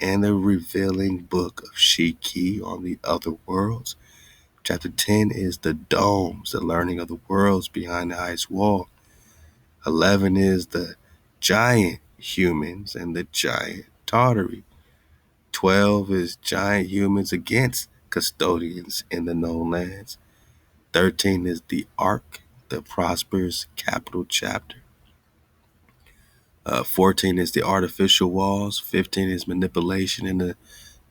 and the Revealing Book of Shiki on the Other Worlds. Chapter 10 is The Domes, the Learning of the Worlds Behind the Ice Wall. 11 is The Giant Humans and the Giant Tartary. 12 is Giant Humans Against Custodians in the Known Lands. 13 is The Ark, the Prosperous Capital Chapter. 14 is The Artificial Walls. 15 is Manipulation in the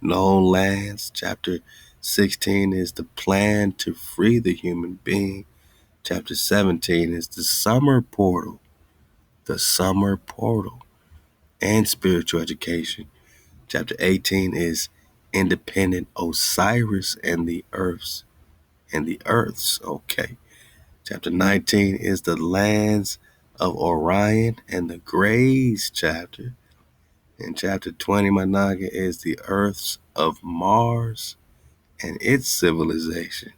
Known Lands. Chapter 16 is The Plan to Free the Human Being. Chapter 17 is The Summer Portal. The Summer Portal and Spiritual Education. Chapter 18 is Independent Osiris and the Earths. Okay. Chapter 19 is The Lands of Orion and the Greys chapter. And chapter 20, my naga, is The Earths of Mars and its civilization.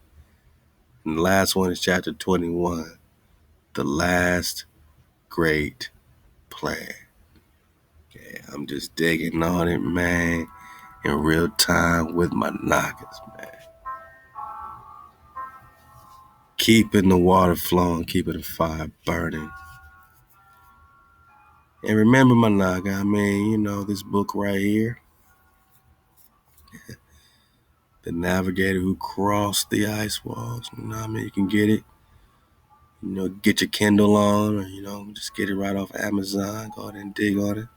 And the last one is chapter 21, The Last Great Plan. Yeah, I'm just digging on it, man, in real time with my nagas, man. Keeping the water flowing, keeping the fire burning. And remember, my naga, this book right here, The Navigator Who Crossed the Ice Walls. You can get it. Get your Kindle on, or, just get it right off Amazon. Go ahead and dig on it.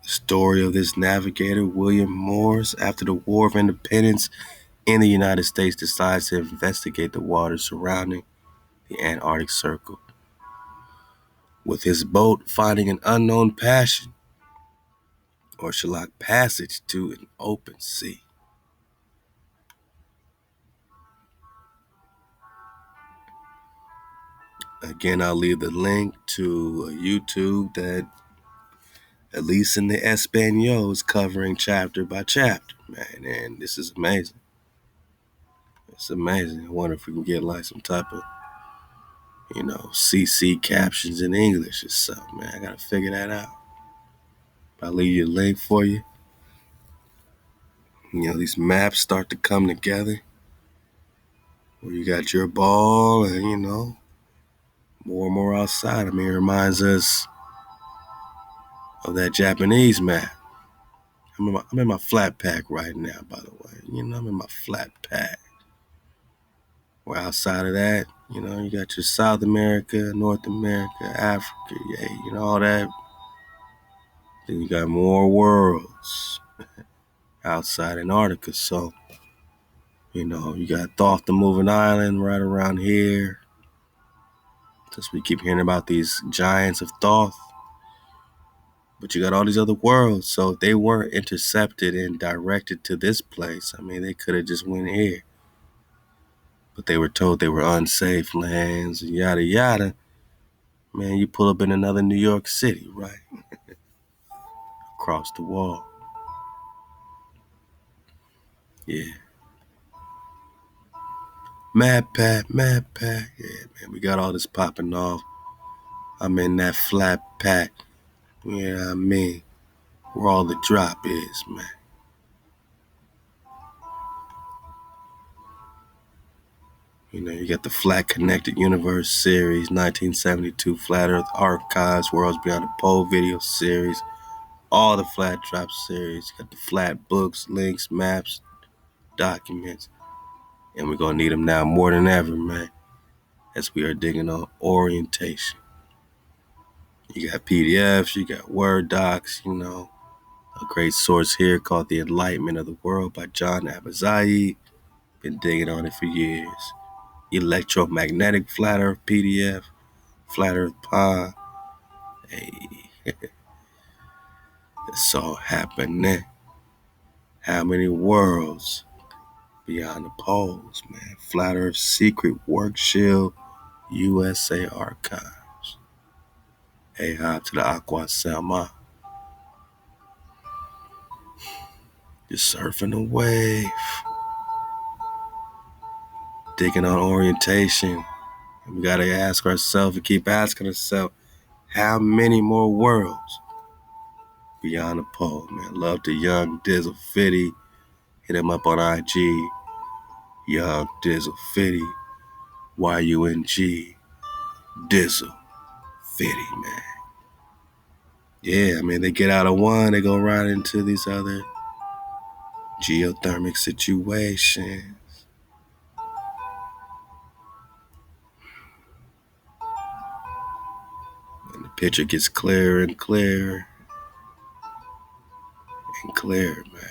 The story of this navigator, William Morris, after the War of Independence in the United States, decides to investigate the waters surrounding the Antarctic Circle. With his boat finding an unknown passion, or Shalak passage to an open sea. Again, I'll leave the link to a YouTube that, at least in the Espanol, is covering chapter by chapter, man. And this is amazing. It's amazing. I wonder if we can get like some type of, CC captions in English or something, man. I gotta figure that out. I'll leave you a link for you. These maps start to come together where you got your ball and, more and more outside. It reminds us of that Japanese map. I'm in my flat pack right now, by the way. I'm in my flat pack. Where outside of that, you got your South America, North America, Africa, all that. Then you got more worlds outside Antarctica. So, you got Thoth, the moving island, right around here. Just we keep hearing about these Giants of Thoth. But you got all these other worlds. So if they weren't intercepted and directed to this place, they could have just went here. But they were told they were unsafe lands and yada yada. Man, you pull up in another New York City, right? Across the wall. Yeah. Mad Pack. Yeah, man, we got all this popping off. I'm in that flat pack. Yeah, where all the drop is, man. You got the Flat Connected Universe series, 1972 Flat Earth Archives, Worlds Beyond the Pole video series, all the Flat Drop series. You got the Flat books, links, maps, documents. And we're going to need them now more than ever, man, as we are digging on orientation. You got PDFs, you got Word docs, a great source here called The Enlightenment of the World by John Abazayi. Been digging on it for years. Electromagnetic Flat Earth PDF, Flat Earth Pod. Hey, it's all happening. How many worlds beyond the poles, man? Flat Earth Secret Work Shield, USA Archives. Ahab to the Aqua Selma. Just surfing the wave. Digging on orientation. We gotta ask ourselves and keep asking ourselves, how many more worlds beyond the pole, man? Love to Young Dizzle Fitty. Hit him up on IG. Young Dizzle Fitty. YUNG Dizzle Fitty, man. Yeah, they get out of one, they go right into these other geothermic situations. And the picture gets clearer and clearer and clearer, man.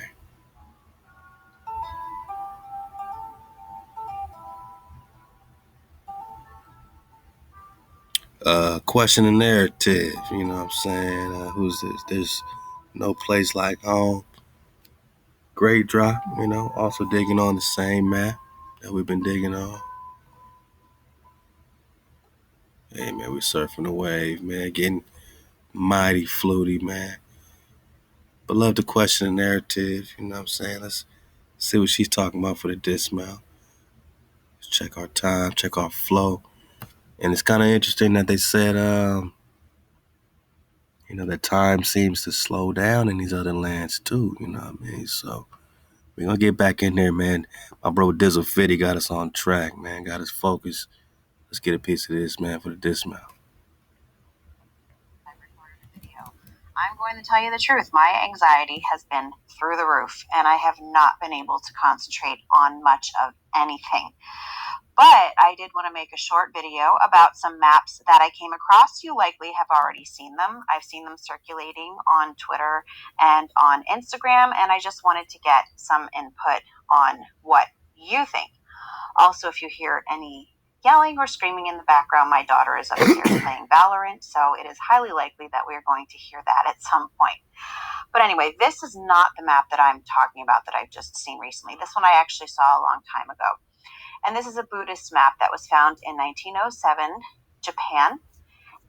Question the narrative, you know what I'm saying? Who's this? There's no place like home. Great drop, also digging on the same map that we've been digging on. Hey, man, we surfing the wave, man, getting mighty fluty, man. But love to question the narrative, you know what I'm saying? Let's see what she's talking about for the dismount. Let's check our time, check our flow. And it's kind of interesting that they said, that time seems to slow down in these other lands too, you know what I mean? So we're going to get back in there, man. My bro Dizzle Fitty got us on track, man. Got us focused. Let's get a piece of this, man, for the dismount. I'm going to tell you the truth. My anxiety has been through the roof, and I have not been able to concentrate on much of anything. But I did want to make a short video about some maps that I came across. You likely have already seen them. I've seen them circulating on Twitter and on Instagram, and I just wanted to get some input on what you think. Also, if you hear any yelling or screaming in the background, my daughter is upstairs playing Valorant, so it is highly likely that we are going to hear that at some point. But anyway, this is not the map that I'm talking about that I've just seen recently. This one I actually saw a long time ago. And this is a Buddhist map that was found in 1907, Japan.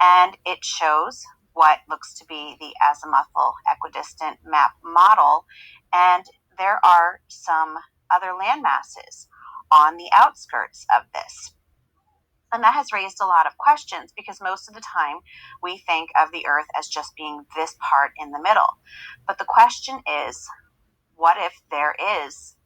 And it shows what looks to be the azimuthal equidistant map model. And there are some other land masses on the outskirts of this. And that has raised a lot of questions because most of the time we think of the Earth as just being this part in the middle. But the question is, what if there is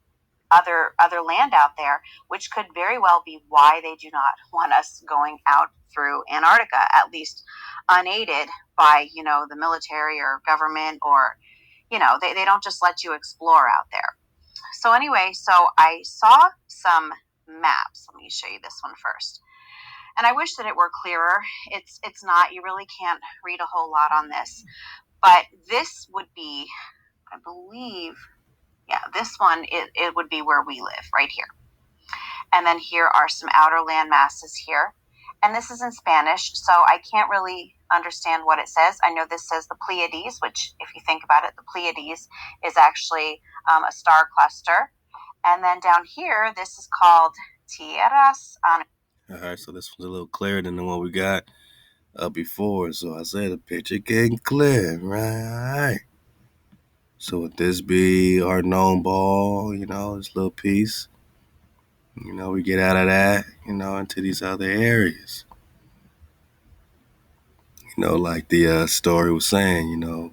other land out there, which could very well be why they do not want us going out through Antarctica, at least unaided by, the military or government, or, they don't just let you explore out there. So anyway, so I saw some maps. Let me show you this one first. And I wish that it were clearer. It's not. You really can't read a whole lot on this. But this would be, I believe, yeah, this one, it would be where we live, right here. And then here are some outer land masses here. And this is in Spanish, so I can't really understand what it says. I know this says the Pleiades, which, if you think about it, the Pleiades is actually a star cluster. And then down here, this is called Tierras. All right, so this was a little clearer than the one we got before. So I said the picture getting clear, right? So would this be our known ball, this little piece? We get out of that, into these other areas. Like the story was saying,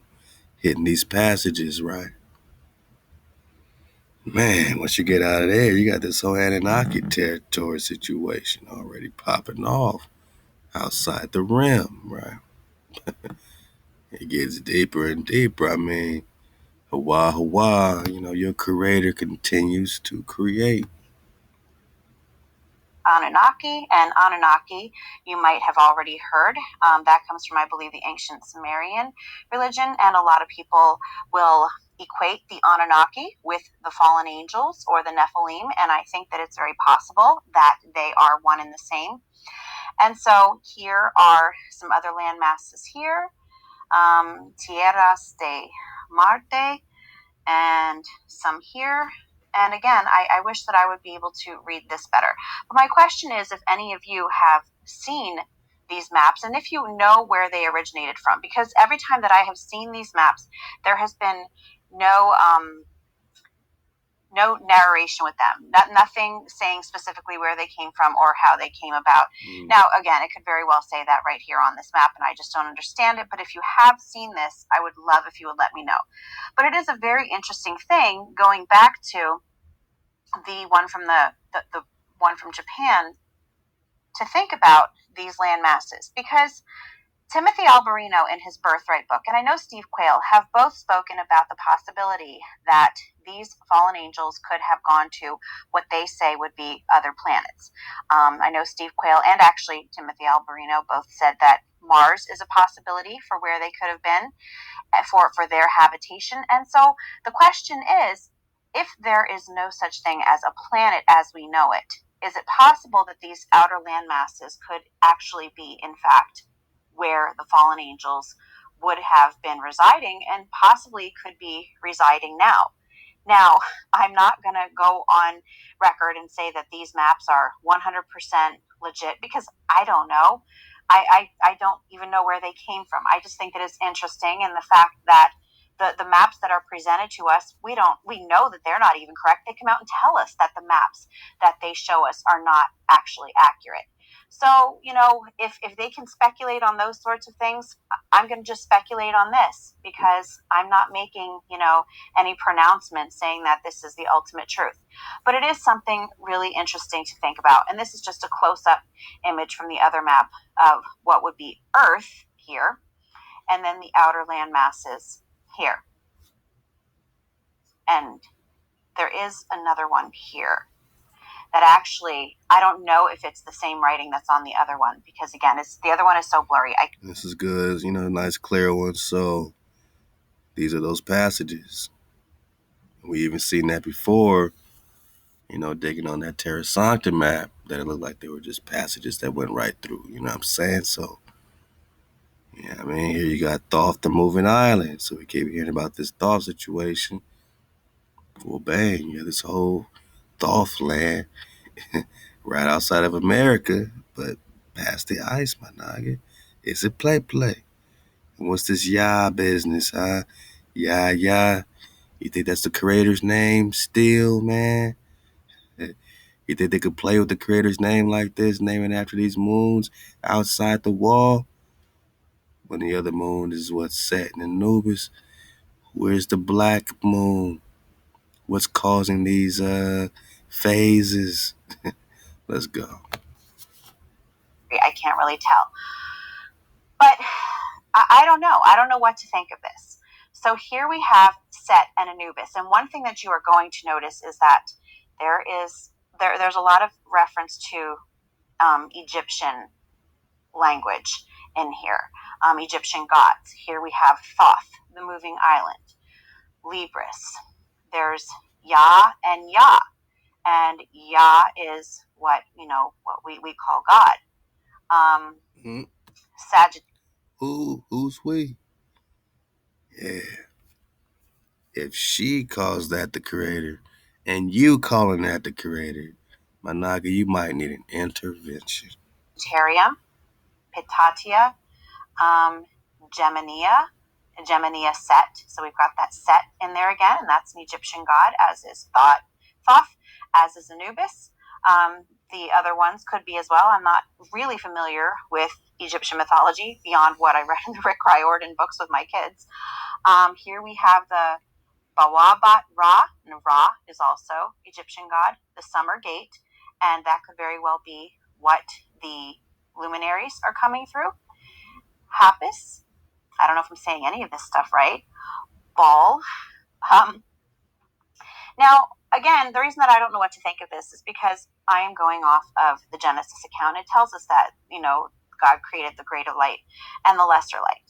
hitting these passages, right? Man, once you get out of there, you got this whole Anunnaki territory situation already popping off outside the rim, right? It gets deeper and deeper. I mean, Hawa, Hawa, your creator continues to create. Anunnaki, and Anunnaki, you might have already heard. That comes from, I believe, the ancient Sumerian religion, and a lot of people will equate the Anunnaki with the fallen angels or the Nephilim, and I think that it's very possible that they are one and the same. And so here are some other land masses here, Tierras de Marte, and some here. And again, I wish that I would be able to read this better. But my question is if any of you have seen these maps and if you know where they originated from, because every time that I have seen these maps, there has been no narration with them, nothing saying specifically where they came from or how they came about. Now, again, it could very well say that right here on this map, and I just don't understand it. But if you have seen this, I would love if you would let me know. But it is a very interesting thing going back to the one from the one from Japan to think about these land masses, because Timothy Alberino in his Birthright book, and I know Steve Quayle, have both spoken about the possibility that these fallen angels could have gone to what they say would be other planets. I know Steve Quayle and actually Timothy Alberino both said that Mars is a possibility for where they could have been for their habitation. And so the question is, if there is no such thing as a planet as we know it, is it possible that these outer land masses could actually be, in fact, where the fallen angels would have been residing and possibly could be residing now? Now, I'm not going to go on record and say that these maps are 100% legit because I don't know. I don't even know where they came from. I just think that it's interesting, and the fact that the maps that are presented to us, we know that they're not even correct. They come out and tell us that the maps that they show us are not actually accurate. So, if they can speculate on those sorts of things, I'm going to just speculate on this because I'm not making, any pronouncement saying that this is the ultimate truth. But it is something really interesting to think about. And this is just a close-up image from the other map of what would be Earth here, and then the outer land masses here. And there is another one here that actually, I don't know if it's the same writing that's on the other one, because again, the other one is so blurry. This is good, nice clear one. So these are those passages. We even seen that before, digging on that Terra Sancta map, that it looked like they were just passages that went right through, you know what I'm saying? So, yeah, I mean, here you got Thoth, the moving island. So we keep hearing about this Thoth situation. Well, bang, you have this whole Thoth land right outside of America, but past the ice, my nigga. It's a play. What's this Yah business, huh? Yah. You think that's the creator's name still, man? You think they could play with the creator's name like this, naming after these moons outside the wall? When the other moon is what's set in Anubis. Where's the black moon? What's causing these phases? Let's go. I can't really tell. But I don't know. I don't know what to think of this. So here we have Set and Anubis. And one thing that you are going to notice is that there's a lot of reference to Egyptian language in here, Egyptian gods. Here we have Thoth, the moving island, Libris. There's Yah and Yah. And Yah is what we call God. Mm-hmm. Sagittarius. Who's we? Yeah. If she calls that the creator, and you calling that the creator, my naga, you might need an intervention. Pitatia, Gemini Set. So we've got that Set in there again, and that's an Egyptian god, as is Thoth, as is Anubis. The other ones could be as well. I'm not really familiar with Egyptian mythology beyond what I read in the Rick Riordan books with my kids. Here we have the Bawabat Ra, and Ra is also Egyptian god, the summer gate, and that could very well be what the luminaries are coming through. Hapis, I don't know if I'm saying any of this stuff right. Baal. Now, again, the reason that I don't know what to think of this is because I am going off of the Genesis account. It tells us that, God created the greater light and the lesser light.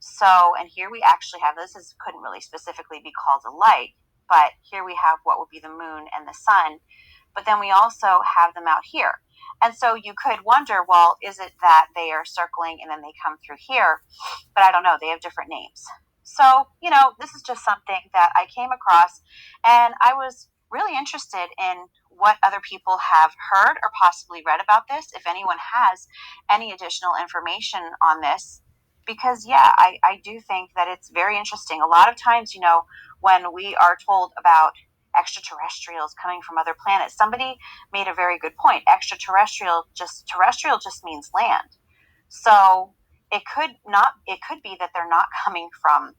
So, and here we actually have, this couldn't really specifically be called a light, but here we have what would be the moon and the sun, but then we also have them out here. And so you could wonder, well, is it that they are circling and then they come through here? But I don't know, they have different names. So, this is just something that I came across, and I was really interested in what other people have heard or possibly read about this, if anyone has any additional information on this. Because, yeah, I do think that it's very interesting. A lot of times, when we are told about extraterrestrials coming from other planets, somebody made a very good point. Terrestrial just means land. So it could be that they're not coming from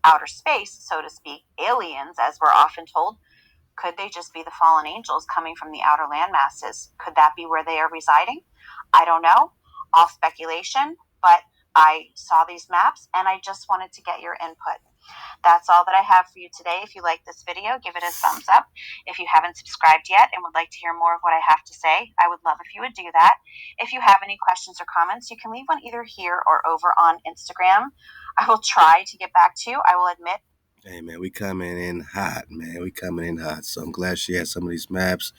outer space, so to speak, aliens, as we're often told. Could they just be the fallen angels coming from the outer land masses? Could that be where they are residing? I don't know. All speculation, but I saw these maps and I just wanted to get your input. That's all that I have for you today. If you like this video, give it a thumbs up. If you haven't subscribed yet and would like to hear more of what I have to say, I would love if you would do that. If you have any questions or comments, you can leave one either here or over on Instagram. I will try to get back to you. I will admit. Hey, man, we coming in hot, man. We coming in hot. So I'm glad she had some of these maps,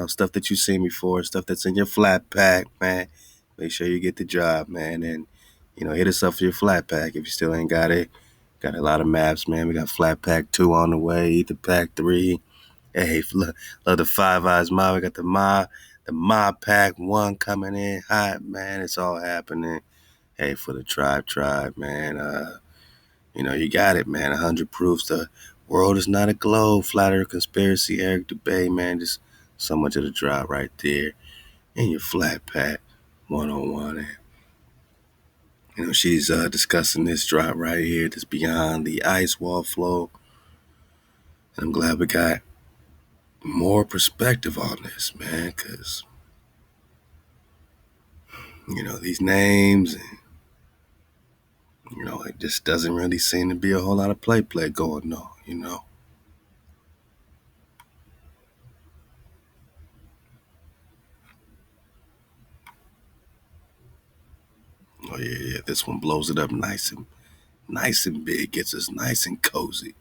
stuff that you've seen before, stuff that's in your flat pack, man. Make sure you get the job, man. And, hit us up for your flat pack if you still ain't got it. Got a lot of maps, man. We got flat pack 2 on the way, Ether pack 3. Hey, love the Five Eyes Ma. We got the Ma pack 1 coming in hot, man. It's all happening. Hey, for the tribe, man. You got it, man. 100 proofs the world is not a globe. Flat Earth conspiracy, Eric Dubay, man. Just so much of the drop right there in your flat pack 101. And, she's discussing this drop right here that's beyond the ice wall flow. And I'm glad we got more perspective on this, man, because, these names, and, it just doesn't really seem to be a whole lot of play going on. Oh, yeah, this one blows it up nice and big, gets us nice and cozy.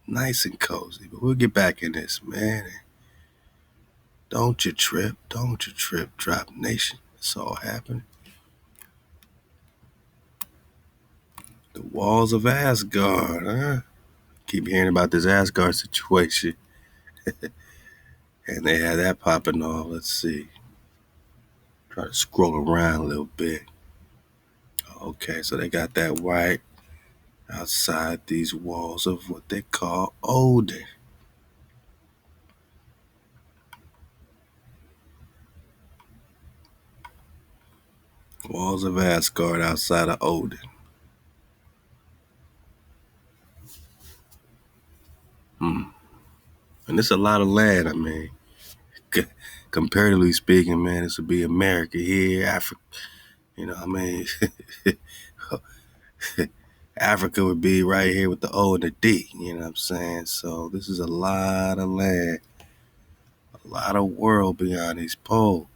But we'll get back in this, man. Don't you trip, Drop Nation. It's all happening. The walls of Asgard, huh? Keep hearing about this Asgard situation. And they had that popping off. Let's see. Try to scroll around a little bit. Okay, so they got that right outside these walls of what they call Odin. Walls of Asgard outside of Odin. And it's a lot of land, I mean. Comparatively speaking, man, this would be America here, Africa. You know, I mean, Africa would be right here with the O and the D. You know what I'm saying? So this is a lot of land, a lot of world beyond these poles.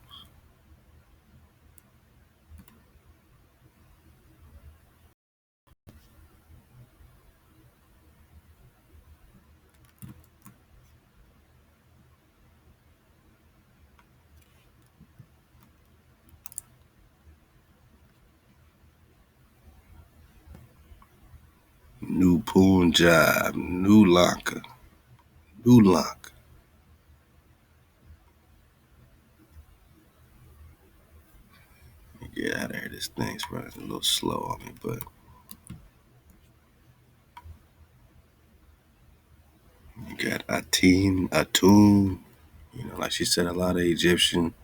New Punjab, New Lanka, New Lanka. Get out of here. This thing's running a little slow on me, but you got Atum. You know, like she said, a lot of Egyptian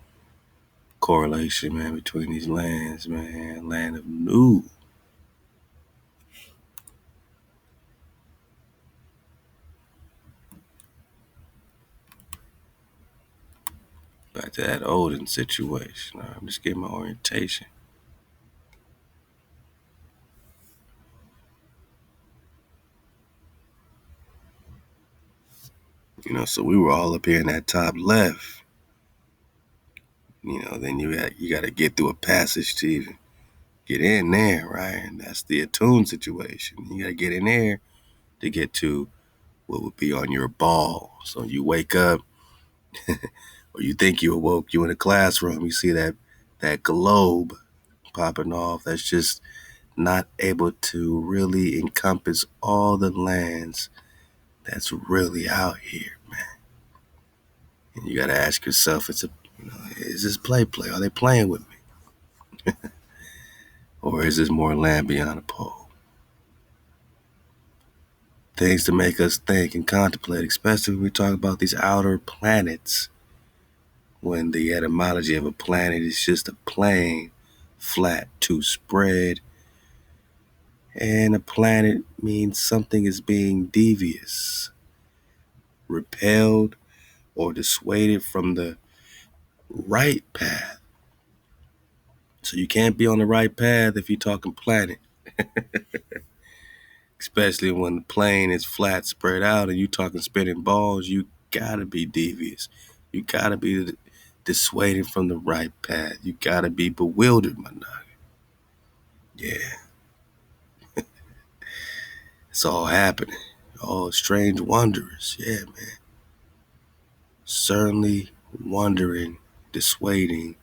correlation, man, between these lands, man. Land of New. Back to that Odin situation. I'm just getting my orientation. You know, so we were all up here in that top left. You know, then you got to get through a passage to even get in there, right? And that's the Attune situation. You got to get in there to get to what would be on your ball. So you wake up, or you think you awoke, you in a classroom, you see that globe popping off. That's just not able to really encompass all the lands that's really out here, man. And you got to ask yourself, is this play? Are they playing with me? Or is this more land beyond the pole? Things to make us think and contemplate, especially when we talk about these outer planets, when the etymology of a planet is just a plane, flat to spread, and a planet means something is being devious, repelled, or dissuaded from the right path. So you can't be on the right path if you're talking planet, especially when the plane is flat, spread out, and you talking spinning balls. You gotta be devious. You gotta be dissuaded from the right path. You gotta be bewildered, my nigga. Yeah, it's all happening. All strange wonders. Yeah, man. Certainly wondering, dissuading,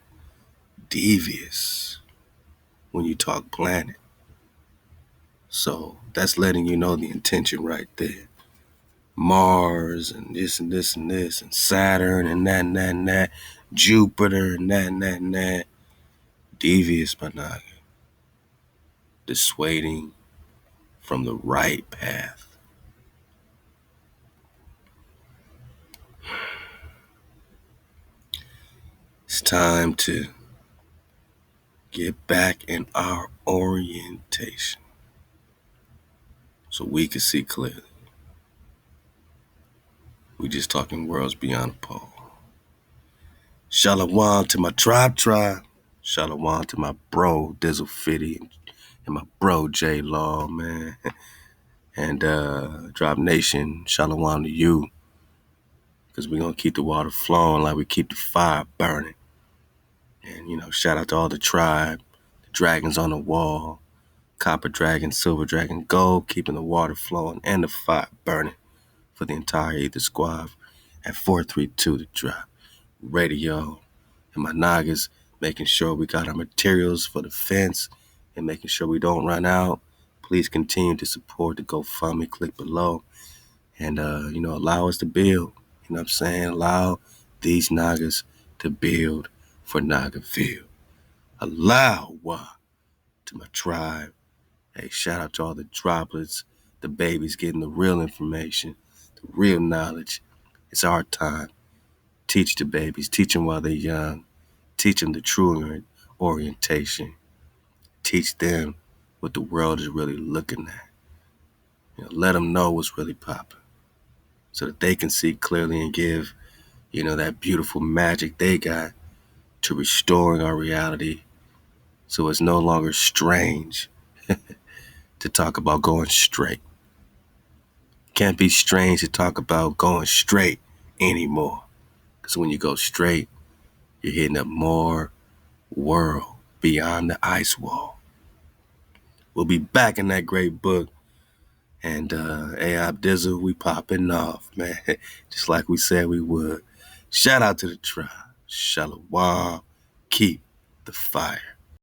devious when you talk planet. So that's letting you know the intention right there. Mars and this and this and this and Saturn and that and that and that, Jupiter and that and that and that. Devious but not dissuading from the right path. It's time to get back in our orientation so we can see clearly. We just talking worlds beyond the pole. Shalom to my tribe. Shalom to my bro Dizzle Fitty and my bro J Law, man. And Drop Nation, shalom to you. Because we're going to keep the water flowing like we keep the fire burning. And, you know, shout out to all the tribe, the dragons on the wall, copper dragon, silver dragon, gold, keeping the water flowing and the fire burning for the entire Ether Squad at 432 to drop. Radio and my Nagas, making sure we got our materials for the fence and making sure we don't run out. Please continue to support the GoFundMe, click below, and allow us to build. You know what I'm saying? Allow these Nagas to build for Nagaville. Allow to my tribe. Hey, shout out to all the droplets, the babies getting the real information, the real knowledge. It's our time. Teach the babies, teach them while they're young. Teach them the true orientation. Teach them what the world is really looking at. Let them know what's really popping so that they can see clearly and give, that beautiful magic they got to restoring our reality so it's no longer strange to talk about going straight. Can't be strange to talk about going straight anymore. Because when you go straight, you're hitting up more world beyond the ice wall. We'll be back in that great book. And Ahab Dizzle, we popping off, man. Just like we said we would. Shout out to the tribe. Shalom. Keep the fire.